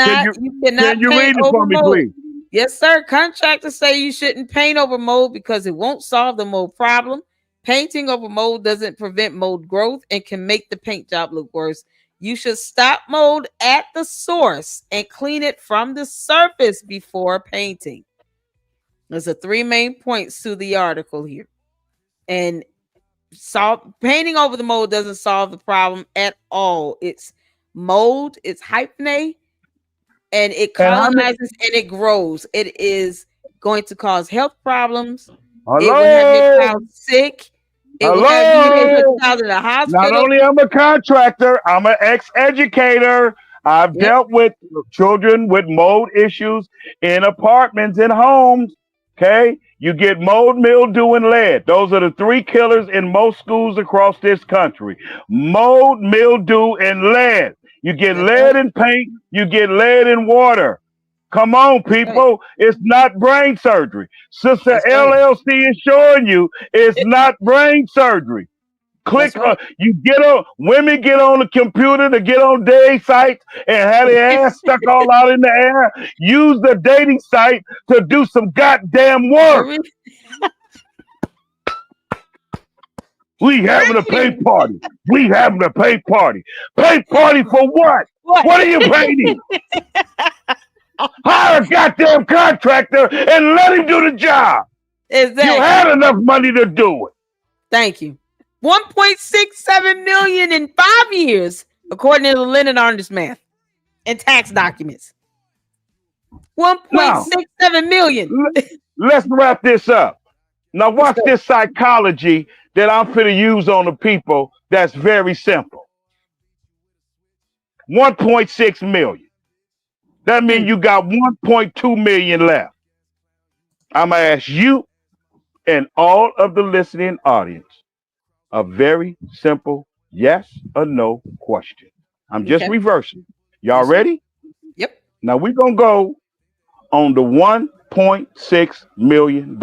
Can cannot, you you can cannot you paint read it over for me, mold. please? Yes, sir. Contractors say you shouldn't paint over mold because it won't solve the mold problem. Painting over mold doesn't prevent mold growth and can make the paint job look worse. You should stop mold at the source and clean it from the surface before painting. There's a three main points to the article here. And painting over the mold doesn't solve the problem at all. It's mold, it's hyphae, and it And how many? colonizes and it grows. It is going to cause health problems. It will have your Hello? child sick. It will have you and your Hello? child in the Not hospital. only I'm a contractor, I'm an ex-educator. I've Yep, dealt with children with mold issues in apartments and homes. Okay? You get mold, mildew, and lead. Those are the three killers in most schools across this country. Mold, mildew, and lead. You get that's lead right. in paint, you get lead in water. Come on, That's right. people. It's not brain surgery. Sister That's right. LLC is showing you it's not brain surgery. That's Click on, right. you get on, women get on the computer to get on dating sites and have their ass stuck all out in the air. Use the dating site to do some goddamn work. Re- We having a pay Read. party. We having a pay party. Pay party for what? What? What are you paying? Hire a goddamn contractor and let him do the job. You Exactly. had enough money to do it. Thank you. 1.67 million in 5 years, according to the Lennon Artist math and tax documents. Now, 1.67 million. let's wrap this up. Now, Let's watch go. this psychology that I'm finna use on the people. That's very simple. 1.6 million. That means Mm, you got 1.2 million left. I'm gonna ask you and all of the listening audience a very simple yes or no question. I'm just okay. reversing. Y'all Yes, sir. ready? Yep. Now we're gonna go on the $1.6 million.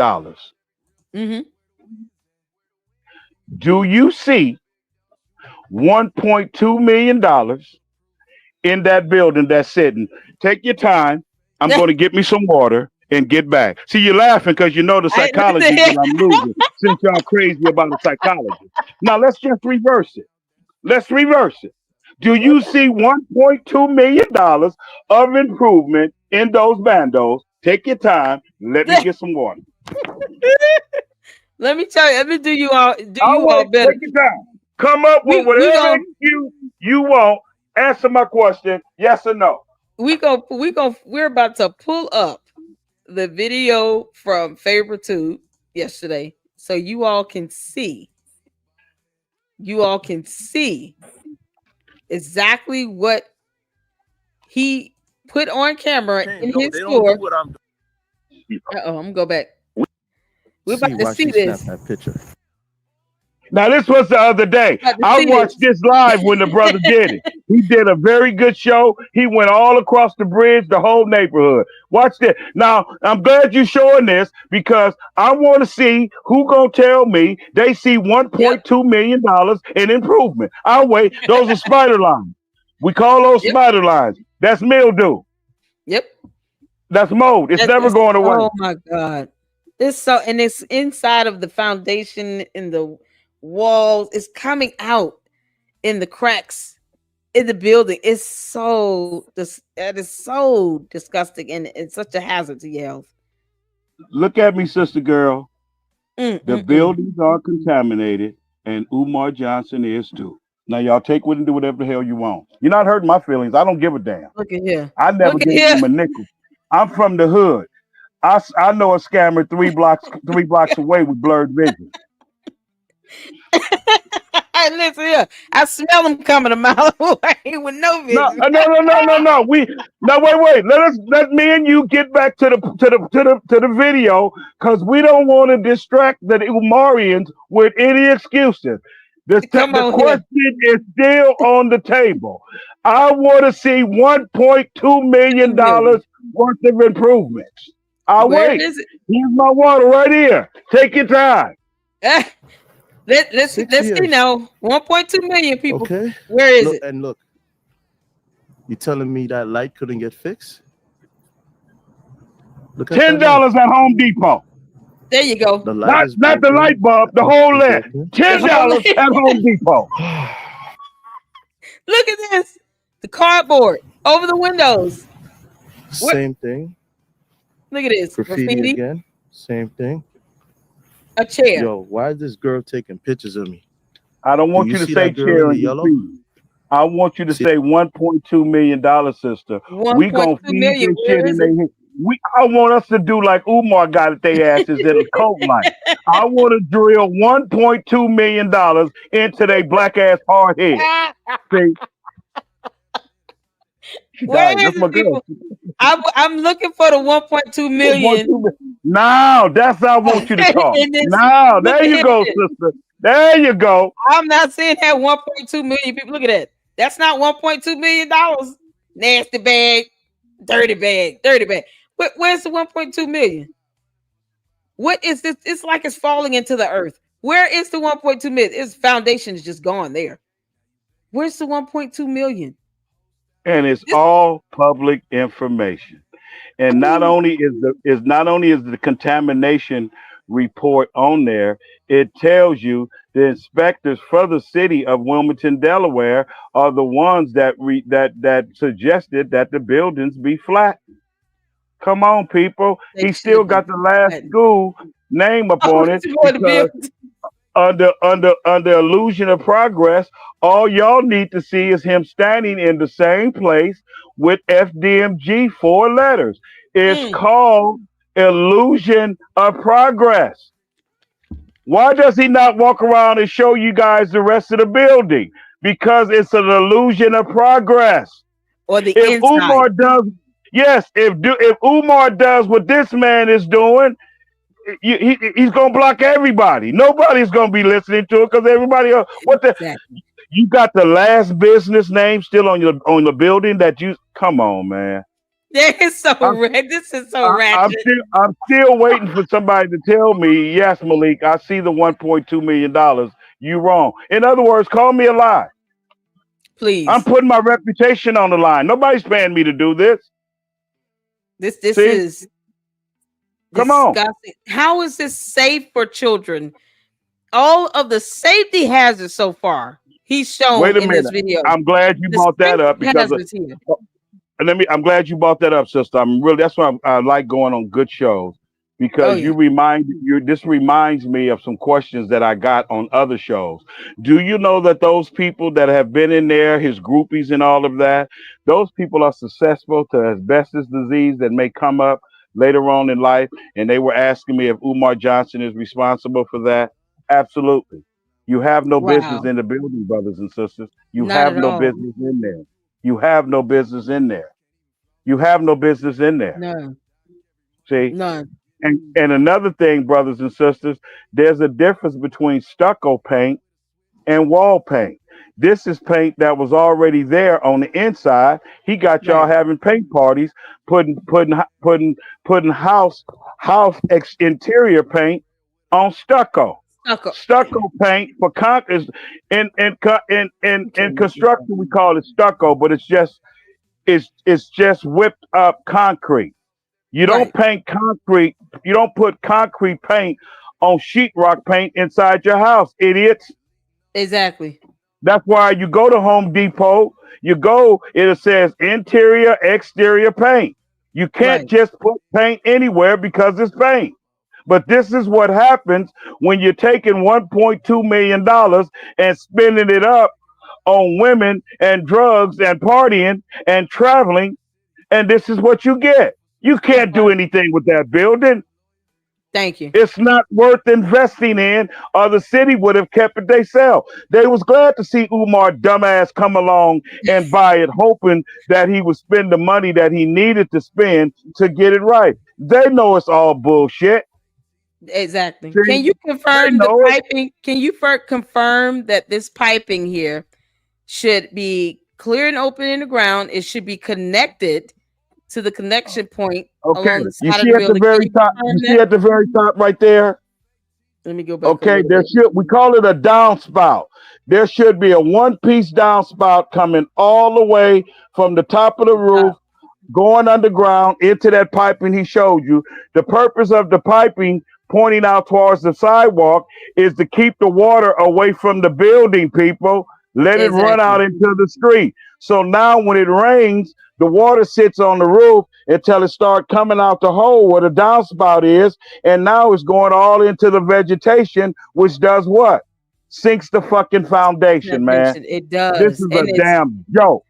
Mm-hmm. Do you see $1.2 million in that building that's sitting? Take your time. I'm going to get me some water and get back. See, you're laughing because you know the I psychology that I'm losing since y'all crazy about the psychology. Now let's just reverse it. Let's reverse it. Do you see $1.2 million of improvement in those bandos? Take your time. Let me get some water. Let me tell you. Let me do you all. Do I'll you all wait. better? Take your time. Come up with We whatever gonna excuse you want. Answer my question. Yes or no. we're about to pull up the video from Favorite Tube yesterday, so you all can see exactly what he put on camera in No, his they don't do store. what I'm doing. I'm gonna go back. We're See about to why see she snapped this. that picture. Now this was the other day. About to I see watched this. this live when the brother did it. He did a very good show. He went all across the bridge, the whole neighborhood. Watch this. Now I'm glad you're showing this because I want to see who gonna tell me they see Yep. $1.2 million in improvement. I'll wait. Those are spider lines. We call those Yep. spider lines. That's mildew. Yep. That's mold. It's never It's, going away. oh my god. It's so, and it's inside of the foundation in the walls. It's coming out in the cracks in the building. It's so that is so disgusting, and it's such a hazard to your health. Look at me, sister girl. Mm, The mm, mm. buildings are contaminated, and Umar Johnson is too. Now, y'all take with and do whatever the hell you want. You're not hurting my feelings. I don't give a damn. Look at here. I never Look at gave here. him a nickel. I'm from the hood. I know a scammer three blocks away with blurred vision. Hey, listen here. I smell them coming a mile away with no No, vision. no. We no wait. Let me and you get back to the video because we don't want to distract the Umarians with any excuses. Come The on here. question is still on the table. I want to see $1.2 million 2 million. worth of improvements. I'll Where wait. is it? Here's my water right here. Take your time. Ah, Six let's see years. now. 1.2 million people. Okay. Where is Look it? and look. You telling me that light couldn't get fixed? Look at ten that light. dollars at Home Depot. There you go. The light Not is not the light broken. bulb, the Nothing whole lamp. broken. The ten whole dollars at Home Depot. look at this. The cardboard over the windows. What? Same thing. Look at this. Graffiti Graffiti. again. Same thing. A chair. Yo, why is this girl taking pictures of me? I don't Do want you you to see say that girl in chair the and yellow? graffiti. I want you to See, say $1.2 million, sister. We gonna 1.2 feed million. this Where shit in is it? their head. I want us to do like Umar got at their asses in a coat light. I want to drill $1.2 million into their black ass hard head. See, she Where died. That's is my it, girl. people? I'm looking for the 1.2 million. 1.2 million. Now that's how I want you to talk. In this, Now look there at you go, it. sister. There you go. I'm not saying that 1.2 million people. Look at that. That's not 1.2 million dollars. Nasty bag, dirty bag, dirty bag. Where's the 1.2 million? What is this? It's like it's falling into the earth. Where is the 1.2 million? Its foundation is just gone there. Where's the 1.2 million? And it's This, all public information. I And mean, not only is the contamination report on there, it tells you the inspectors for the city of Wilmington, Delaware, are the ones that suggested that the buildings be flat. Come on, people. they He should still have been got the last flattened. school name up Oh, on it to go to because build. under illusion of progress, all y'all need to see is him standing in the same place with FDMG, four letters. It's Mm. called illusion of progress. Why does he not walk around and show you guys the rest of the building? Because it's an illusion of progress. Or the If inside. Umar does, yes, if Umar does what this man is doing, he's gonna block everybody. Nobody's gonna be listening to it because everybody else. What the? Exactly. You got the last business name still on the building that you? Come on, man. That is so I'm red. This is so ratchet. I'm still waiting for somebody to tell me, yes, Malik, I see the $1.2 million. You wrong. In other words, call me a lie. I'm Please. putting my reputation on the line. Nobody's paying me to do this. This See? is Come on. disgusting. How is this safe for children? All of the safety hazards so far he's shown Wait a in this minute. video. I'm glad you The brought that up safety because hazards here. and I'm glad you brought that up, sister. That's why I like going on good shows Oh because yeah. this reminds me of some questions that I got on other shows. Do you know that those people that have been in there, his groupies and all of that, those people are susceptible to asbestos disease that may come up later on in life? And they were asking me if Umar Johnson is responsible for that. Absolutely. You have no business Wow. in the building, brothers and sisters. You Not have at no all. business in there. You have no business in there. You have no business in there. No. See? None. And another thing, brothers and sisters, there's a difference between stucco paint and wall paint. This is paint that was already there on the inside. He got y'all Right. having paint parties, putting putting interior paint on stucco. Stucco. Stucco paint for in construction we call it stucco, but it's just whipped up concrete. You don't Right. paint concrete. You don't put concrete paint on sheetrock paint inside your house, idiots. Exactly. That's why you go to Home Depot. You go, it says interior, exterior paint. You can't Right. just put paint anywhere because it's paint. But this is what happens when you're taking $1.2 million and spending it up on women and drugs and partying and traveling, and this is what you get. You can't do Right. anything with that building. Thank you. It's not worth investing in, or the city would have kept it themselves. They was glad to see Umar dumbass come along and buy it, hoping that he would spend the money that he needed to spend to get it right. They know it's all bullshit. Exactly. See, Can you they confirm the know it. piping? Can you confirm that this piping here should be clear and open in the ground? It should be connected to the connection point Okay, along the you side of see the at the building. Can very you top. confirm You see that? at the very top right there. Let me go back a Okay, little bit. we call it a downspout. There should be a one-piece downspout coming all the way from the top of the roof, going underground into that piping he showed you. The purpose of the piping pointing out towards the sidewalk is to keep the water away from the building, people. Let it run Exactly. out into the street. So now when it rains, the water sits on the roof until it starts coming out the hole where the downspout is. And now it's going all into the vegetation, which does what? Sinks the fucking foundation, man. It This does. is a And damn joke.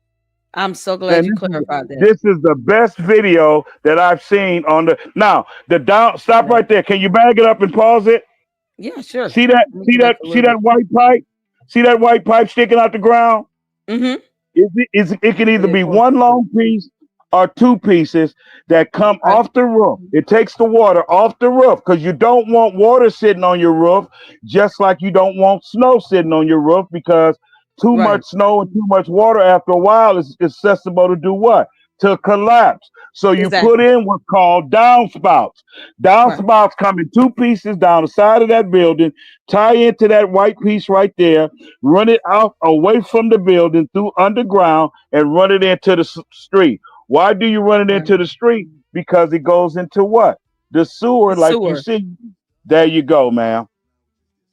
I'm so glad And you clarified that. this is the best video that I've seen on the now the down stop Right. right there. Can you bag it up and pause it? Yeah, sure. See that Let me go back a see little that bit. white pipe? See that white pipe sticking out the ground? Mm-hmm. It can either Yeah, be close. one long piece or two pieces that come Right. off the roof. It takes the water off the roof because you don't want water sitting on your roof, just like you don't want snow sitting on your roof because too Right. much snow and too much water after a while is susceptible to do what? To collapse. So you put Exactly. in what's called downspouts. Right. Downspouts come in two pieces down the side of that building, tie into that white piece right there, run it out away from the building through underground and run it into the street. Why do you run it Right. into the street? Because it goes into what? The The sewer, like you sewer. see. There you go, ma'am.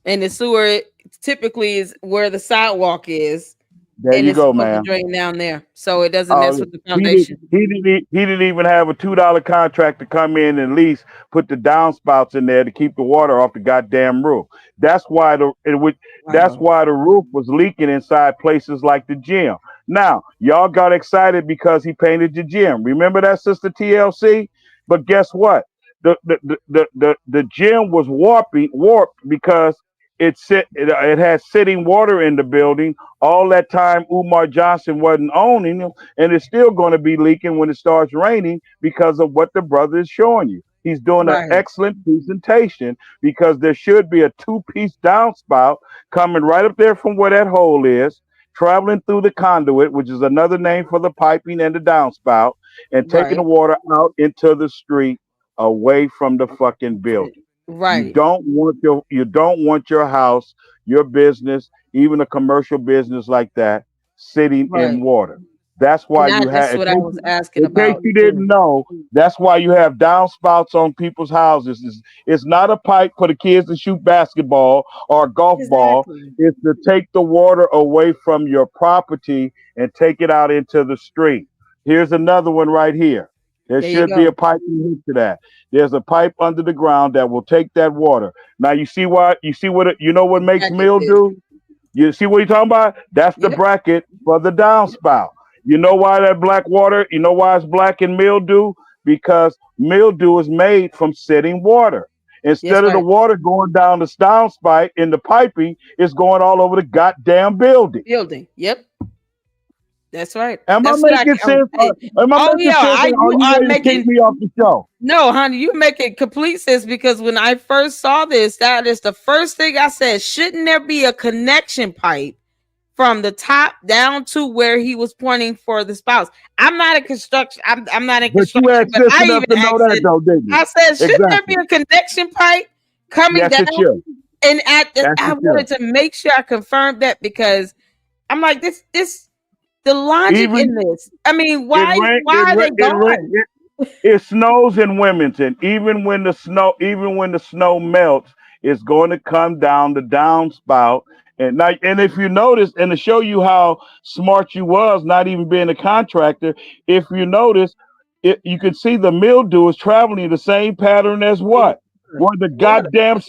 And the sewer typically is where the sidewalk is, There and you it's go, supposed to ma'am. drain down there, so it doesn't mess Oh, with the foundation. he didn't even have a $2 contract to come in and at least put the downspouts in there to keep the water off the goddamn roof. That's why that's Wow. why the roof was leaking inside places like the gym. Now y'all got excited because he painted the gym. Remember that, sister TLC? But guess what? The gym was warped because it had sitting water in the building all that time. Umar Johnson wasn't owning them, and it's still going to be leaking when it starts raining because of what the brother is showing you. He's doing an Right. excellent presentation because there should be a two-piece downspout coming right up there from where that hole is, traveling through the conduit, which is another name for the piping and the downspout, and taking the Right. water out into the street away from the fucking building. Right. You don't want your house, your business, even a commercial business like that sitting in Right. water. That's why And you that's have what I was asking in case about you too. didn't know, that's why you have downspouts on people's houses. It's not a pipe for the kids to shoot basketball or a golf ball. Exactly. It's to take the water away from your property and take it out into the street. Here's another one right here. There There you should be a go. pipe hooked to that. There's a pipe under the ground that will take that water. Now you see what you know what The makes bracket is. mildew? You see what you're talking about? That's the Yep. bracket for the downspout. You know why that black water? You know why it's black in mildew? Because mildew is made from sitting water. Yes, Instead of the right. water going down the downspout in the piping, it's going all over the goddamn building. Building. Yep. That's right. Am I That's what I. making sense? Hey, Am I oh making yeah, sense? Or are you you are ready to kick making. me off the show? No, honey, you make it complete sense because when I first saw this, that is the first thing I said. Shouldn't there be a connection pipe from the top down to where he was pointing for the spouse? I'm not a construction. I'm not in But you construction, had but sense I enough even to know asked that, it. though, didn't you? I said, shouldn't there be Exactly. a connection pipe coming Yes, down? it should. And at the, Yes, I it should. wanted to make sure I confirmed that because I'm like this the logic in Even this. I mean, it rain, why are they gone? it snows in Wilmington. Even when the snow melts, it's going to come down the downspout. And if you notice, and to show you how smart you was, not even being a contractor, if you notice, you can see the mildew is traveling the same pattern as The what? water. Where the Water. goddamn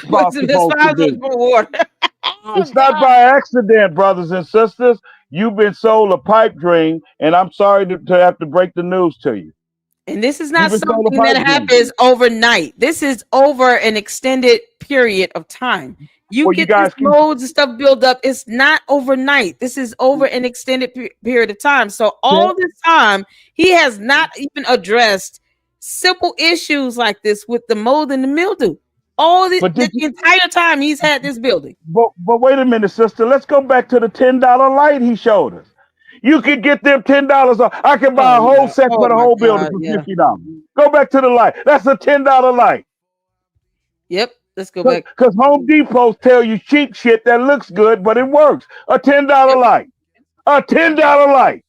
What's spout's this supposed to be. for water? Oh It's not God. by accident, brothers and sisters. You've been sold a pipe dream, and I'm sorry to have to break the news to you. And this is You've not been sold a something that pipe dream. happens overnight. This is over an extended period of time. You Well, you get this guys keep modes and stuff build up. It's not overnight. This is over an extended period of time. So all this time, he has not even addressed simple issues like this with the mold and the mildew. All but the entire time he's had this building. but wait a minute, sister. Let's go back to the $10 light he showed us. You could get them $10 off. I can buy Oh a whole yeah. set Oh for the my whole building God. for Yeah. $50. Go back to the light. That's a $10 light. Yep. Let's go back. Because Home Depots tell you cheap shit that looks good, but it works. A $10 Yep. light. A $10 light.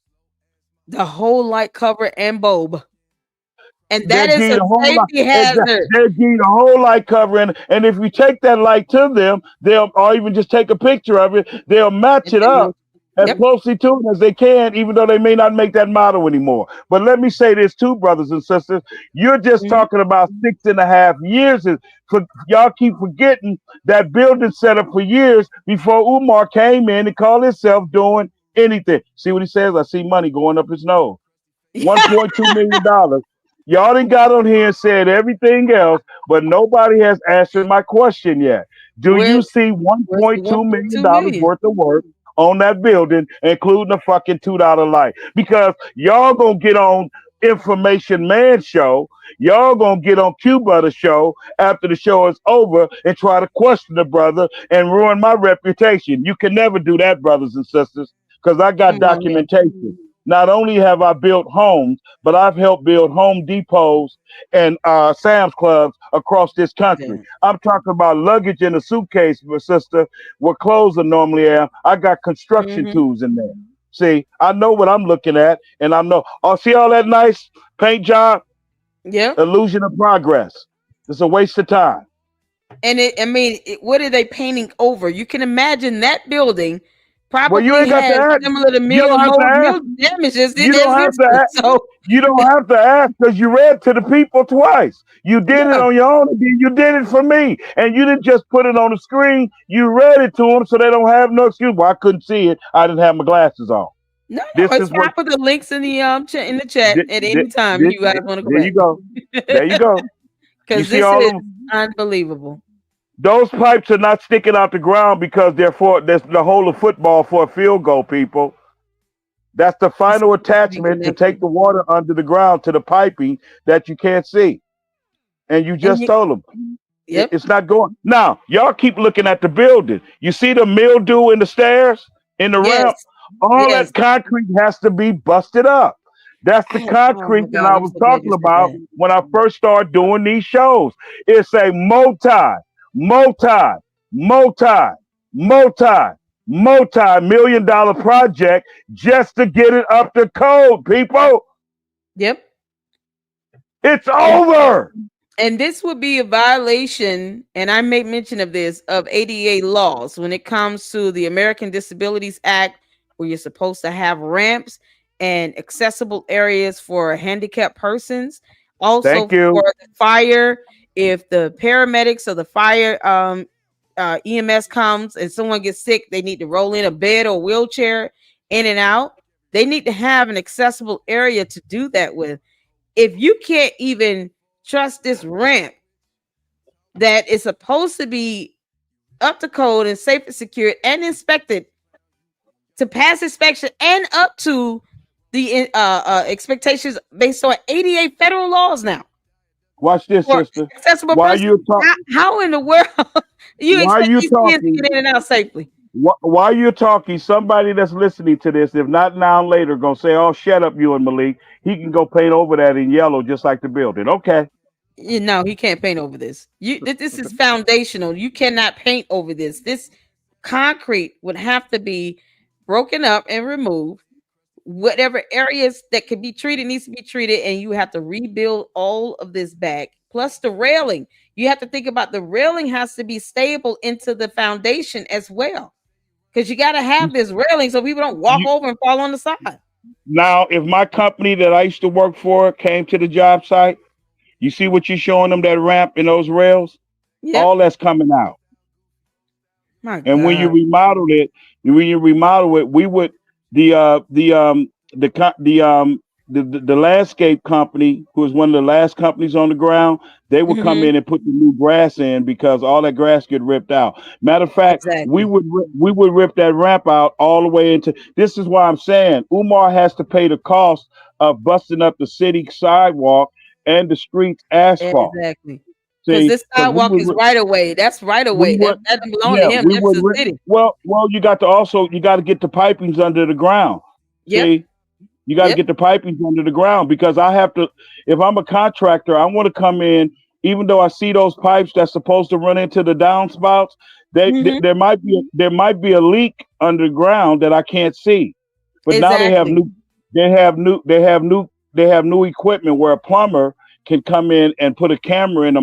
The whole light cover and bulb. And that They'll is give you a the whole light. safety hazard. They'll give you the whole light cover, and if you take that light to them, they'll or even just take a picture of it. They'll match And it then up as yep. closely to it as they can, even though they may not make that model anymore. But let me say this too, brothers and sisters. You're just Mhm. talking about 6.5 years. For y'all keep forgetting that building set up for years before Umar came in and called himself doing anything. See what he says? I see money going up his nose. $1.2 million. Y'all done got on here and said everything else, but nobody has answered my question yet. Do you Where's see where's the $1.2 million 1.2 million? worth of work on that building, including a fucking $2 light? Because y'all gonna get on Information Man show, y'all gonna get on Cuba the show after the show is over and try to question the brother and ruin my reputation. You can never do that, brothers and sisters, because I got Come on here. documentation. Not only have I built homes, but I've helped build Home Depots and Sam's Clubs across this country. Yeah. I'm talking about luggage in a suitcase, my sister, where clothes are normally at. I got construction Mm-hmm. tools in there. See, I know what I'm looking at, and I know. Oh, see all that nice paint job? Yep. Illusion of progress. It's a waste of time. And what are they painting over? You can imagine that building Well, you probably ain't got to has ask. similar to You don't have to ask. mill damages You as don't have this to one. ask. So You don't have to ask because you read to the people twice. You did it yeah, on your own, and then you did it for me. And you didn't just put it on the screen. You read it to them so they don't have no excuse. Well, I couldn't see it. I didn't have my glasses on. no, This it's is fine. what. I put the links in the in the chat There, at any time you guys want to go there you back go. There you go. You because see this all is of unbelievable. those pipes are not sticking out the ground because they're for that's the whole of football for a field goal, people. That's the It's final supposed to be attachment to take connected, the water under the ground to the piping that you can't see. And you and just told them yep, it's not going. Now, y'all keep looking at the building. You see the mildew in the stairs, in the yes, ramp? All yes. that concrete has to be busted up. That's the Oh my concrete that God, I I'm was so glad you talking said about that. when I first started doing these shows. It's a multi, multi, multi, multi-million dollar project just to get it up to code, people. Yep, It's and over. this would be a violation, and I made mention of this, of ADA laws when it comes to the American Disabilities Act, where you're supposed to have ramps and accessible areas for handicapped persons. Also Thank you. for the fire, if the paramedics or the fire EMS comes and someone gets sick, they need to roll in a bed or wheelchair in and out. They need to have an accessible area to do that with. If you can't even trust this ramp that is supposed to be up to code and safe and secure and inspected to pass inspection and up to the expectations based on 88 federal laws now Watch this, for sister. accessible Why person. you talk? How in the world you Why expect you these kids to talking? get in and out safely? Why you're talking? Somebody that's listening to this, if not now, later, gonna say, "Oh, shut up, you and Malik." He can go paint over that in yellow, just like the building. Okay. You know, he can't paint over this. This is foundational. You cannot paint over this. This concrete would have to be broken up and removed. Whatever areas that can be treated needs to be treated, and you have to rebuild all of this back. Plus the railing. You have to think about the railing has to be stable into the foundation as well. Because you got to have this railing so people don't walk You, over and fall on the side. now, if my company that I used to work for came to the job site, you see what you're showing them that ramp and those rails, Yep. all that's coming out. My And God. when you remodel it, we would the uh the um the co- the landscape company, who was one of the last companies on the ground, they would come Hmm. in and put the new grass in because all that grass get ripped out. Matter of fact, Exactly. we would rip that ramp out all the way into. This is why I'm saying Umar has to pay the cost of busting up the city sidewalk and the streets asphalt. Exactly. Because See, this because sidewalk is right away. That's right we away. would That doesn't belong to yeah, him. we That's would. the city. Well, you got to get the pipings under the ground. Yep. See, you got to Yep. get the pipings under the ground because I have to. If I'm a contractor, I want to come in. Even though I see those pipes that's supposed to run into the downspouts, Hmm. there might be a leak underground that I can't see. But now Exactly. they have new equipment where a plumber can come in and put a camera in a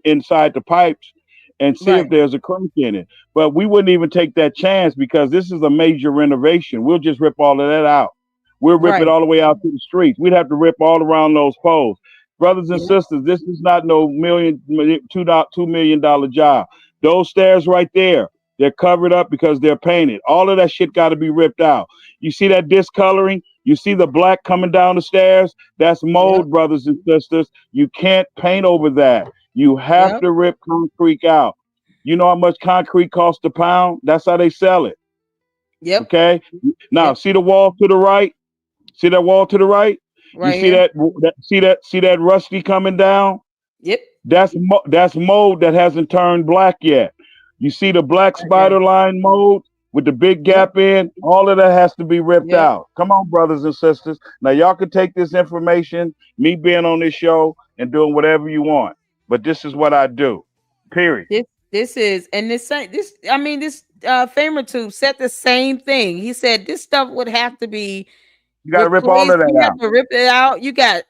inside the pipes and see if Right. there's a crack in it. But we wouldn't even take that chance because this is a major renovation. We'll just rip all of that out. We'll rip it Right. all the way out to the streets. We'd have to rip all around those poles. Brothers and Yep. sisters, this is not no $2 million job. Those stairs right there, they're covered up because they're painted. All of that shit got to be ripped out. You see that discoloring? You see the black coming down the stairs? That's Yep. mold, brothers and sisters. You can't paint over that. You have Yep. to rip concrete out. You know how much concrete costs a pound? That's how they sell it. Yep. Okay. Now, Yep. see the wall to the right? See that wall to the right? You Right here. see that rusty coming down? Yep. That's mold that hasn't turned black yet. You see the black Right here. spider line mold? with the big Yep. gap in, all of that has to be ripped Yep. out. Come on, brothers and sisters. Now y'all can take this information, me being on this show and doing whatever you want. But this is what I do. Period. This is and this I mean this Famer tube said the same thing. He said this stuff would have to be You gotta rip all replaced. of that You have out. to rip it out. You got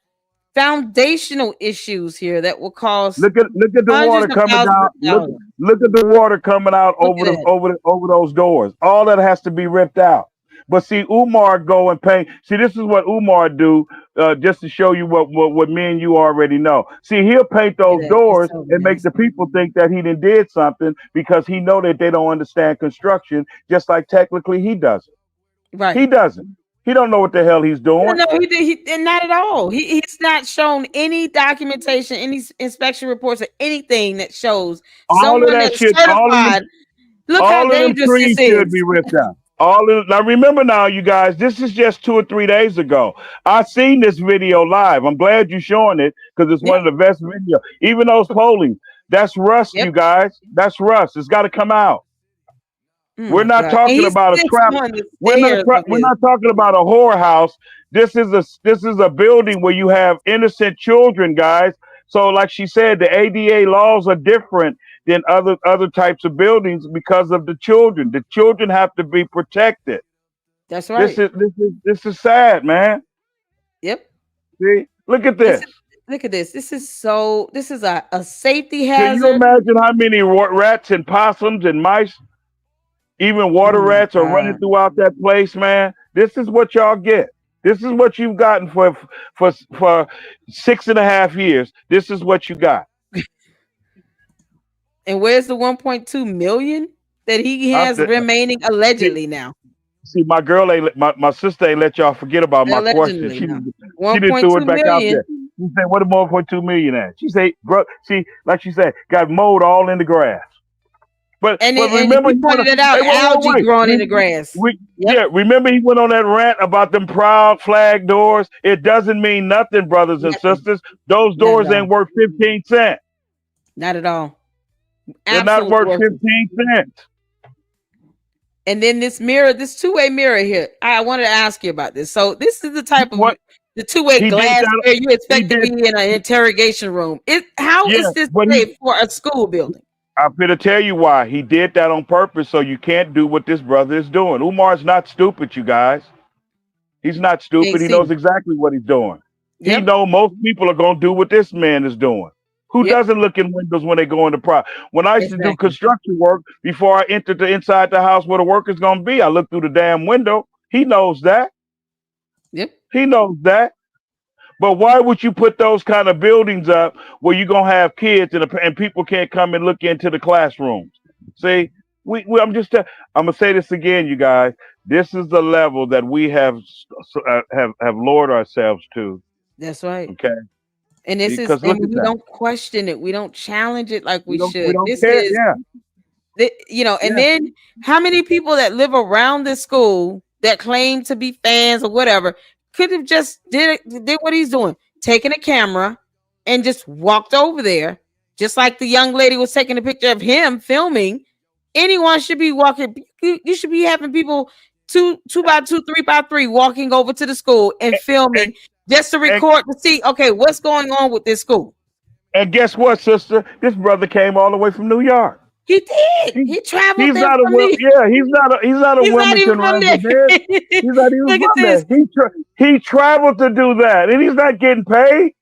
foundational issues here that will cost Look at the water hundreds of coming thousands down. of dollars. Look at the water coming out Look over at the that. over those doors. All that has to be ripped out. But see, Umar go and paint. See, this is what Umar do, just to show you what me and you already know. See, he'll paint Look at those that. It's doors so and make the nasty. people think that he did something because he know that they don't understand construction, just like technically he doesn't. Right. He doesn't. He don't know what the hell he's No, doing. no, not at all. He's not shown any documentation, any inspection reports, or anything that shows All of someone that that's shit, certified. Look how all of them dangerous trees this should be is. ripped out. Now remember now, you guys, this is just 2 or 3 days ago. I seen this video live. I'm glad you're showing it because it's one Yep. of the best videos. Even those polling, that's rust, Yep. you guys. That's rust. It's got to come out. Oh We're my not God. And talking he about a sits trap. on the stairs of We're this. not talking about a whorehouse. This is a building where you have innocent children, guys. So, like she said, the ADA laws are different than other types of buildings because of the children. The children have to be protected. That's This right. is this is this is sad, man. Yep. See, look at This this. is look at this. This is a safety Can you hazard. imagine how many rats and possums and mice, even Oh water my rats, are running God. throughout that place, man? This is what y'all get. This is what you've gotten for 6.5 years. This is what you got. And where's the 1.2 million that he I'm has the, remaining see, allegedly now? see, my girl ain't my sister ain't let y'all forget about my question. Allegedly She now. she didn't throw 1.2 it back out million. there. She said, "What a 1.2 million at?" She said, "Bro, see, like she said, got mowed all in the grass." But And remember, he he went. pointed it out, Hey, algae wait. growing in the grass. Yep. Yeah, remember he went on that rant about them proud flag doors. It doesn't mean nothing, brothers and Nothing. sisters. Those Not at doors all. ain't worth 15 cents. Not at all. They're not Absolutely worth worthless. 15 cents. And then this mirror, this two-way mirror here. I wanted to ask you about this. So this is the type of What the two-way he did glass that? mirror you He expect to be did. in an interrogation room. How Yeah, is this but safe for a school building? I'm going to tell you why. He did that on purpose so you can't do what this brother is doing. Umar's not stupid, you guys. He's not Can't stupid. He see. knows exactly what he's doing. He Yep. know most people are going to do what this man is doing. Who Yep. doesn't look in windows when they go into When I used to do Exactly. construction work before I entered the inside the house where the work is going to be, I look through the damn window. He knows that. Yep. He knows that. But why would you put those kind of buildings up where you're gonna have kids and people can't come and look into the classrooms? See, I'm gonna say this again, you guys. This is the level that we have lowered ourselves to. That's right. Okay, And this is, because and look at we that. don't question it. We don't challenge it like We we don't we should. don't This care. is, Yeah, and yeah. then how many people that live around this school that claim to be fans or whatever could have just did what he's doing, taken a camera and just walked over there, just like the young lady was taking a picture of him filming. Anyone should be walking. You should be having people two by two, 3 by 3 walking over to the school and And filming just to and, record to see, okay, what's going on with this school. and guess what, sister? This brother came all the way from New York. He did. He, He traveled he's there not a from New. Yeah. He's not a He's not even Wilmington from there. resident. He's not even Look at from this. there. He traveled to do that, and he's not getting paid.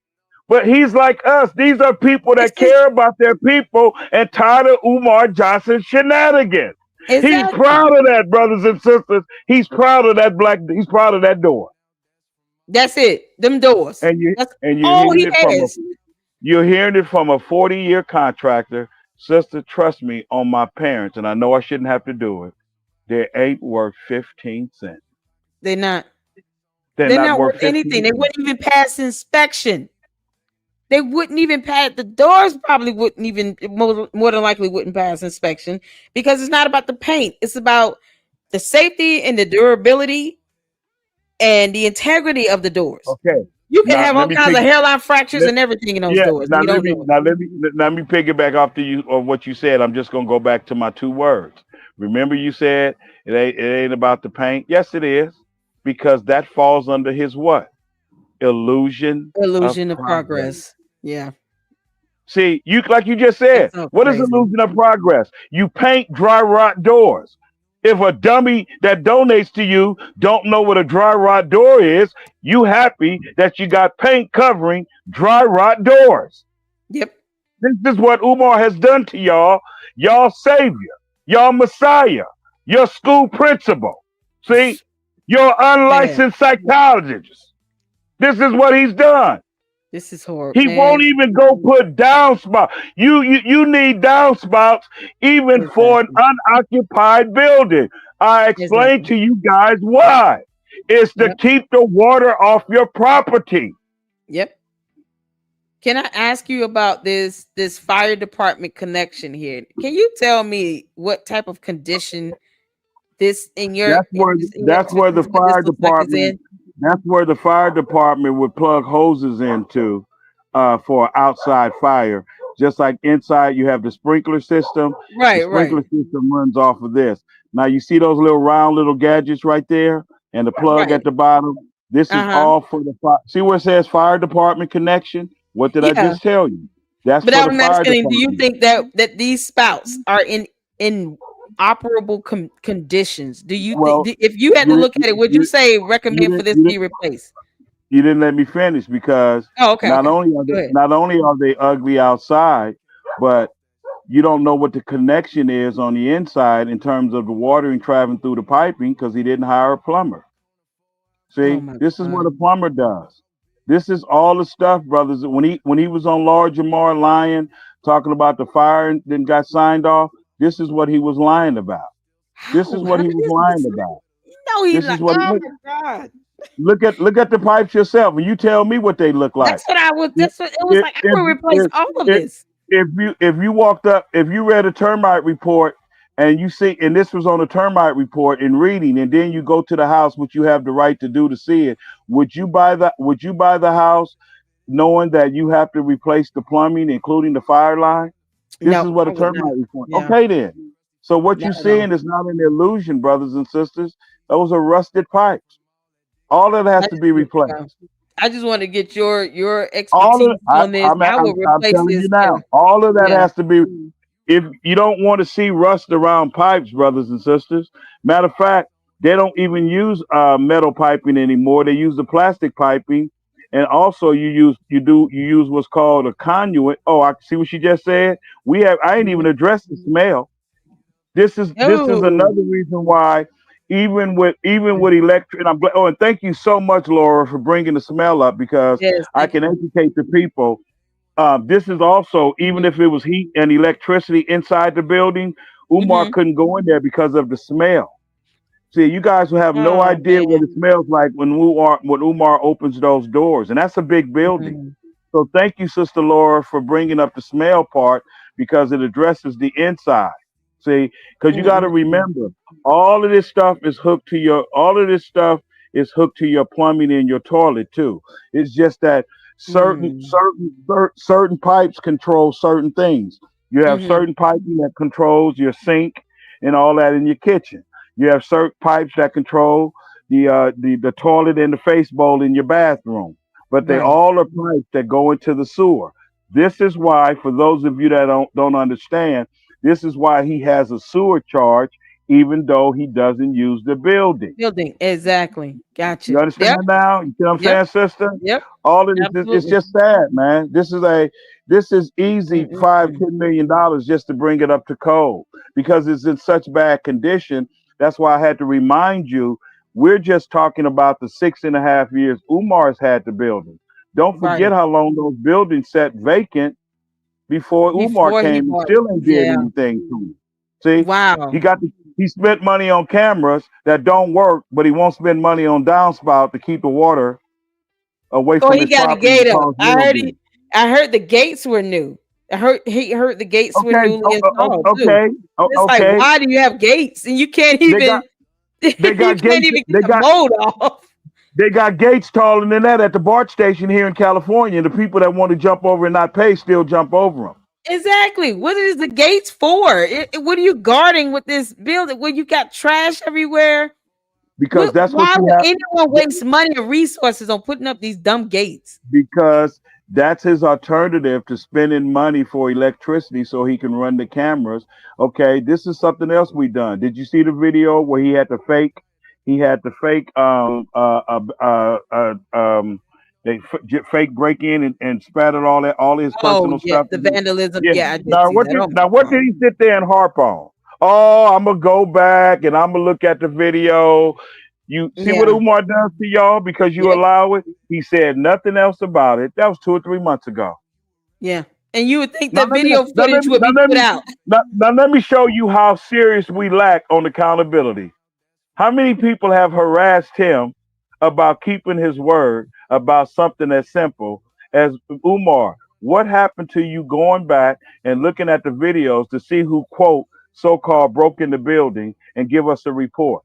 But he's like us. These are people This that is care about their people and tired of Umar Johnson shenanigans. He's exactly. proud of that, brothers and sisters. He's proud of that He's proud of that door. That's it. Them doors. And That's you're all hearing he it has. you're hearing it from a 40-year contractor. Sister, trust me on my parents, and I know I shouldn't have to do it. They ain't worth 15 cents. They're not. They're They're not not worth worth 15 anything. They cents. wouldn't even pass inspection. They wouldn't even pass. The doors probably wouldn't even, more than likely wouldn't pass inspection because it's not about the paint. It's about the safety and the durability and the integrity of the doors. Okay. You can Now have let all me kinds pick of hairline fractures let, and everything in those yeah, doors, and you don't know it. let me piggyback off to you on what you said. I'm just gonna go back to my 2 words. Remember, you said It ain't about the paint. Yes, it is, because that falls under his what? Illusion of Illusion of progress. progress. Yeah. See, you like you just That's said, so what is crazy. illusion of progress? You paint dry rot doors. If a dummy that donates to you don't know what a dry rot door is, you happy that you got paint covering dry rot doors. Yep. This is what Umar has done to y'all, y'all savior, y'all messiah, your school principal. See, It's your sad. unlicensed psychologist. This is what he's done. This is horrible, He won't man. even go put downspout. You need downspouts even for an Exactly. unoccupied building. I explained Exactly. to you guys why. It's to Yep. keep the water off your property. Yep. Can I ask you about this fire department connection here? Can you tell me what type of condition this That's where in your that's where the certificate this fire looks like is department in? that's where the fire department would plug hoses into for outside fire. Just like inside you have the sprinkler system. The Right, right, sprinkler system runs off of this. Now you see those little round little gadgets right there and the plug at right. the bottom. This is Uh-huh. all for the fire. See where it says fire department connection? What did I Yeah. just tell you? That's But for the I'm fire asking, do you department. think that these spouts are in operable conditions? Do you think Well, if you had to you, look at it, would you you, say you recommend for didn't this you to be didn't replaced? you didn't let me finish because Oh, okay, okay. Go ahead. not only are they ugly outside, but you don't know what the connection is on the inside in terms of the watering traveling through the piping because he didn't hire a plumber. Oh See, my this is what God. a plumber does. This is all the stuff, brothers. When he was on Large Jamar lying, talking about the fire and then got signed off, this is what he was lying about. This is what How he did was this lying get about. he This is like, what oh look, my God. look at the pipes yourself and you tell me what they look like. That's what it was if like. I if would replace if all of if this. if you walked up, if you read a termite report and you see, and this was on a termite report in reading, and then you go to the house, which you have the right to do to see it, would you buy the house knowing that you have to replace the plumbing, including the fire line? This is No, what I a would not. termite report. Yeah, Okay, then. So what not you're at all. seeing is not an illusion, brothers and sisters. Those are rusted pipes. All that has I to just be yeah. replaced. I just want to get your All of expertise on this. I will I'm replace telling you this. Yeah, now, all of that yeah. has to be. If you don't want to see rust around pipes, brothers and sisters, matter of fact, they don't even use metal piping anymore. They use the plastic piping, and also you use what's called a conduit. Oh, I see what she just said. I ain't even Mhm. addressed the smell. This is Oh, another reason why even with electric. And and thank you so much, Laura, for bringing the smell up because yes. I Thank can you. educate the people. This is also, even Mm-hmm. if it was heat and electricity inside the building, Umar Mm-hmm. couldn't go in there because of the smell. See, you guys will have no Oh idea what it man. smells like when Umar opens those doors, and that's a big building. Mm. So thank you, Sister Laura, for bringing up the smell part because it addresses the inside. See, because you got to Mm-mm-mm. remember, all of this stuff is hooked to your plumbing and your toilet too. It's just that Mm. certain pipes control certain things. You have Mm-hmm. certain piping that controls your sink and all that in your kitchen. You have certain pipes that control the toilet and the face bowl in your bathroom, but they Right. all are pipes that go into the sewer. This is why, for those of you that don't understand, this is why he has a sewer charge, even though he doesn't use the building. Building. Exactly. You Gotcha. Yep. understand now? You see what I'm Yep. saying, sister? Yep. All of this, it's Absolutely. just sad, man. This is easy five, Mm-mm-mm. $10 million just to bring it up to code because it's in such bad condition. That's why I had to remind you. We're just talking about the 6.5 years Umar's had the building. Don't forget Right. how long those buildings sat vacant before Umar Before he came and bought. still ain't did Yeah. anything to him. See, he Wow. got the, he spent money on cameras that don't work, but he won't spend money on downspout to keep the water away Oh, from he his got a property gate and up. cause mildew. I heard the gates were new. I heard the gates were Okay, newly installed too. okay, It's like, okay. why do you have gates and you can't They got even you they got can't gates. even get the mold off? They got gates taller than that at the BART station here in California. And the people that want to jump over and not pay still jump over them. Exactly. What is the gates for? What are you guarding with this building where you got trash everywhere? Because that's what Why you would have. anyone waste money and resources on putting up these dumb gates? Because that's his alternative to spending money for electricity so he can run the cameras. Okay, this is something else we done. Did you see the video where he had to fake fake break in and spattered all his Oh, personal yeah, stuff. the vandalism. Yeah. Yeah, I did see that. Oh my Now what God. did he sit there and harp on? Oh, I'm gonna go back and I'm gonna look at the video. You see what Yeah. Umar does to y'all because you Yeah. allow it. He said nothing else about it. That was 2 or 3 months ago. Yeah. And you would think Now that let me video now let footage me would be put out. now let me show you how serious we lack on accountability. How many people have harassed him about keeping his word about something as simple as Umar? What happened to you going back and looking at the videos to see who quote so-called broke in the building and give us a report?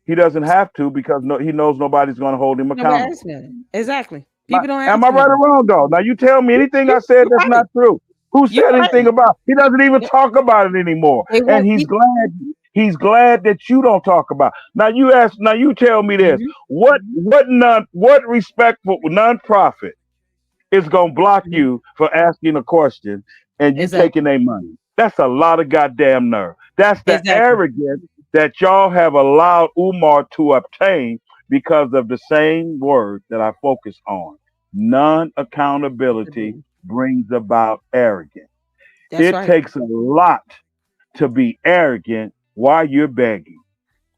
He doesn't have to because he knows nobody's going to hold him Nobody asks accountable. me that. Exactly. Now, People don't am ask I me right about or wrong, though? Now, you tell me it. anything I said You're that's right. not true. Who You're said anything right. about? He doesn't even talk about it anymore, They and won't he's keep. glad. He's glad that you don't talk about. Now you ask. Now you tell me this: Mhm. what respectful nonprofit is gonna block Mhm. you for asking a question and you taking Exactly. their money? That's a lot of goddamn nerve. That's the Exactly. arrogance that y'all have allowed Umar to obtain because of the same word that I focus on. Non accountability brings about arrogance. That's It right. takes a lot to be arrogant while you're begging.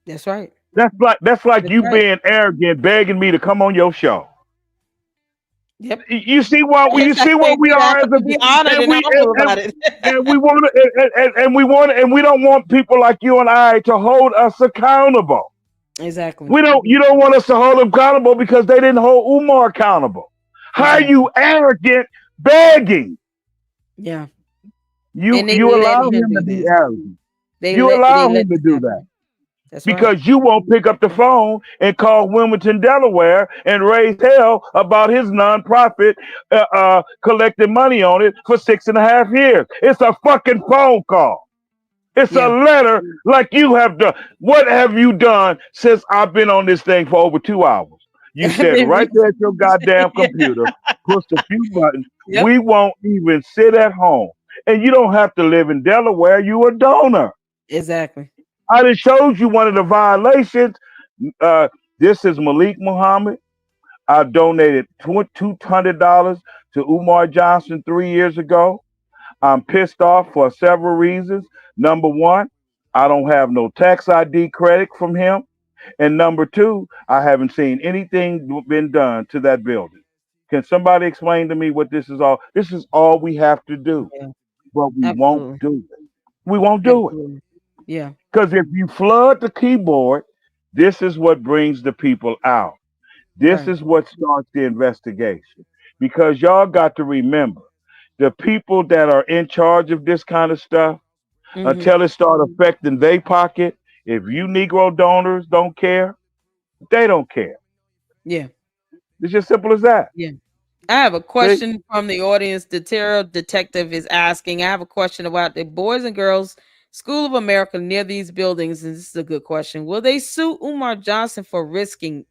That's right. That's like That's you right. being arrogant, begging me to come on your show. Yep. You see what we Yes, you I see what can't we do that. are I as have to be honored and and we humble about it. and we want and we don't want people like you and I to hold us accountable. Exactly. We don't You don't want us to hold them accountable because they didn't hold Umar accountable. How are Exactly. you arrogant begging? Yeah. You And they you let allow him him do to be this. arrogant. They You let they allow let him to this do that happen. That's right. because you won't pick up the phone and call Wilmington, Delaware, and raise hell about his nonprofit collecting money on it for 6.5 years. It's a fucking phone call. It's a Yeah. letter like you have done. What have you done since I've been on this thing for over 2 hours? You I've said been right there at your goddamn yeah. computer, push a few buttons. Yep. We won't even sit at home. And you don't have to live in Delaware. You a donor. Exactly. I just showed you one of the violations. Uh, this is Malik Muhammad. I donated $200 to Umar Johnson 3 years ago. I'm pissed off for several reasons. Number one, I don't have no tax ID credit from him. And number two, I haven't seen anything been done to that building. Can somebody explain to me what this is all? This is all we have to do, Yeah. but we won't Absolutely. do it. We won't do it. Absolutely. Yeah. Because if you flood the keyboard, this is what brings the people out. This Right. is what starts the investigation. Because y'all got to remember the people that are in charge of this kind of stuff Hmm. until it start affecting their pocket. If you Negro donors don't care, they don't care. Yeah. It's just simple as that. Yeah. I have a See? question from the audience. The terror detective is asking. I have a question about the Boys and Girls School of America near these buildings, and this is a good question. Will they sue Umar Johnson for risking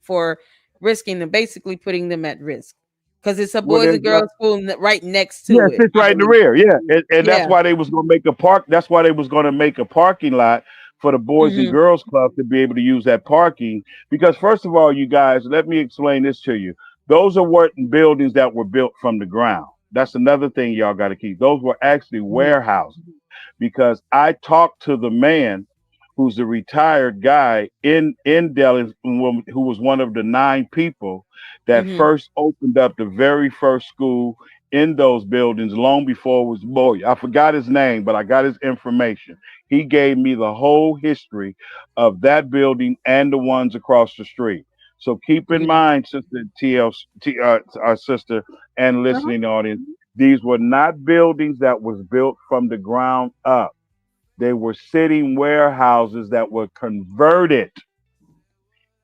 and basically putting them at risk? Because it's a Well, Boys there's and Girls School right next Yeah, to it it, sits I right in the believe. rear. Yeah, and that's Yeah. why they was gonna make a park. That's why they was gonna make a parking lot for the Boys and Hmm. Girls Club to be able to use that parking. Because first of all, you guys, let me explain this to you. Those are what buildings that were built from the ground. That's another thing y'all got to keep. Those were actually Hmm. warehouses because I talked to the man who's a retired guy in Delhi who was one of the 9 people that Hmm. first opened up the very first school in those buildings long before it was boy. I forgot his name, but I got his information. He gave me the whole history of that building and the ones across the street. So keep in Hmm. mind, Sister our sister and Uh-huh. listening audience, these were not buildings that was built from the ground up. They were sitting warehouses that were converted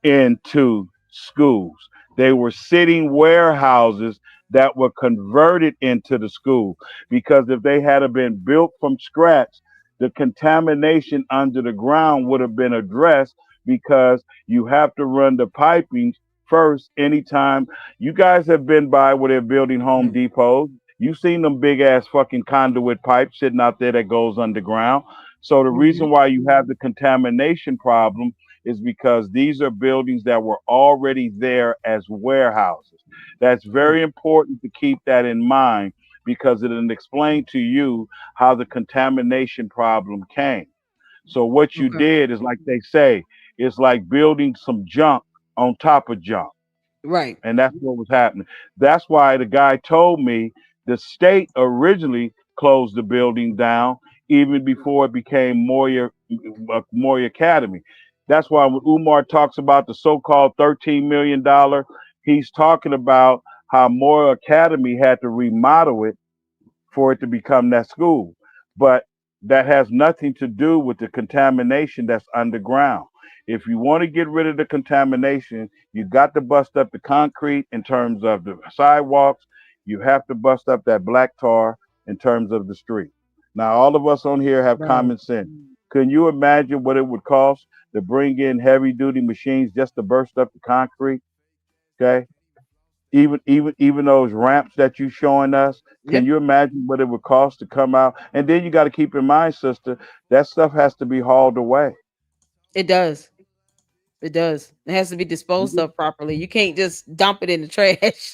into schools. They were sitting warehouses that were converted into the school. Because if they had been built from scratch, the contamination under the ground would have been addressed, because you have to run the piping first anytime. You guys have been by where they're building Home Depots. You've seen them big ass fucking conduit pipes sitting out there that goes underground. So the Mhm. reason why you have the contamination problem is because these are buildings that were already there as warehouses. That's Right. very important to keep that in mind, because it'll explain to you how the contamination problem came. So what you Okay. did is, like they say, it's like building some junk on top of junk. Right. And that's what was happening. That's why the guy told me the state originally closed the building down even before it became Moyer Academy. That's why when Umar talks about the so-called $13 million, he's talking about how Moyer Academy had to remodel it for it to become that school. But that has nothing to do with the contamination that's underground. If you want to get rid of the contamination, you got to bust up the concrete in terms of the sidewalks. You have to bust up that black tar in terms of the street. Now, all of us on here have Right. common sense. Can you imagine what it would cost to bring in heavy duty machines just to burst up the concrete? Okay, even those ramps that you showing us, can Yep. you imagine what it would cost to come out? And then you got to keep in mind, sister, that stuff has to be hauled away. It does. It does. It has to be disposed of properly. You can't just dump it in the trash.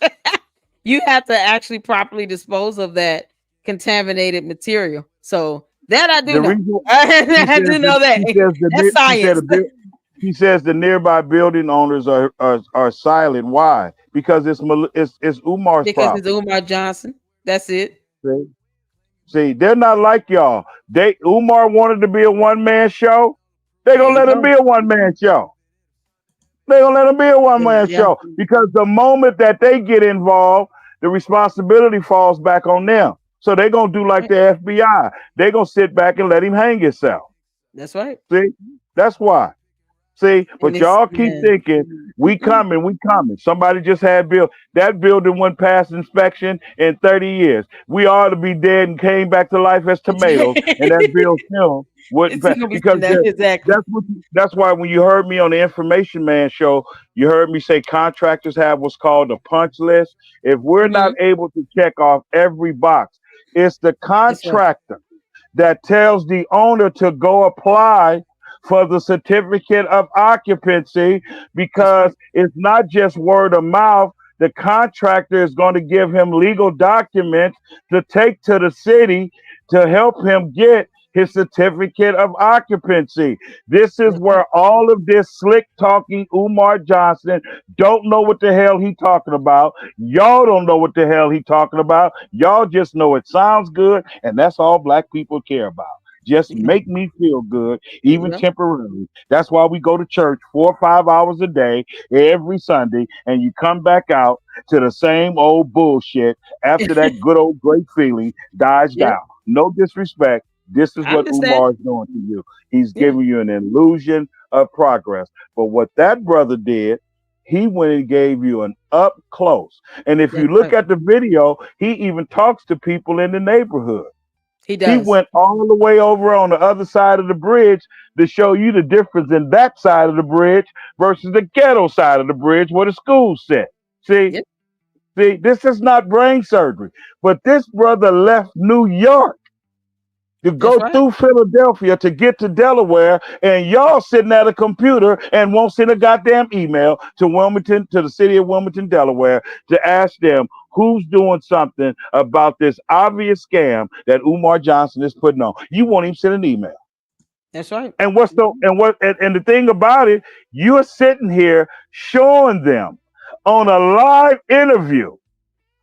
You have to actually properly dispose of that contaminated material. So that I do The know. reason he I says do that know that. he says That's he said science. he says the nearby building owners are silent. Why? Because it's Umar's Because it's property. Umar Johnson. That's it. See? See, they're not like y'all. They Umar wanted to be a one man show. They There gonna you let him go. be a one man show. They're gonna let them be a one man Yeah. show, because the moment that they get involved, the responsibility falls back on them. So they're gonna do like Right. the FBI. They're gonna sit back and let him hang himself. That's right. See, that's why. See, And but it's y'all keep yeah. thinking we coming, we coming. Somebody just had built that building went past inspection in 30 years. We ought to be dead and came back to life as tomatoes, and that bill still wouldn't It's pass, gonna be because sitting there exactly. that's why when you heard me on the Information Man show, you heard me say contractors have what's called a punch list. If we're not Hmm. able to check off every box, it's the That's right. contractor that tells the owner to go apply for the certificate of occupancy, That's right. because it's not just word of mouth. The contractor is going to give him legal documents to take to the city to help him get his certificate of occupancy. This is That's right. where all of this slick talking Umar Johnson don't know what the hell he talking about. Y'all don't know what the hell he talking about. Y'all just know it sounds good, and that's all black people care about. Just Yeah. make me feel good, There you even go. temporarily. That's why we go to church 4 or 5 hours a day every Sunday, and you come back out to the same old bullshit after that good old great feeling dies Yep. down. No disrespect. This is I what understand. Umar is doing to you. He's Yeah. giving you an illusion of progress. But what that brother did, he went and gave you an up close. And if you That's look right. at the video, he even talks to people in the neighborhood. He He does. went all the way over on the other side of the bridge to show you the difference in that side of the bridge versus the ghetto side of the bridge where the school sit. See, Yep. see, this is not brain surgery. But this brother left New York to That's go right. through Philadelphia to get to Delaware, and y'all sitting at a computer and won't send a goddamn email to Wilmington, to the city of Wilmington, Delaware, to ask them who's doing something about this obvious scam that Umar Johnson is putting on. You won't even send an email. That's right. And what's the and the thing about it, you're sitting here showing them on a live interview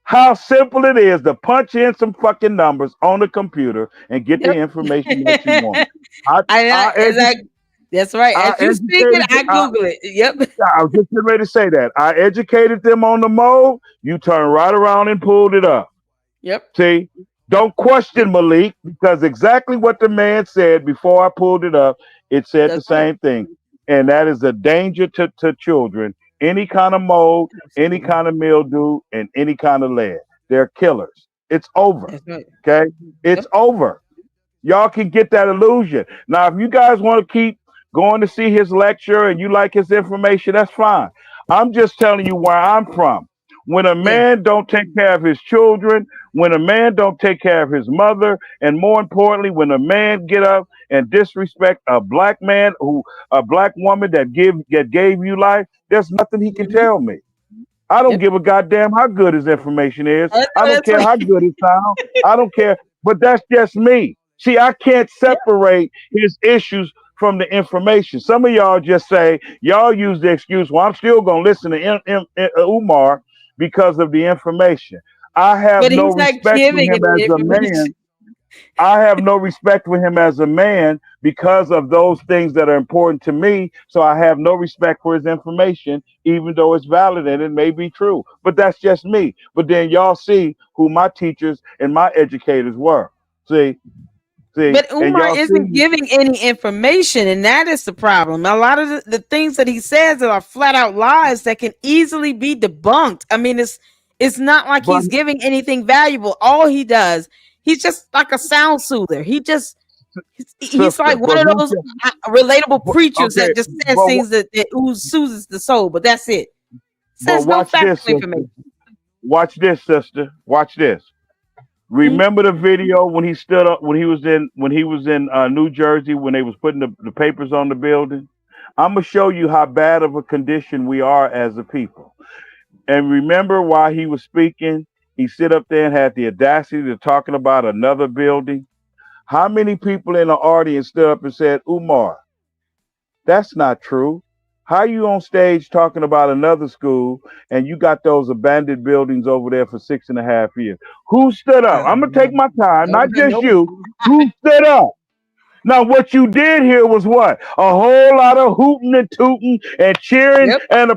how simple it is to punch in some fucking numbers on the computer and get the Yep. information that you want. I I, As edu- that's right. I As you speaking, educated I Google it. Yep. I was just getting ready to say that. I educated them on the mode. You turn right around and pulled it up. Yep. See, don't Yep. question Malik, because exactly what the man said before I pulled it up, it said the That's right. same thing. And that is a danger to children any kind of mold, any Absolutely. kind of mildew, and any kind of lead. They're killers. It's over. That's right. Okay? It's Yep. over. Y'all can get that illusion. Now, if you guys want to keep going to see his lecture and you like his information, that's fine. I'm just telling you where I'm from. When a Yeah. man don't take care of his children, when a man don't take care of his mother, and more importantly, when a man get up and disrespect a black man who a black woman that gave you life, there's nothing he can Mhm. tell me. I don't Yep. give a goddamn how good his information is. I don't That's care right. how good it sounds. I don't care. But that's just me. See, I can't Yep. separate his issues from the information. Some of y'all just say, y'all use the excuse, well, I'm still going to listen to Umar because of the information. I have But no he's not respect for giving him any as a information. man. I have no respect for him as a man because of those things that are important to me. So I have no respect for his information, even though it's valid and it may be true. But that's just me. But then y'all see who my teachers and my educators were. See, see, But and Umar y'all isn't see, giving any information, and that is the problem. A lot of the things that he says are flat out lies that can easily be debunked. I mean, it's not like but he's giving anything valuable. All he does, he's just like a sound soother. He's like sister, one of those relatable preachers okay, that just says but things that soothes the soul, but that's it. but Says no watch this, factual sister. information. Watch this, sister. Watch this. Mhm. Remember the video when he stood up when he was in New Jersey when they was putting the papers on the building? I'm gonna show you how bad of a condition we are as a people. And remember while he was speaking, he sit up there and had the audacity to talking about another building. How many people in the audience stood up and said, Umar, that's not true. How you on stage talking about another school and you got those abandoned buildings over there for 6.5 years? Who stood up? I'm gonna take my time, not just Nobody. you. Who stood up? Now, what you did here was what? A whole lot of hooting and tooting and cheering Yep. and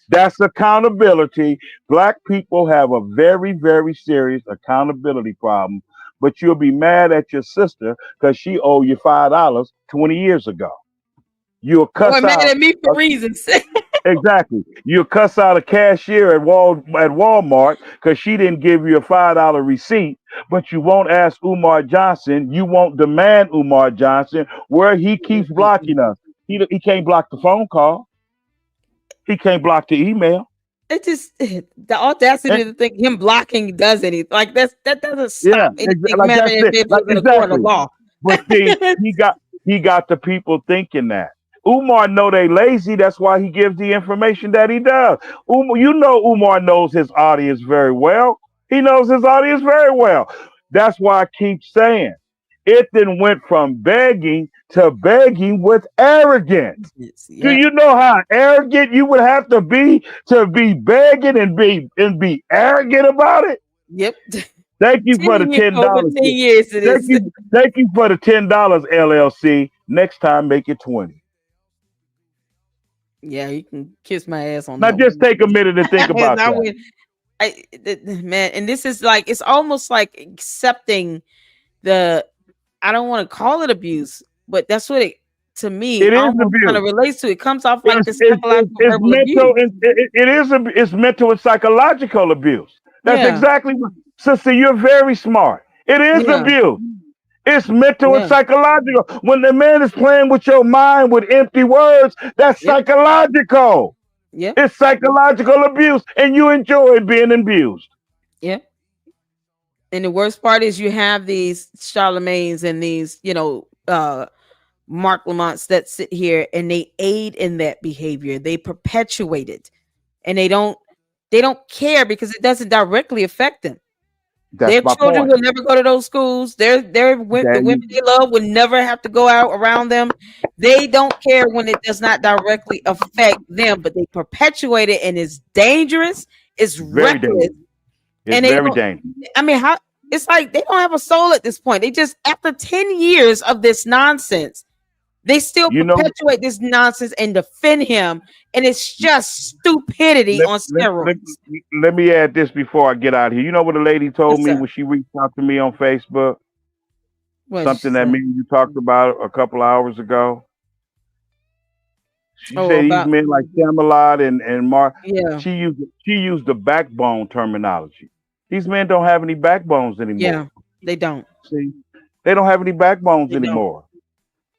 that's accountability. Black people have a very, very serious accountability problem. But you'll be mad at your sister because she owed you $5 20 years ago. You'll Or cuss mad out at me for reasons. exactly. You'll cuss out a cashier at Walmart because she didn't give you a $5 receipt, but you won't ask Umar Johnson. You won't demand Umar Johnson where he keeps blocking us. He can't block the phone call. He can't block the email. It just the audacity And to think him blocking does anything like that doesn't yeah, stop anything like that's matter if it. it Like was in a court of exactly. law. But see, he got the people thinking that. Umar know they lazy. That's why he gives the information that he does. Umar knows his audience very well. He knows his audience very well. That's why I keep saying it then went from begging to begging with arrogance. Yes, Do yep, you know how arrogant you would have to be begging and be arrogant about it? yep. Thank you for the 10 years, ten over dollars. 10 years to Thank this. you. Thank you for the $10 LLC. Next time, make it 20. Yeah, you can kiss my ass on Now, that just one. take a minute to think And about I that. went, man, and this is like it's almost like accepting the I don't want to call it abuse, but that's what it to me It is almost kind abuse. of relates to. It comes off like It's this it's it's, psychological it's verbal mental. abuse. It's mental and psychological abuse. That's Yeah, exactly what. Sister, you're very smart. It is yeah, abuse. It's mental and yeah, psychological. When the man is playing with your mind with empty words, that's yep, psychological. yep, It's psychological abuse, and you enjoy being abused. yep. And the worst part is you have these Charlemagne's and these, Mark Lamonts that sit here and they aid in that behavior. They perpetuate it, and they don't care because it doesn't directly affect them. That's Their my children point. will never go to those schools. The There women you they love will never have to go out around them. They don't care when it does not directly affect them, but they perpetuate it and it's dangerous, it's very reckless, dangerous. It's and they very don't dangerous. I mean, how it's like they don't have a soul at this point. They just after 10 years of this nonsense, they still You know, perpetuate this nonsense and defend him, and it's just stupidity let, on let, let, steroids. let me add this before I get out of here. You know what a lady told Yes, me sir. when she reached out to me on Facebook? What did she Something that say? me and you talked about a couple hours ago. She Oh, said these about men like Camelot and Mark. yeah, She used the backbone terminology. These men don't have any backbones anymore. yeah. They don't. See, they don't have any backbones They don't. anymore.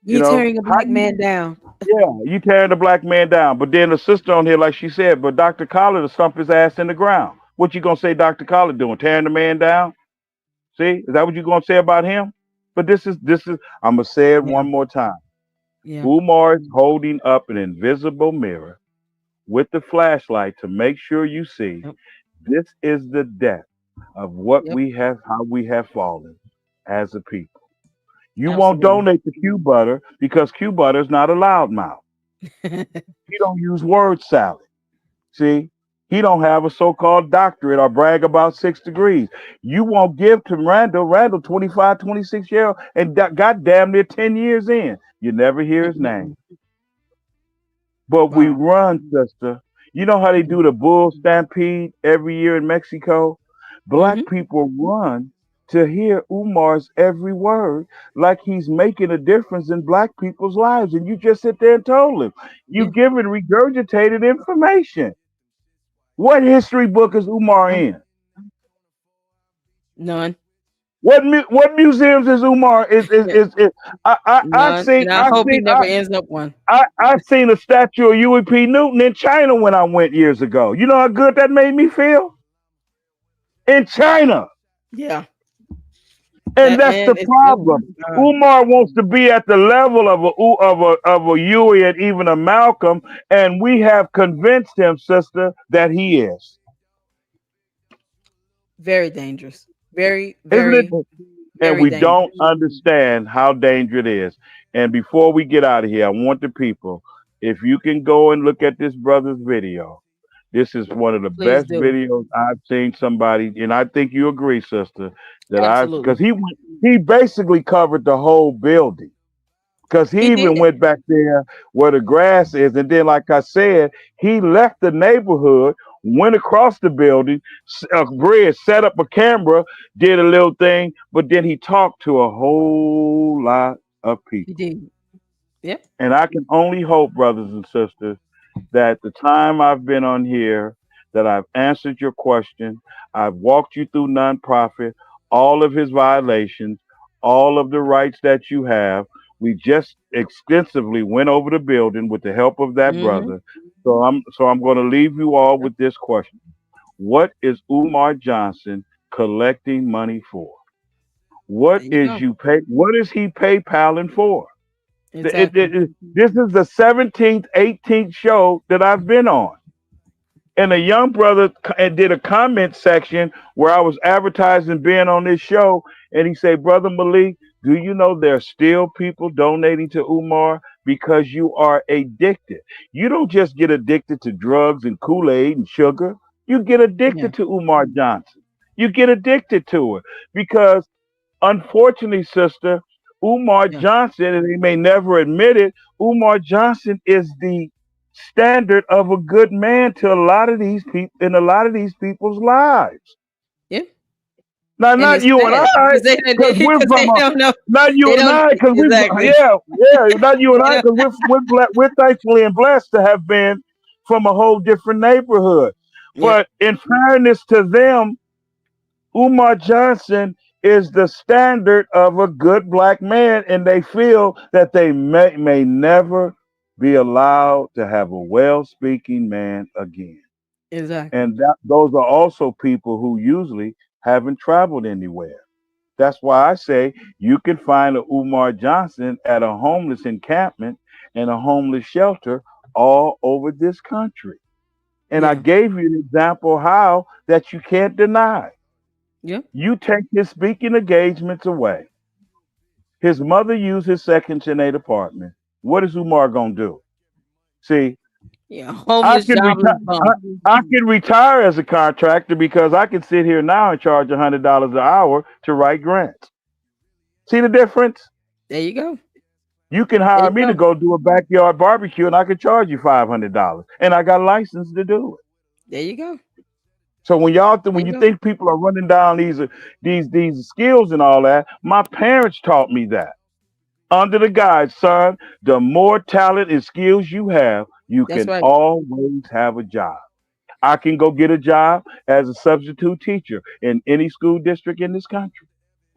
You You know tearing a how black you? man down. Yeah, you tearing the black man down. But then the sister on here, like she said, but Dr. Collar to stump his ass in the ground. What you gonna say, Dr. Collar doing? Tearing the man down? See, is that what you gonna say about him? But this is. I'm gonna say it Yeah, one more time. yeah. Umar is holding up an invisible mirror with the flashlight to make sure you see Yep, this is the depth of what yep. we have, how we have fallen as a people. You won't Absolutely. donate to Q Butter because Q Butter is not a loudmouth. He don't use word salad. See, he don't have a so-called doctorate or brag about 6 degrees. You won't give to Randall 25, 26 year old, and got damn near 10 years in. You never hear his name. Mm-mm-mm. But we Wow. run, sister. You know how they Mm-hmm. do the bull stampede every year in Mexico? Mm-hmm. Black people run to hear Umar's every word like he's making a difference in black people's lives. And you just sit there and told him. You Yeah. giving regurgitated information. What history book is Umar Um, in? none. What museums is Umar Yeah. is I've None. seen And I I've hope he seen never ends up one. I've seen a statue of Huey P. Newton in China when I went years ago. You know how good that made me feel? In China. Yeah. And That that's man the is oh problem. my God. Umar wants to be at the level of a Huey and even a Malcolm, and we have convinced him, sister, that he is. Very dangerous. Very, Isn't very, it? And very we dangerous. don't understand how dangerous it is. And before we get out of here, I want the people, if you can go and look at this brother's video, this is one of the Please best do. videos I've seen somebody, and I think you agree, sister, because Absolutely. he basically covered the whole building. Because He he did. even went back there where the grass is, and then, like I said, he left the neighborhood, went across the building, a bridge, set up a camera, did a little thing, but then he talked to a whole lot of He people. did. Yep. And I can only hope, brothers and sisters, that the time I've been on here, that I've answered your question, I've walked you through nonprofit, all of his violations, all of the rights that you have. We just extensively went over the building with the help of that Mm-hmm. brother. So I'm going to leave you all with this question. What is Umar Johnson collecting money for? There you go. What is he PayPaling for? Exactly. This is the 17th, 18th show that I've been on. And a young brother did a comment section where I was advertising being on this show. And he said, Brother Malik, do you know there are still people donating to Umar because you are addicted? You don't just get addicted to drugs and Kool-Aid and sugar. You get Yeah. addicted to Umar Johnson. You get addicted to it because unfortunately, sister, Umar Yeah. Johnson, and he may never admit it, Umar Johnson is the standard of a good man to a lot of these people in a lot of these people's lives. Yeah. Now, And not it's you and sad I, because they because we're because from they a, don't know. not They you and don't I, because exactly. not you and They I, don't, because we're thankfully and blessed to have been from a whole different neighborhood. yeah. But in fairness to them, Umar Johnson is the standard of a good black man, and they feel that they may never be allowed to have a well speaking man again. Exactly. And those are also people who usually haven't traveled anywhere. That's why I say you can find a Umar Johnson at a homeless encampment and a homeless shelter all over this country. And I Yeah. gave you an example how that you can't deny. Yeah. You take his speaking engagements away. His mother used his Section 8 apartment. What is Umar gonna do? See, Yeah. I Homeless, can retire. jobless bum. I can retire as a contractor because I can sit here now and charge $100 an hour to write grants. See the difference? There you go. You can There hire you me to go. go do a backyard barbecue, and I can charge you $500, and I got a license to do it. There you go. So There when you you go. think people are running down these skills and all that, my parents taught me that. Under the guide, son, the more talent and skills you have, You That's can right. always have a job. I can go get a job as a substitute teacher in any school district in this country.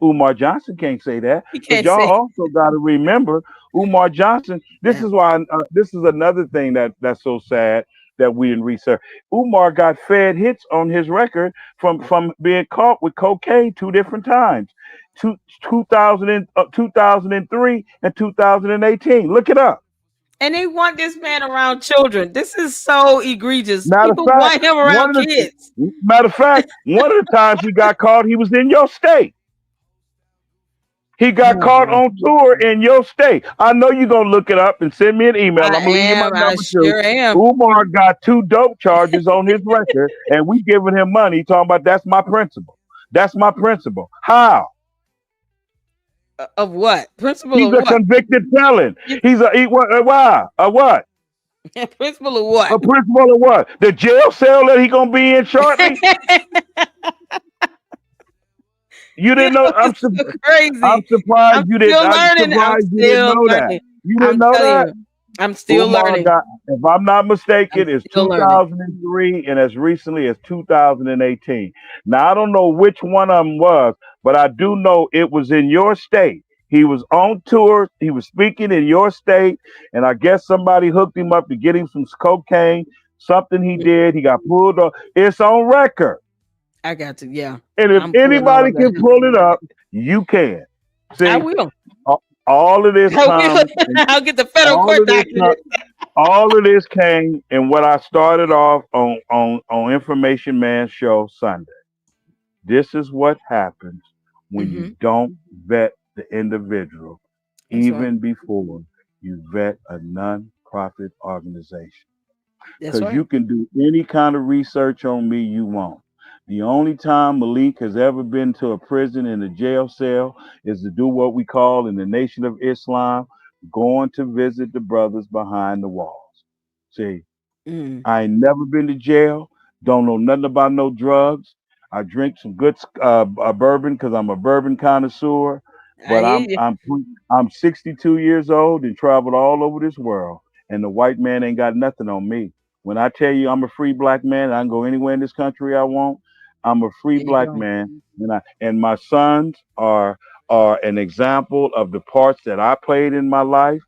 Umar Johnson can't say that You because can't y'all say also got to remember Umar Johnson. This that. is why this is another thing that's so sad that we didn't research. Umar got fed hits on his record from being caught with cocaine two different times, 2003 and 2018. Look it up. And they want this man around children. This is so egregious. Matter of People fact, want him one around of the kids. one of the times he got caught, he was in your state. He got Oh caught boy. on tour in your state. I know you're gonna look it up and send me an email. I I'm gonna leave you my am. I number too. sure am. Umar got two dope charges on his record, and we giving him money. Talking about that's my principal. That's my principal. How? Of what? Principal He's of a what? convicted felon. He's why? A what? Principal of what? A principal of what? The jail cell that he gonna be in shortly. You You didn't know. know, it's so I'm crazy. surprised I'm you didn't. still I'm learning. I'm surprised you didn't still know that. learning. You didn't I'm know telling that. you, I'm still Umar learning. got, if I'm not I'm mistaken, it's still learning. 2003 and as recently as 2018. Now, I don't know which one of them was, but I do know it was in your state. He was on tour. He was speaking in your state, and I guess somebody hooked him up to get him some cocaine. Something he did. He got pulled off. It's on record. I got to. Yeah, And if I'm pulling all anybody of that. can pull it up, you can. I See, will. all of this I will. comes, I'll get the federal all court of this document. all of this came in what I started off on Information Man Show Sunday. This is what happens when you Hmm. don't vet the individual, That's right. even before you vet a non-profit organization. That's Because right. you can do any kind of research on me you want. The only time Malik has ever been to a prison in a jail cell is to do what we call in the Nation of Islam going to visit the brothers behind the walls. See, Mm. I ain't never been to jail. Don't know nothing about no drugs. I drink some good bourbon because I'm a bourbon connoisseur. I But hear I'm you. I'm I'm 62 years old and traveled all over this world, and the white man ain't got nothing on me. When I tell you I'm a free black man, I can go anywhere in this country I want. I'm a free There you black go. man, and my sons are an example of the parts that I played in my life,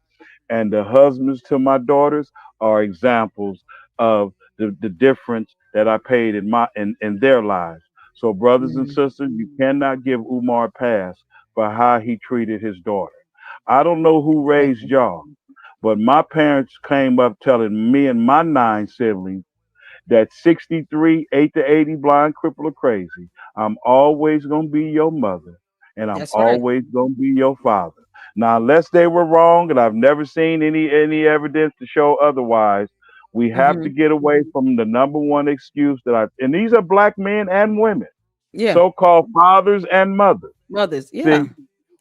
and the husbands to my daughters are examples of the difference that I paid in their lives. So brothers and Mm. sisters, you cannot give Umar a pass for how he treated his daughter. I don't know who raised Exactly. y'all, but my parents came up telling me and my nine siblings that 63, 8 to 80, blind, crippled, or crazy, I'm always going to be your mother and I'm That's right. always going to be your father. Now, unless they were wrong, and I've never seen any evidence to show otherwise, we have to Hmm. get away from the number one excuse and these are black men and women, Yeah. so-called fathers and mothers. Mothers. Yeah. See,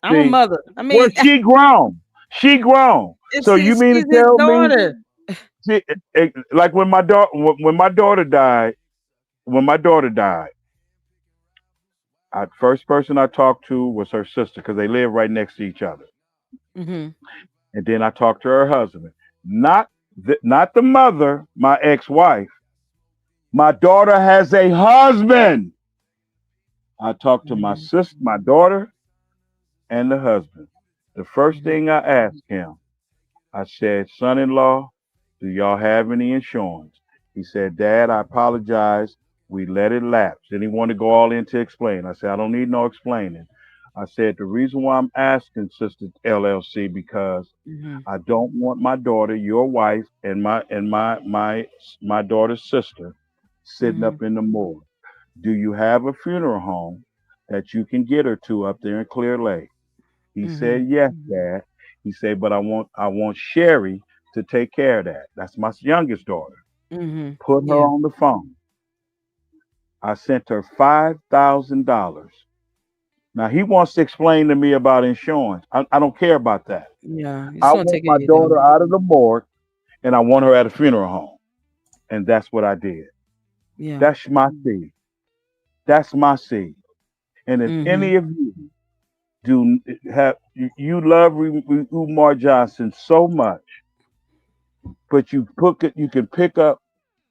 I'm a see, mother. I well, mean, she grown. She grown. So you mean to she's his tell me, daughter. see, like when my daughter died, when my daughter died, first person I talked to was her sister because they live right next to each other. Hmm. And then I talked to her husband, not the mother, my ex-wife. My daughter has a husband. I talked to my Hmm. sister, my daughter, and the husband. The first Hmm. thing I asked him, I said, son-in-law, do y'all have any insurance? He said, Dad, I apologize. We let it lapse. Then he wanted to go all into explain. I said, I don't need no explaining. I said, the reason why I'm asking Sister LLC because Hmm. I don't want my daughter, your wife, and my daughter's sister sitting Hmm. up in the morgue. Do you have a funeral home that you can get her to up there in Clear Lake? He Hmm. said, yes, Dad. He said, but I want Sherry to take care of that. That's my youngest daughter. Hmm. Put her Yeah. on the phone. I sent her $5,000. Now he wants to explain to me about insurance. I don't care about that. Yeah. You I just want to want take care my of your daughter daughter. out of the morgue and I want her at a funeral home. And that's what I did. Yeah. That's my seed. That's my seed. And if Hmm. any of you do have you love Umar Johnson so much, But you can pick up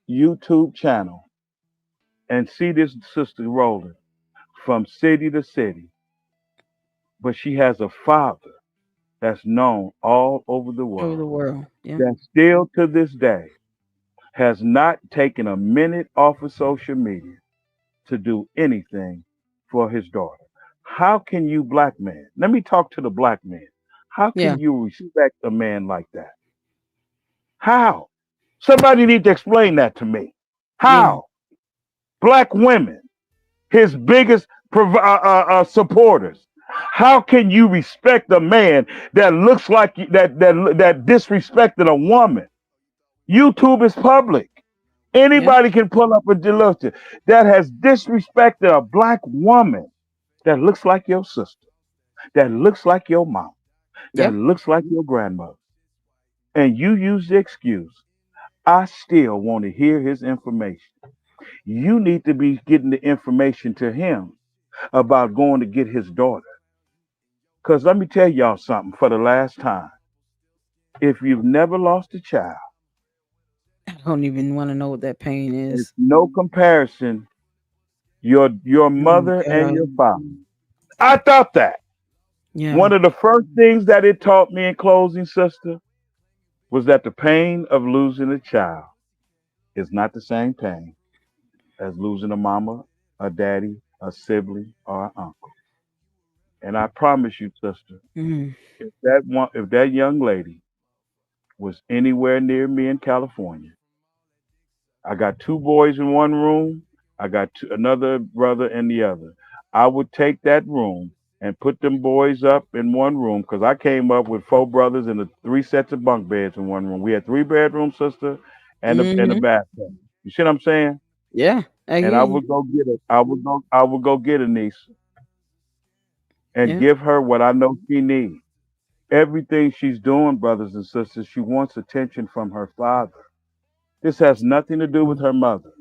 YouTube channel and see this sister rolling from city to city, but she has a father that's known all over the Over the world world. Yeah. that still to this day has not taken a minute off of social media to do anything for his daughter. How can you, black man? Let me talk to the black man. How Yeah. can you respect a man like that? How? Somebody need to explain that to me. Yeah. How? Black women, his biggest supporters. How can you respect a man that looks like that disrespected a woman? YouTube is public. Yeah. Anybody can pull up a delusion that has disrespected a black woman that looks like your sister, that looks like your mom, that Yep. looks like your grandmother. And you use the excuse, I still want to hear his information. You need to be getting the information to him about going to get his daughter. Because let me tell y'all something for the last time. If you've never lost a child, I don't even want to know what that pain it's is. no comparison. Your Oh my mother and God. your father. I thought that. Yeah. One of the first things that it taught me in closing, sister, was that the pain of losing a child is not the same pain as losing a mama, a daddy, a sibling, or an uncle. And I promise you, sister, Mm. if that young lady was anywhere near me in California, I got two boys in one room, I got another brother in the other. I would take that room and put them boys up in one room because I came up with four brothers and three sets of bunk beds in one room. We had three bedrooms, sister, and a Hmm. bathtub. You see what I'm saying? Yeah. I And hear you. I would go get a niece and Yeah. give her what I know she needs. Everything she's doing, brothers and sisters, she wants attention from her father. This has nothing to do with her mother.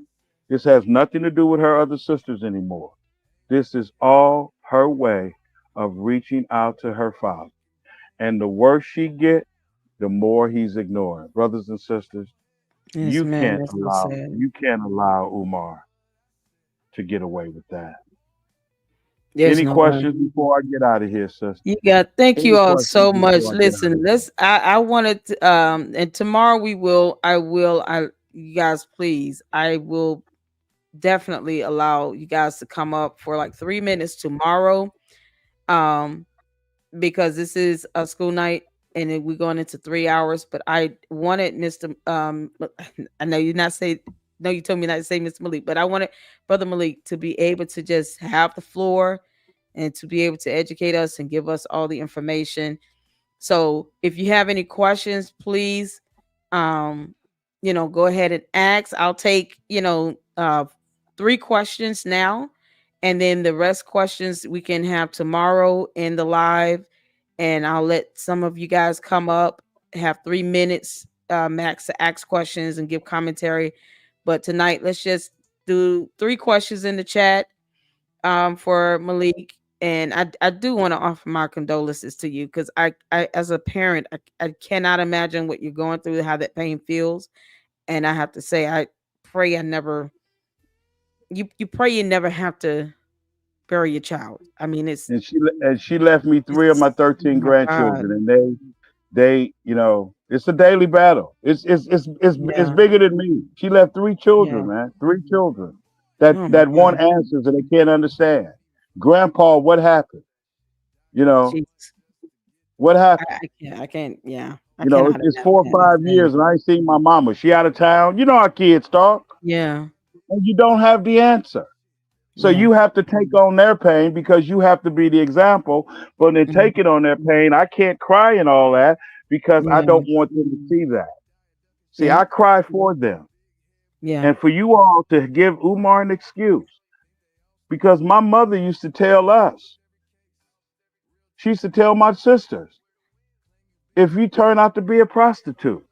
This has nothing to do with her other sisters anymore. This is all her way of reaching out to her father. And the worse she get, the more he's ignoring. Brothers and sisters, Yes, man. That's so sad. you can't allow Umar to get away with that. There's Any no way. questions before I get out of here, sister? You got thank Any you all questions so much. before I get out Listen, of here? I wanted to, and tomorrow I you guys please, I will definitely allow you guys to come up for like 3 minutes tomorrow. Um because this is a school night and then we're going into 3 hours. But I wanted Mr. I know you not say no, you told me not to say Mr. Malik, but I wanted Brother Malik to be able to just have the floor and to be able to educate us and give us all the information. So if you have any questions, please, um, go ahead and ask. I'll take, 3 questions now, and then the rest questions we can have tomorrow in the live. And I'll let some of you guys come up, have 3 minutes max to ask questions and give commentary. But tonight, let's just do 3 questions in the chat for Malik. And I do want to offer my condolences to you because I as a parent, I cannot imagine what you're going through, how that pain feels. And I have to say, I pray I never you pray you never have to bury your child. I mean, And she left me three of it's my oh 13 my God. grandchildren, and it's a daily battle. It's Yeah, bigger than me. She left three yeah. children, man, three children Oh my that want God. answers and they can't understand. Grandpa, what happened? You know Jesus. what I, happened? I can't I can't yeah. I It's, cannot it's imagine 4 or 5 years, anything. and I ain't seen my mama. She out of town. You know how kids talk, Yeah, and you don't have the answer. So yeah. you have to take on their pain because you have to be the example. But in Mhm. taking on their pain, I can't cry and all that because I Yeah, don't want them to see that. See, yeah, I cry for them. yeah, And for you all to give Umar an excuse, because my mother used to tell us, she used to tell my sisters, if you turn out to be a prostitute,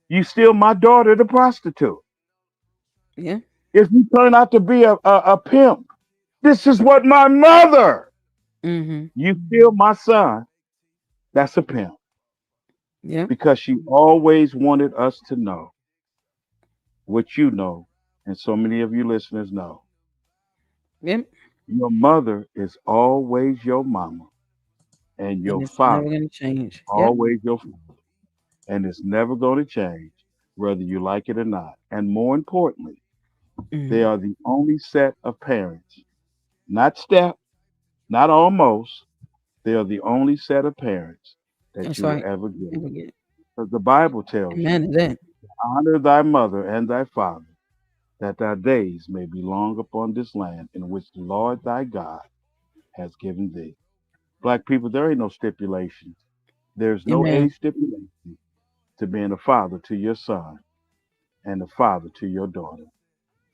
you steal my daughter the prostitute. yeah. If you turn out to be a pimp, this is what my mother, Mhm. you steal my son, that's a pimp. Yep. because she always wanted us to know what you know, and so many of you listeners know. Yep. Your mother is always your mama, and And your it's never father gonna change. Yep. always your father, and it's never going to change, whether you like it or not. And more importantly, they Mhm. are the only set of parents, not step, not almost. They are the only set of parents that That's you will right. ever get. Never get it. Because the Bible tells Amen you, to that. honor thy mother and thy father, that thy days may be long upon this land in which the Lord thy God has given thee. Black people, there ain't no stipulations. There's no Amen. age stipulation to being a father to your son and a father to your daughter.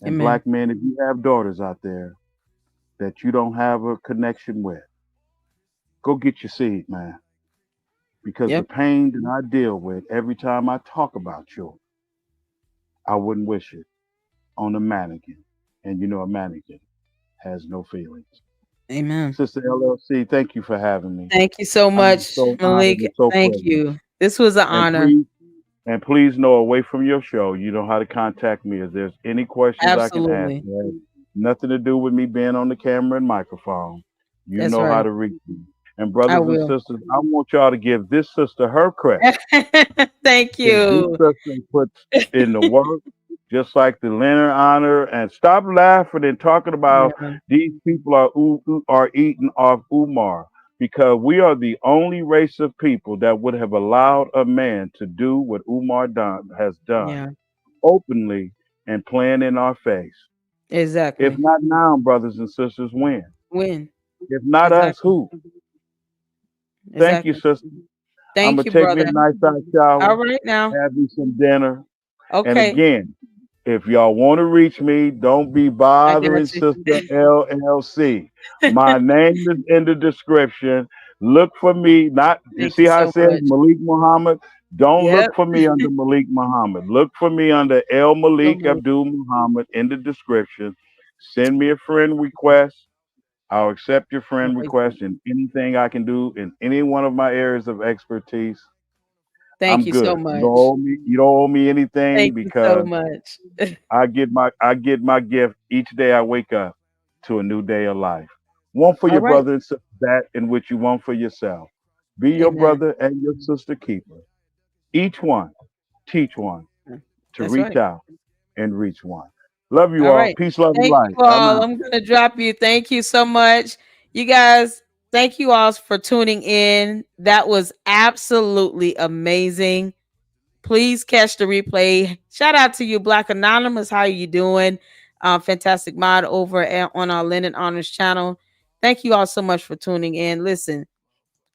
And Amen. black men, if you have daughters out there that you don't have a connection with, go get your seed, man. Because the Yep. pain that I deal with every time I talk about you, I wouldn't wish it on a mannequin. And you know, a mannequin has no feelings. Amen. Sister LLC, thank you for having me. Thank you so I am much, so honored Malik. and so Thank privileged. you. This was an And honor. please know away from your show, you know how to contact me. If there's any questions I can ask, Absolutely. it has nothing to do with me being on the camera and microphone. You That's know how right. to reach me. And I brothers and will. sisters, I want y'all to give this sister her credit. Thank Because this you. sister puts in the work, just like the Leonard Honor. And stop laughing and talking about Yeah. these people are eating off Umar, because we are the only race of people that would have allowed a man to do what has done Yeah. openly and playing in our face. If Exactly. not now, brothers and sisters, when? Win. If not us, Exactly. who? Thank you, Exactly. sister. I'm Thank gonna you, take me brother. a nice hot All shower, right now. have me some dinner. And Okay. again, if y'all want to reach me, don't be I bothering got you. Sister LLC. My name is in the description. Look for me. Not you Thank see you how it so says much. Malik Muhammad. Don't look Yep. for me under Malik Muhammad. Look for me under El So Malik much. Abdul Muhammad in the description. Send me a friend request. I'll accept your friend Always do. request, and anything I can do in any one of my areas of expertise, Thank I'm you so good. much. You don't owe me anything, Thank you so because much. I get my gift each day I wake up to a new day of life. One for All your right. brother and sister, that in which you want for yourself. Be your Amen. brother and your sister keeper. Each one, teach one to That's reach right. out and reach one. Love you All all. right. Peace, love, and Thank light. you I'm all. out. I'm going to drop you. Thank you so much. You guys, thank you all for tuning in. That was absolutely amazing. Please catch the replay. Shout out to you, Black Anonymous. How are you doing? Fantastic mod over on our Lennon Honors channel. Thank you all so much for tuning in. Listen,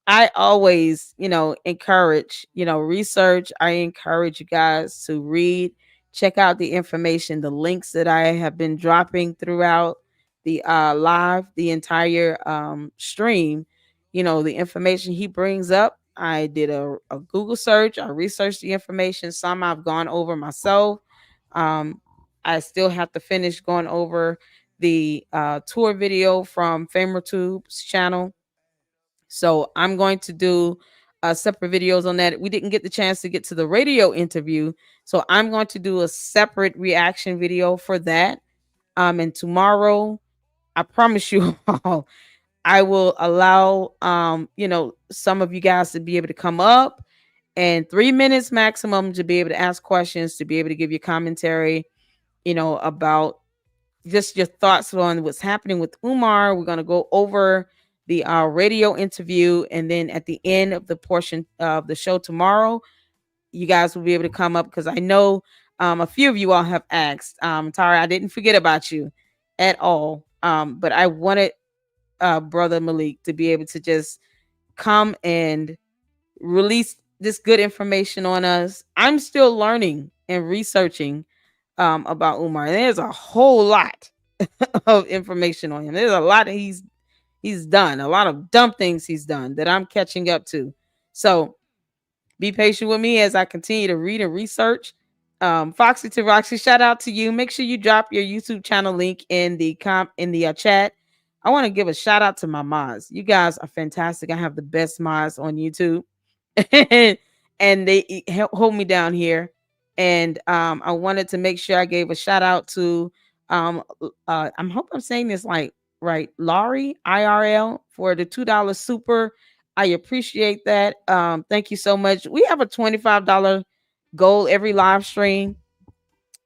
I always, encourage, research. I encourage you guys to read, check out the information, the links that I have been dropping throughout the live, the entire stream. The information he brings up. I did a Google search. I researched the information. Some I've gone over myself. Um, I still have to finish going over the tour video from FamerTube's channel, so I'm going to do separate videos on that. We didn't get the chance to get to the radio interview, so I'm going to do a separate reaction video for that. And tomorrow, I promise you all, I will allow some of you guys to be able to come up and 3 minutes maximum to be able to ask questions, to be able to give you commentary, about just your thoughts on what's happening with Umar. We're going to go over the radio interview. And then at the end of the portion of the show tomorrow, you guys will be able to come up, because I know a few of you all have asked. Tara, I didn't forget about you at all. But I wanted Brother Malik to be able to just come and release this good information on us. I'm still learning and researching about Umar. There's a whole lot of information on him. There's a lot that he's done, a lot of dumb things he's done that I'm catching up to. So be patient with me as I continue to read and research. Foxy to Roxy, shout out to you. Make sure you drop your YouTube channel link in the chat. I want to give a shout out to my mods. You guys are fantastic. I have the best mods on YouTube. and they hold me down here. And I wanted to make sure I gave a shout out to I'm hope I'm saying this like right, Laurie IRL for the $2 super. I appreciate that. Thank you so much. We have a $25 goal every live stream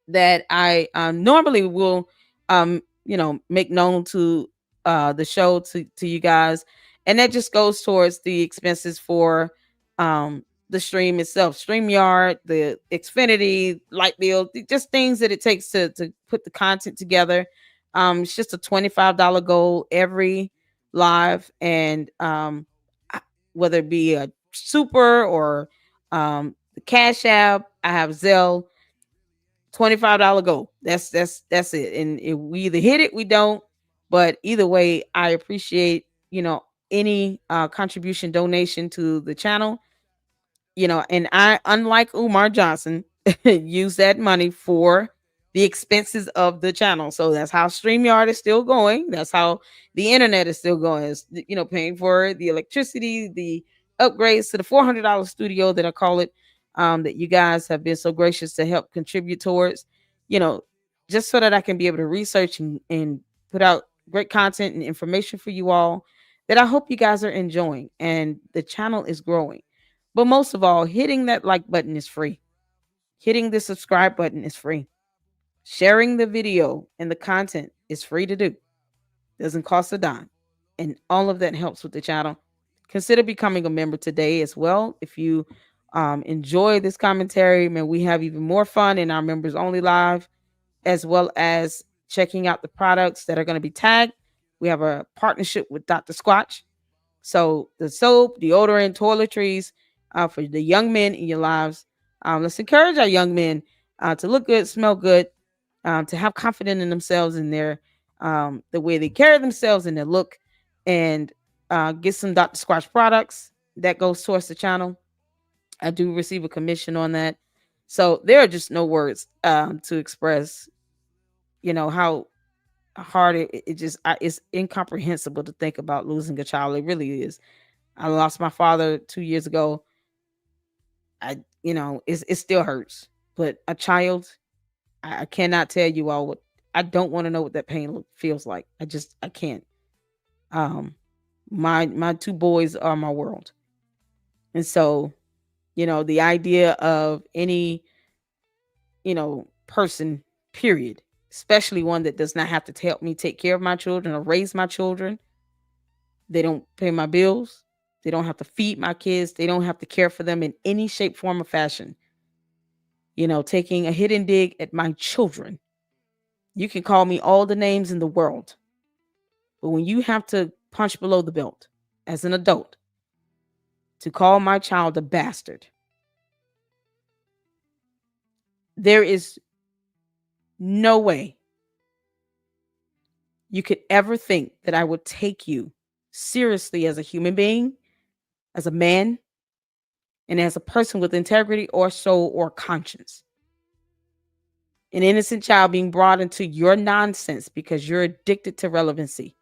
that I normally will make known to the show to you guys, and that just goes towards the expenses for the stream itself, StreamYard, the Xfinity, light bill, just things that it takes to put the content together. It's just a $25 goal every live, and whether it be a super or the Cash App, I have Zelle. $25 goal. That's it. And if we either hit it, we don't. But either way, I appreciate any contribution donation to the channel. And I, unlike Umar Johnson, use that money for the expenses of the channel. So that's how StreamYard is still going. That's how the internet is still going. It's, paying for the electricity, the upgrades to the $400 studio that I call it, that you guys have been so gracious to help contribute towards, you know, just so that I can be able to research and put out great content and information for you all that I hope you guys are enjoying. And the channel is growing. But most of all, hitting that like button is free. Hitting the subscribe button is free. Sharing the video and the content is free to do. Doesn't cost a dime. And all of that helps with the channel. Consider becoming a member today as well. If you enjoy this commentary, man, we have even more fun in our members only live, as well as checking out the products that are going to be tagged. We have a partnership with Dr. Squatch. So the soap, deodorant, toiletries for the young men in your lives. Let's encourage our young men to look good, smell good, to have confidence in themselves and their the way they carry themselves and their look, and get some Dr. Squatch products that goes towards the channel. I do receive a commission on that. So there are just no words to express, how hard it just it's incomprehensible to think about losing a child. It really is. I lost my father 2 years ago. It still hurts. But a child, I cannot tell you all what. I don't want to know what that pain feels like. I can't. Um, my two boys are my world, and so the idea of any person, period, especially one that does not have to help me take care of my children or raise my children. They don't pay my bills. They don't have to feed my kids. They don't have to care for them in any shape, form, or fashion. Taking a hidden dig at my children. You can call me all the names in the world. But when you have to punch below the belt as an adult to call my child a bastard, there is no way you could ever think that I would take you seriously as a human being, as a man, and as a person with integrity or soul or conscience. An innocent child being brought into your nonsense because you're addicted to relevancy.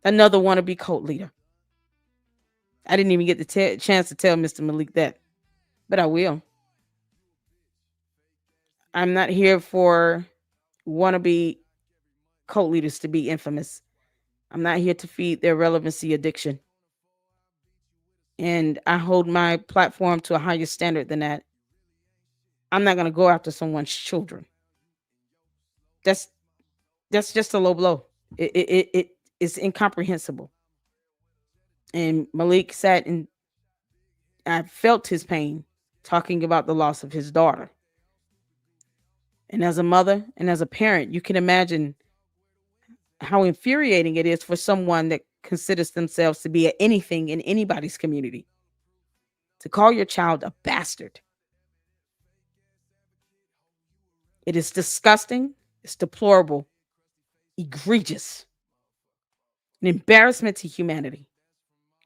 Another wannabe cult leader. I didn't even get the chance to tell Mr. Malik that, but I will. I'm not here for wannabe cult leaders to be infamous. I'm not here to feed their relevancy addiction. And I hold my platform to a higher standard than that. I'm not going to go after someone's children. That's just a low blow. It is incomprehensible. And Malik sat and I felt his pain talking about the loss of his daughter. And as a mother and as a parent, you can imagine how infuriating it is for someone that considers themselves to be anything in anybody's community to call your child a bastard. It is disgusting. It's deplorable, egregious, an embarrassment to humanity,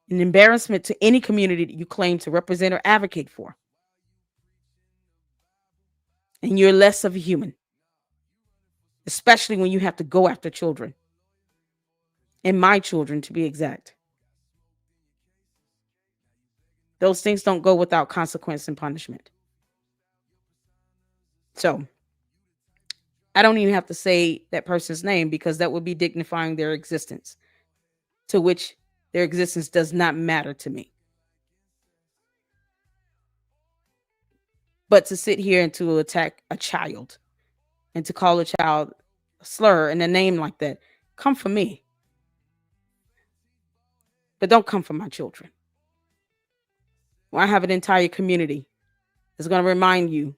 an embarrassment to any community that you claim to represent or advocate for. And you're less of a human, especially when you have to go after children, and my children to be exact. Those things don't go without consequence and punishment. So I don't even have to say that person's name because that would be dignifying their existence, to which their existence does not matter to me. But to sit here and to attack a child and to call a child a slur and a name like that, come for me. But don't come for my children. Well, I have an entire community that's going to remind you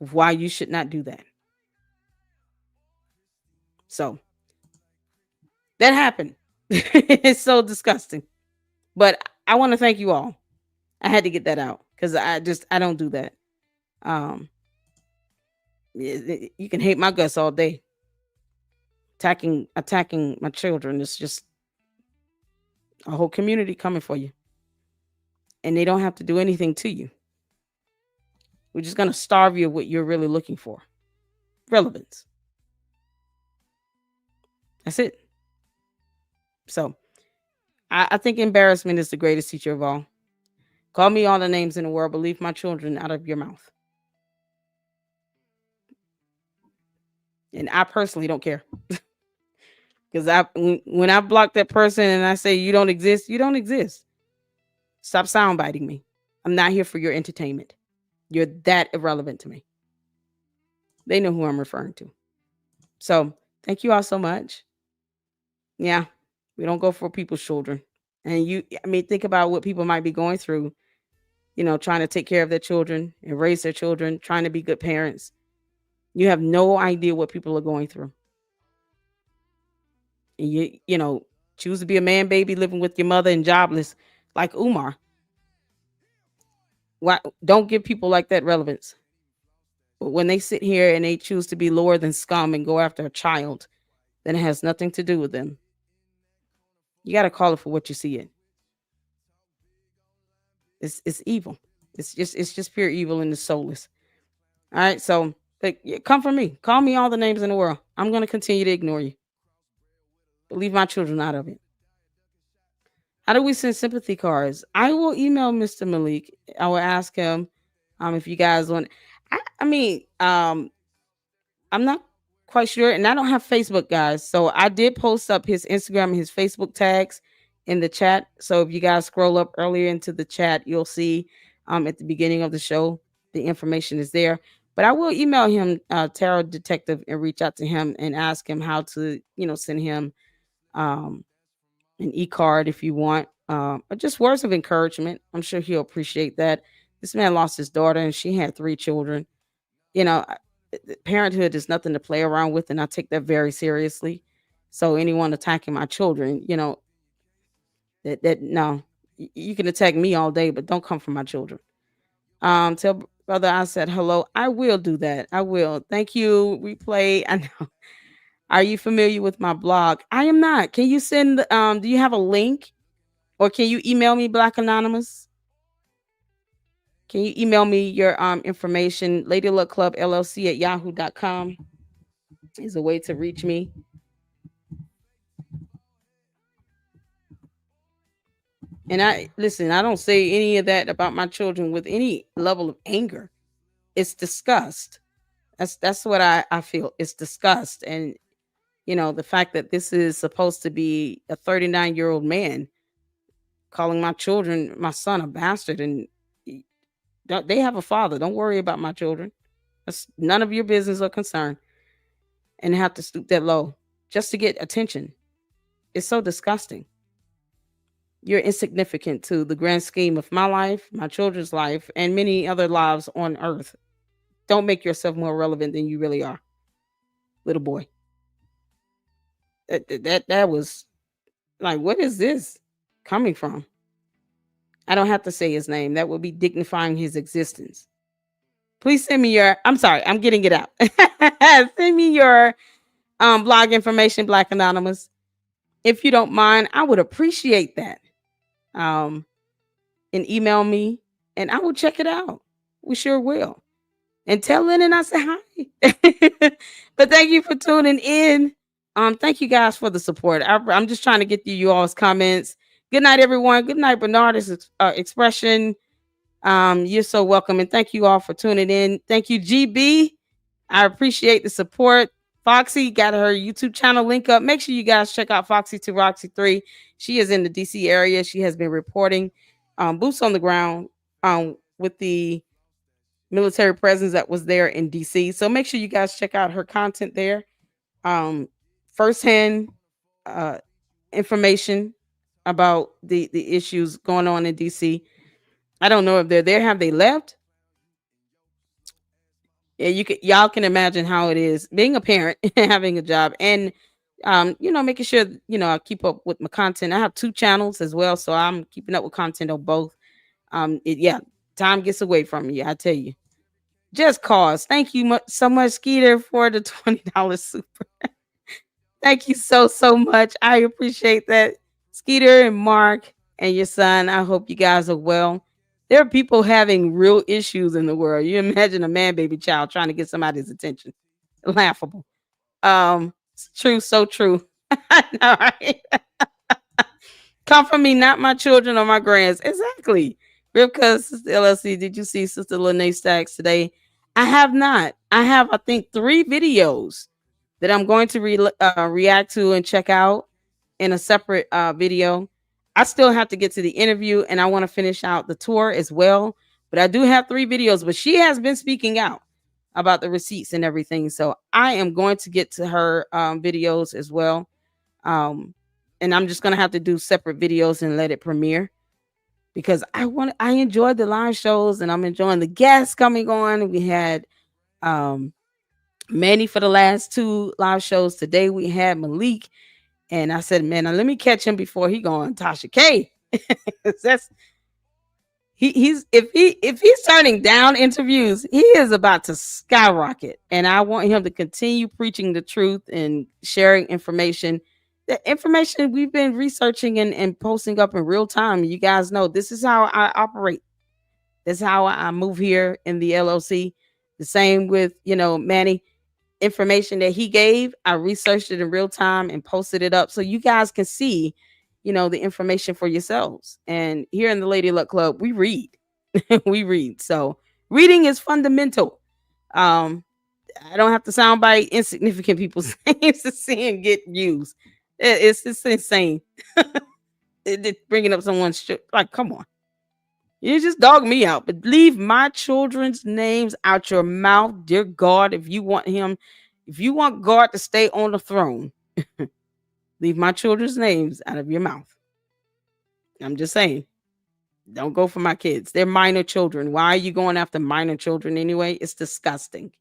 of why you should not do that. So that happened. It's so disgusting. But I want to thank you all. I had to get that out because I don't do that. You can hate my guts all day. Attacking my children is just a whole community coming for you. And they don't have to do anything to you. We're just going to starve you of what you're really looking for. Relevance. That's it. So I think embarrassment is the greatest teacher of all. Call me all the names in the world, but leave my children out of your mouth. And I personally don't care. Because when I block that person and I say you don't exist, you don't exist. Stop soundbiting me. I'm not here for your entertainment. You're that irrelevant to me. They know who I'm referring to. So thank you all so much. Yeah, we don't go for people's children. And think about what people might be going through, trying to take care of their children and raise their children, trying to be good parents. You have no idea what people are going through. And you choose to be a man baby living with your mother and jobless like Umar. Why don't give people like that relevance? But when they sit here and they choose to be lower than scum and go after a child, then it has nothing to do with them. You got to call it for what you see it. It's evil. It's just pure evil and it's soulless. All right, so come for me. Call me all the names in the world. I'm going to continue to ignore you. But leave my children out of it. How do we send sympathy cards? I will email Mr. Malik. I will ask him if you guys want. I'm not quite sure, and I don't have Facebook, guys. So I did post up his Instagram and his Facebook tags in the chat. So if you guys scroll up earlier into the chat, you'll see at the beginning of the show the information is there. But I will email him, Tarot Detective, and reach out to him and ask him how to, send him an e-card if you want, or just words of encouragement. I'm sure he'll appreciate that. This man lost his daughter and she had 3 children. Parenthood is nothing to play around with, and I take that very seriously. So anyone attacking my children, no, you can attack me all day, but don't come for my children. Tell brother I said hello. I will do that. I will. Thank you. Replay. I know. Are you familiar with my blog? I am not. Can you send, do you have a link? Or can you email me, Black Anonymous? Can you email me your information? LadyLuckClubLLC at yahoo.com is a way to reach me. And I don't say any of that about my children with any level of anger. It's disgust. That's what I feel. It's disgust. And the fact that this is supposed to be a 39-year-old man calling my children, my son, a bastard, and they have a father. Don't worry about my children. That's none of your business or concern. And have to stoop that low just to get attention. It's so disgusting. You're insignificant to the grand scheme of my life, my children's life, and many other lives on earth. Don't make yourself more relevant than you really are, little boy. That was like, what is this coming from? I don't have to say his name. That would be dignifying his existence. Please send me I'm sorry, I'm getting it out. Send me your blog information, Black Anonymous. If you don't mind, I would appreciate that. And email me and I will check it out. We sure will. And tell Lennon I say hi. But thank you for tuning in. Thank you guys for the support. I'm just trying to get through you all's comments, Good night, everyone. Good night, Bernard's expression. You're so welcome, and thank you all for tuning in. Thank you, GB. I appreciate the support. Foxy got her YouTube channel link up. Make sure you guys check out Foxy to Roxy 3. She is in the DC area. She has been reporting boots on the ground with the military presence that was there in DC. So make sure you guys check out her content there. Um, firsthand uh, information about the issues going on in DC. I don't know if they're there. Have they left? Yeah, y'all can imagine how it is being a parent and having a job, and making sure I keep up with my content. I have 2 channels as well, so I'm keeping up with content on both. Yeah, time gets away from you, I tell you. Just cause. Thank you so much, Skeeter, for the $20 super. Thank you so much. I appreciate that. Skeeter and Mark and your son, I hope you guys are well. There are people having real issues in the world. You imagine a man baby child trying to get somebody's attention. Laughable. It's true, so true. I know, right? Come from me, not my children or my grands. Exactly. Rivka, Sister LLC, did you see Sister Lene Stacks today? I have not. I have, I think, 3 videos that I'm going to react to and check out in a separate video. I still have to get to the interview, and I want to finish out the tour as well. But I do have 3 videos, but she has been speaking out about the receipts and everything. So I am going to get to her videos as well. And I'm just going to have to do separate videos and let it premiere because I enjoyed the live shows and I'm enjoying the guests coming on. We had Manny for the last 2 live shows. Today we had Malik, and I said, man, now let me catch him before he go on Tasha K. That's if he's turning down interviews, he is about to skyrocket. And I want him to continue preaching the truth and sharing information. The information we've been researching and posting up in real time. You guys know this is how I operate. This is how I move here in the LLC. The same with, Manny. Information that he gave, I researched it in real time and posted it up so you guys can see, the information for yourselves. And here in the Lady Luck Club, we read. We read. So reading is fundamental. I don't have to soundbite insignificant people's names to see and get views. It's insane. Bringing up someone's like, come on. You just dog me out, but leave my children's names out your mouth, dear God. If you want God to stay on the throne, leave my children's names out of your mouth. I'm just saying, don't go for my kids. They're minor children. Why are you going after minor children anyway? It's disgusting.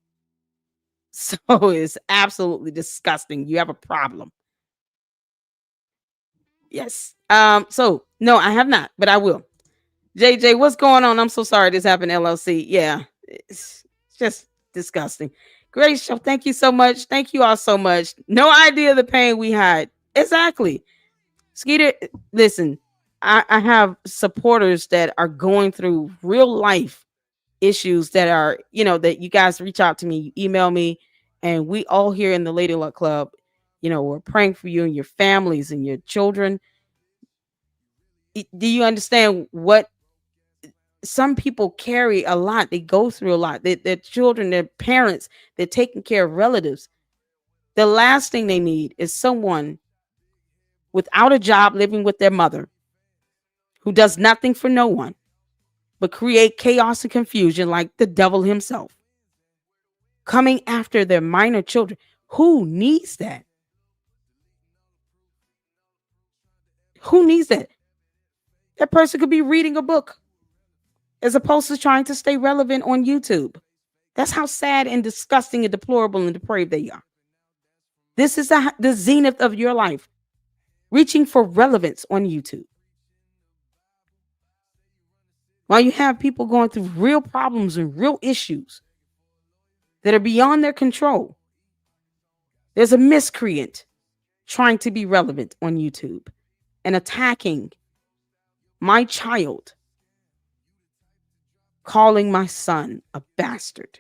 So it's absolutely disgusting. You have a problem. Yes. So no, I have not, but I will. JJ, what's going on? I'm so sorry this happened, LLC. Yeah, it's just disgusting. Great show. Thank you so much. Thank you all so much. No idea the pain we had. Exactly. Skeeter, listen, I have supporters that are going through real life issues that are, that you guys reach out to me, you email me, and we all here in the Lady Luck Club, we're praying for you and your families and your children. Do you understand what some people carry a lot? They go through a lot. Their children, their parents, they're taking care of relatives. The last thing they need is someone without a job living with their mother who does nothing for no one but create chaos and confusion like the devil himself, coming after their minor children. Who needs that? Who needs that? That person could be reading a book as opposed to trying to stay relevant on YouTube. That's how sad and disgusting and deplorable and depraved they are. This is the zenith of your life, reaching for relevance on YouTube. While you have people going through real problems and real issues that are beyond their control, there's a miscreant trying to be relevant on YouTube and attacking my child, calling my son a bastard.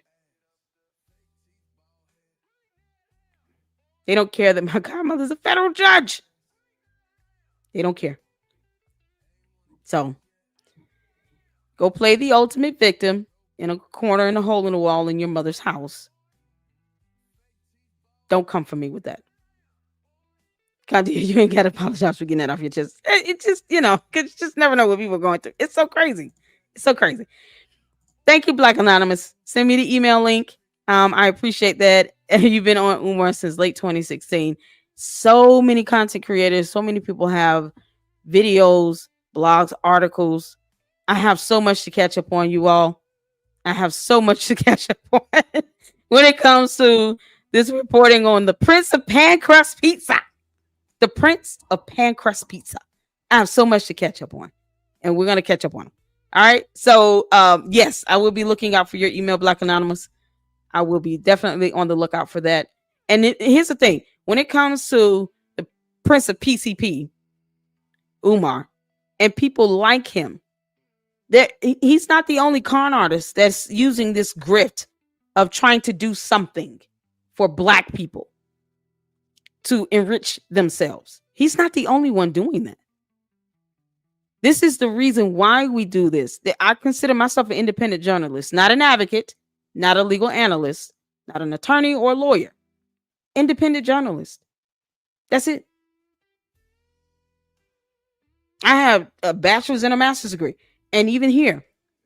They don't care that my godmother's a federal judge. They don't care. So go play the ultimate victim in a corner in a hole in the wall in your mother's house. Don't come for me with that. God, you ain't got to apologize for getting that off your chest. It just, because you just never know what people are going through. It's so crazy. It's so crazy. Thank you, Black Anonymous. Send me the email link. I appreciate that. You've been on Umar since late 2016. So many content creators, so many people have videos, blogs, articles. I have so much to catch up on, you all. I have so much to catch up on when it comes to this reporting on the Prince of Pan Crust Pizza. The Prince of Pan Crust Pizza. I have so much to catch up on, and we're going to catch up on them. All right. So, yes, I will be looking out for your email, Black Anonymous. I will be definitely on the lookout for that. And here's the thing. When it comes to the Prince of PCP, Umar, and people like him, he's not the only con artist that's using this grift of trying to do something for Black people to enrich themselves. He's not the only one doing that. This is the reason why we do this. I consider myself an independent journalist, not an advocate, not a legal analyst, not an attorney or lawyer. Independent journalist. That's it. I have a bachelor's and a master's degree. And even here,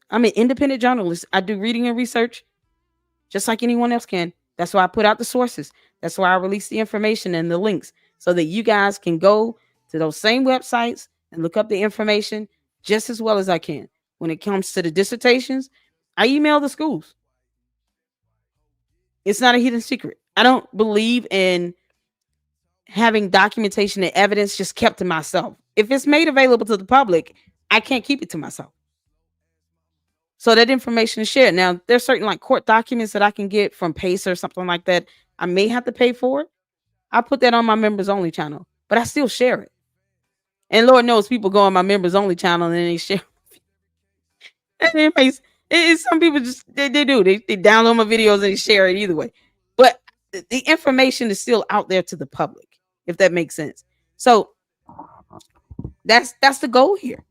I'm an independent journalist. I do reading and research just like anyone else can. That's why I put out the sources. That's why I release the information and the links so that you guys can go to those same websites and look up the information just as well as I can. When it comes to the dissertations, I email the schools. It's not a hidden secret. I don't believe in having documentation and evidence just kept to myself. If it's made available to the public, I can't keep it to myself. So that information is shared. Now, there's certain like court documents that I can get from Pace or something like that. I may have to pay for it. I put that on my members only channel, but I still share it. And Lord knows people go on my members only channel and they share. Some people just they do. They download my videos and they share it either way. But the information is still out there to the public, if that makes sense. So that's the goal here.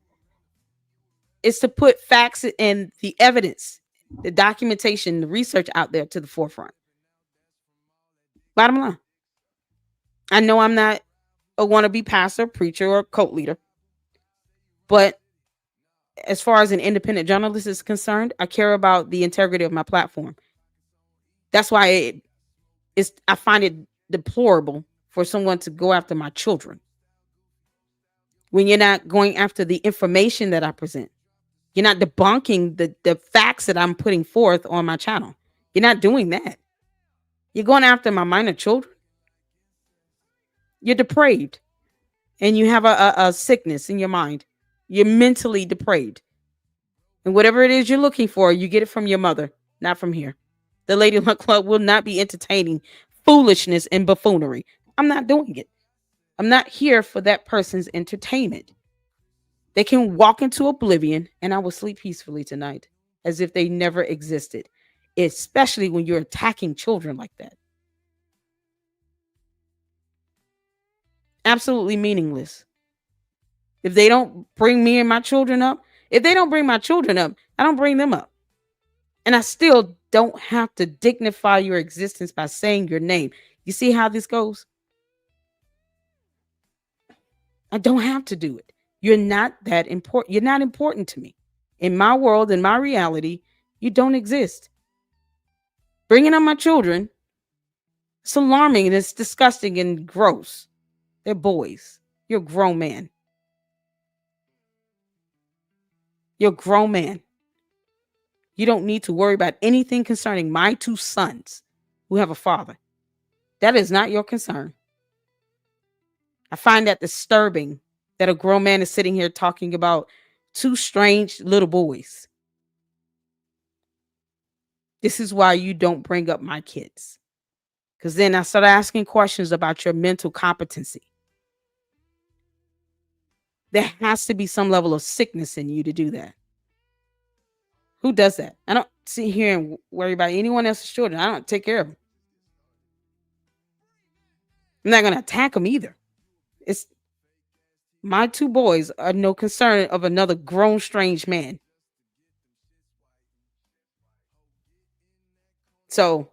Is to put facts and the evidence, the documentation, the research out there to the forefront. Bottom line. I know I'm not a wannabe pastor, preacher, or cult leader. But as far as an independent journalist is concerned, I care about the integrity of my platform. That's why I find it deplorable for someone to go after my children when you're not going after the information that I present. You're not debunking the facts that I'm putting forth on my channel. You're not doing that. You're going after my minor children. You're depraved. And you have a sickness in your mind. You're mentally depraved. And whatever it is you're looking for, you get it from your mother, not from here. The Lady Luck Club will not be entertaining foolishness and buffoonery. I'm not doing it. I'm not here for that person's entertainment. They can walk into oblivion and I will sleep peacefully tonight as if they never existed, especially when you're attacking children like that. Absolutely meaningless. If they don't bring me and my children up, if they don't bring my children up, I don't bring them up. And I still don't have to dignify your existence by saying your name. You see how this goes? I don't have to do it. You're not that important. You're not important to me. In my world, in my reality, you don't exist. Bringing up my children, it's alarming and it's disgusting and gross. They're boys. You're a grown man. You're a grown man. You don't need to worry about anything concerning my two sons who have a father. That is not your concern. I find that disturbing that a grown man is sitting here talking about two strange little boys. This is why you don't bring up my kids. Because then I start asking questions about your mental competency. There has to be some level of sickness in you to do that. Who does that? I don't sit here and worry about anyone else's children. I don't take care of them. I'm not going to attack them either. My two boys are no concern of another grown strange man. So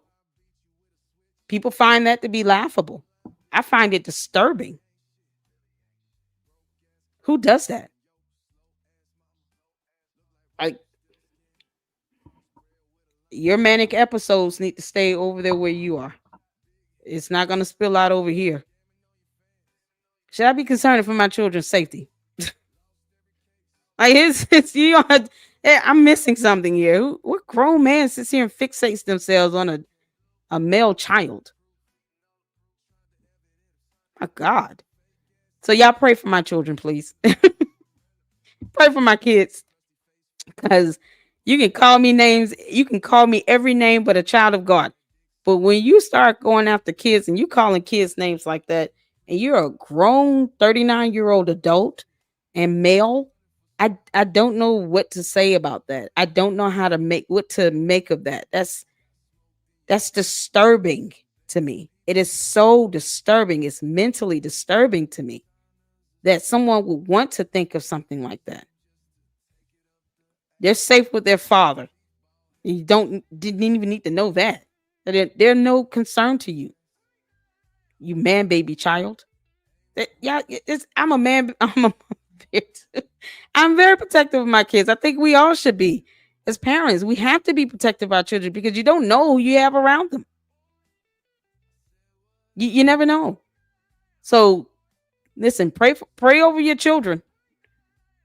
people find that to be laughable. I find it disturbing. Who does that? Like, your manic episodes need to stay over there where you are. It's not going to spill out over here. Should I be concerned for my children's safety? Like, it's you know, I'm missing something here. What grown man sits here and fixates themselves on a male child? My God. So y'all pray for my children, please. Pray for my kids. Because you can call me names, you can call me every name but a child of God. But when you start going after kids and you calling kids names like that, and you're a grown 39-year-old adult and male, I don't know what to say about that. I don't know how to make what to make of that. That's disturbing to me. It is so disturbing. It's mentally disturbing to me that someone would want to think of something like that. They're safe with their father. You didn't even need to know that. They're no concern to you. You man baby child. Yeah, I'm a man. I'm very protective of my kids. I think we all should be. As parents, we have to be protective of our children because you don't know who you have around them. You never know. So listen, pray over your children.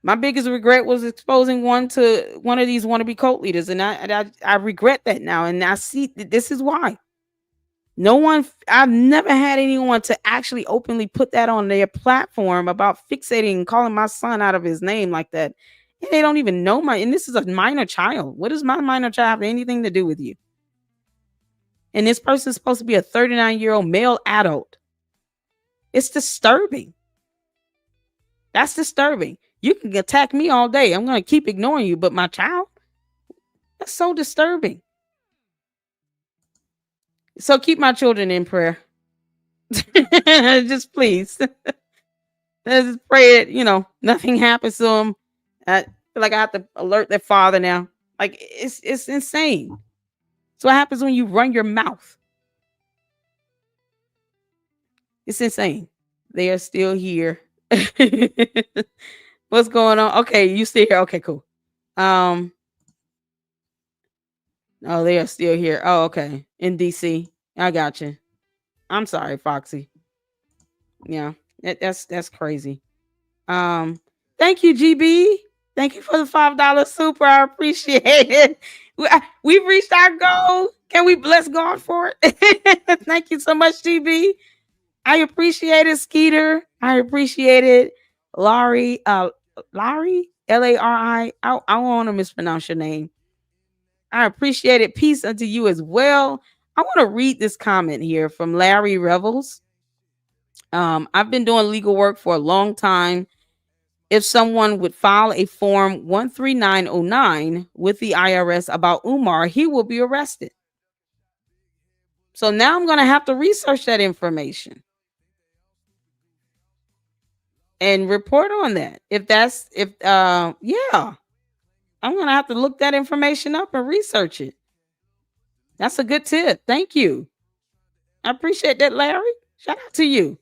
My biggest regret was exposing one to one of these wannabe cult leaders, and I regret that now. And I see this is why. No one, I've never had anyone to actually openly put that on their platform about fixating and calling my son out of his name like that. And they don't even know and this is a minor child. What does my minor child have anything to do with you? And this person is supposed to be a 39-year-old male adult. It's disturbing. That's disturbing. You can attack me all day. I'm going to keep ignoring you, but my child? That's so disturbing. So keep my children in prayer. Just please. Let's just pray it, nothing happens to them. I feel like I have to alert their father now. Like, it's insane. So what happens when you run your mouth? It's insane. They are still here. What's going on? Okay, you still here. Okay, cool. Oh, they are still here. Oh, okay. In DC. I got you. I'm sorry, Foxy. Yeah, that's crazy. Um, Thank you, GB. Thank you for the $5 super. I appreciate it. We've reached our goal. Can we bless God for it? Thank you so much, GB. I appreciate it, Skeeter. I appreciate it, Laurie. Laurie, Lari. I don't want to mispronounce your name. I appreciate it. Peace unto you as well. I want to read this comment here from Larry Revels. I've been doing legal work for a long time. If someone would file a form 13909 with the IRS about Umar, he will be arrested. So now I'm going to have to research that information and report on that. Yeah, I'm going to have to look that information up and research it. That's a good tip. Thank you. I appreciate that, Larry. Shout out to you.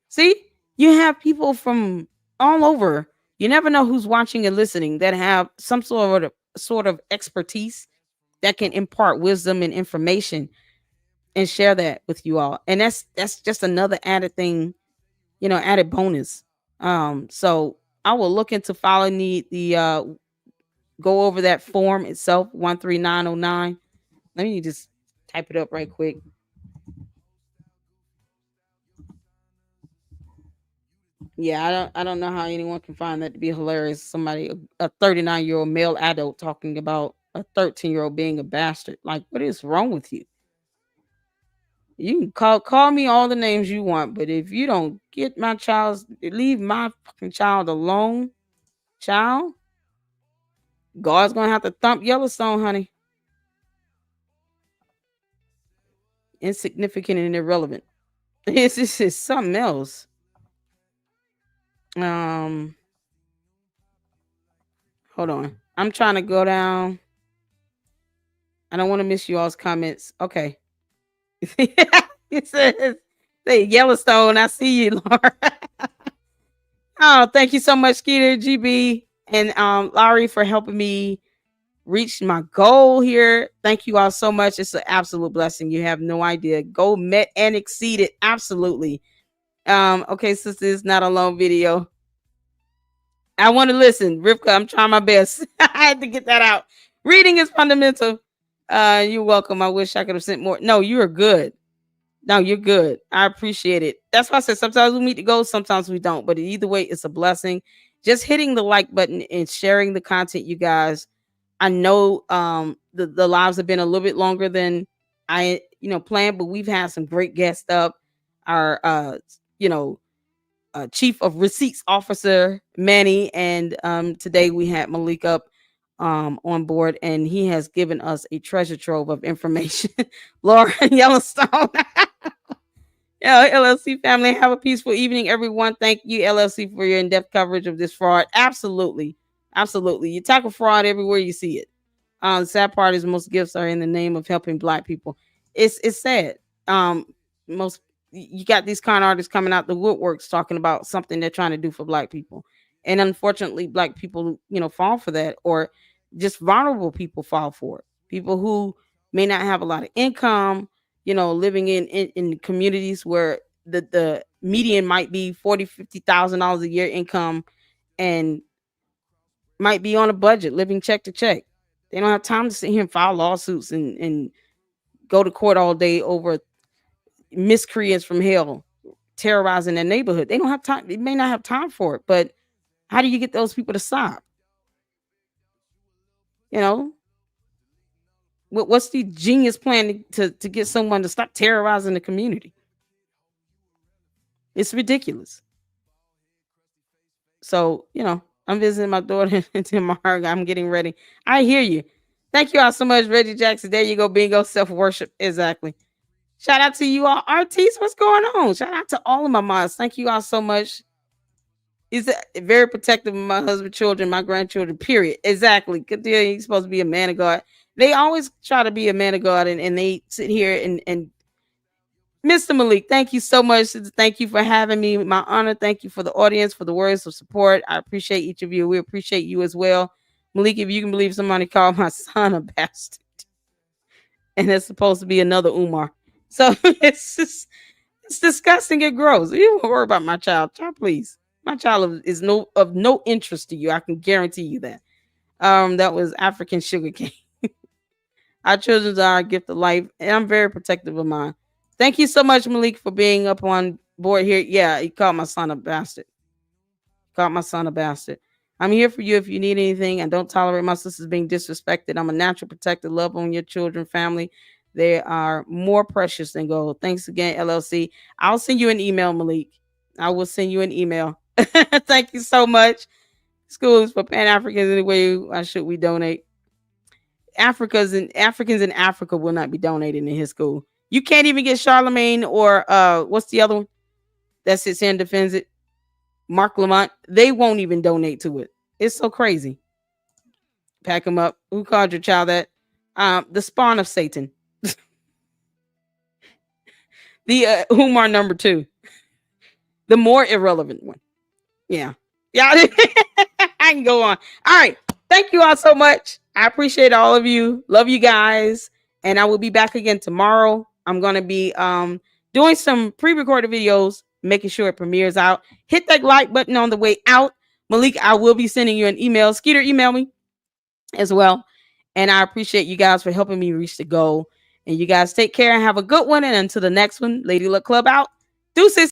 See, you have people from all over. You never know who's watching and listening that have some sort of expertise that can impart wisdom and information and share that with you all. And that's just another added thing, added bonus. So I will look into following the go over that form itself, 13909. Let me just type it up right quick. Yeah, I don't know how anyone can find that to be hilarious. Somebody, a 39-year-old male adult talking about a 13-year-old being a bastard. Like, what is wrong with you? You can call me all the names you want, but if you don't leave my fucking child alone, child, God's gonna have to thump Yellowstone, honey. Insignificant and irrelevant. This is something else. Um, hold on. I'm trying to go down. I don't want to miss you all's comments. Okay. It says, say Yellowstone. I see you, Laura. Oh, thank you so much, Skeeter, GB, and Laurie for helping me reach my goal here. Thank you all so much. It's an absolute blessing. You have no idea. Goal met and exceeded. Absolutely. Okay, sister, it's not a long video. I want to listen. Rivka, I'm trying my best. I had to get that out. Reading is fundamental. You're welcome. I wish I could have sent more. No, you are good. No, you're good. I appreciate it. That's why I said sometimes we meet the goals, sometimes we don't. But either way, it's a blessing. Just hitting the like button and sharing the content, you guys. I know the lives have been a little bit longer than I planned, but we've had some great guests up. Our you know chief of receipts officer Manny, and today we had Malik up on board, and he has given us a treasure trove of information. Laura Yellowstone. Yeah, LLC family, have a peaceful evening, everyone. Thank you, LLC, for your in-depth coverage of this fraud. Absolutely, absolutely. You tackle fraud everywhere you see it. The sad part is most gifts are in the name of helping Black people. It's sad. Most you got these con artists coming out the woodworks talking about something they're trying to do for Black people, and unfortunately, Black people fall for that, or just vulnerable people fall for it. People who may not have a lot of income, living in communities where the median might be 40, $50,000 a year income, and might be on a budget, living check to check. They don't have time to sit here and file lawsuits and go to court all day over miscreants from hell terrorizing their neighborhood. They don't have time. They may not have time for it, but how do you get those people to stop? You know, what's the genius plan to get someone to stop terrorizing the community? It's ridiculous. So, I'm visiting my daughter tomorrow. I'm getting ready. I hear you. Thank you all so much, Reggie Jackson. There you go. Bingo. Self worship. Exactly. Shout out to you all. RTs, what's going on? Shout out to all of my moms. Thank you all so much. He's very protective of my husband, children, my grandchildren, period. Exactly. Good deal. He's supposed to be a man of God. They always try to be a man of God, and they sit here and Mr. Malik, thank you so much. Thank you for having me. My honor. Thank you for the audience, for the words of support. I appreciate each of you. We appreciate you as well. Malik, if you can believe somebody called my son a bastard, and it's supposed to be another Umar. So it's disgusting. It grows. You don't worry about my child. Child, please. My child is of no interest to you. I can guarantee you that. That was African sugar cane. Our children are a gift of life, and I'm very protective of mine. Thank you so much, Malik, for being up on board here. Yeah, he called my son a bastard. Called my son a bastard. I'm here for you if you need anything. I don't tolerate my sisters being disrespected. I'm a natural protector. Love on your children, family. They are more precious than gold. Thanks again, LLC. I'll send you an email, Malik. I will send you an email. Thank you so much. Schools for Pan Africans. Anyway, why should we donate? Africans in Africa will not be donating in his school. You can't even get Charlemagne or what's the other one that sits here and defends it? Mark Lamont. They won't even donate to it. It's so crazy. Pack them up. Who called your child that? The spawn of Satan. The Umar number 2. The more irrelevant one. Yeah. Yeah. I can go on. All right. Thank you all so much. I appreciate all of you. Love you guys. And I will be back again tomorrow. I'm going to be doing some pre-recorded videos, making sure it premieres out. Hit that like button on the way out. Malik, I will be sending you an email. Skeeter, email me as well. And I appreciate you guys for helping me reach the goal. And you guys take care and have a good one. And until the next one, Lady Luck Club out. Deuces.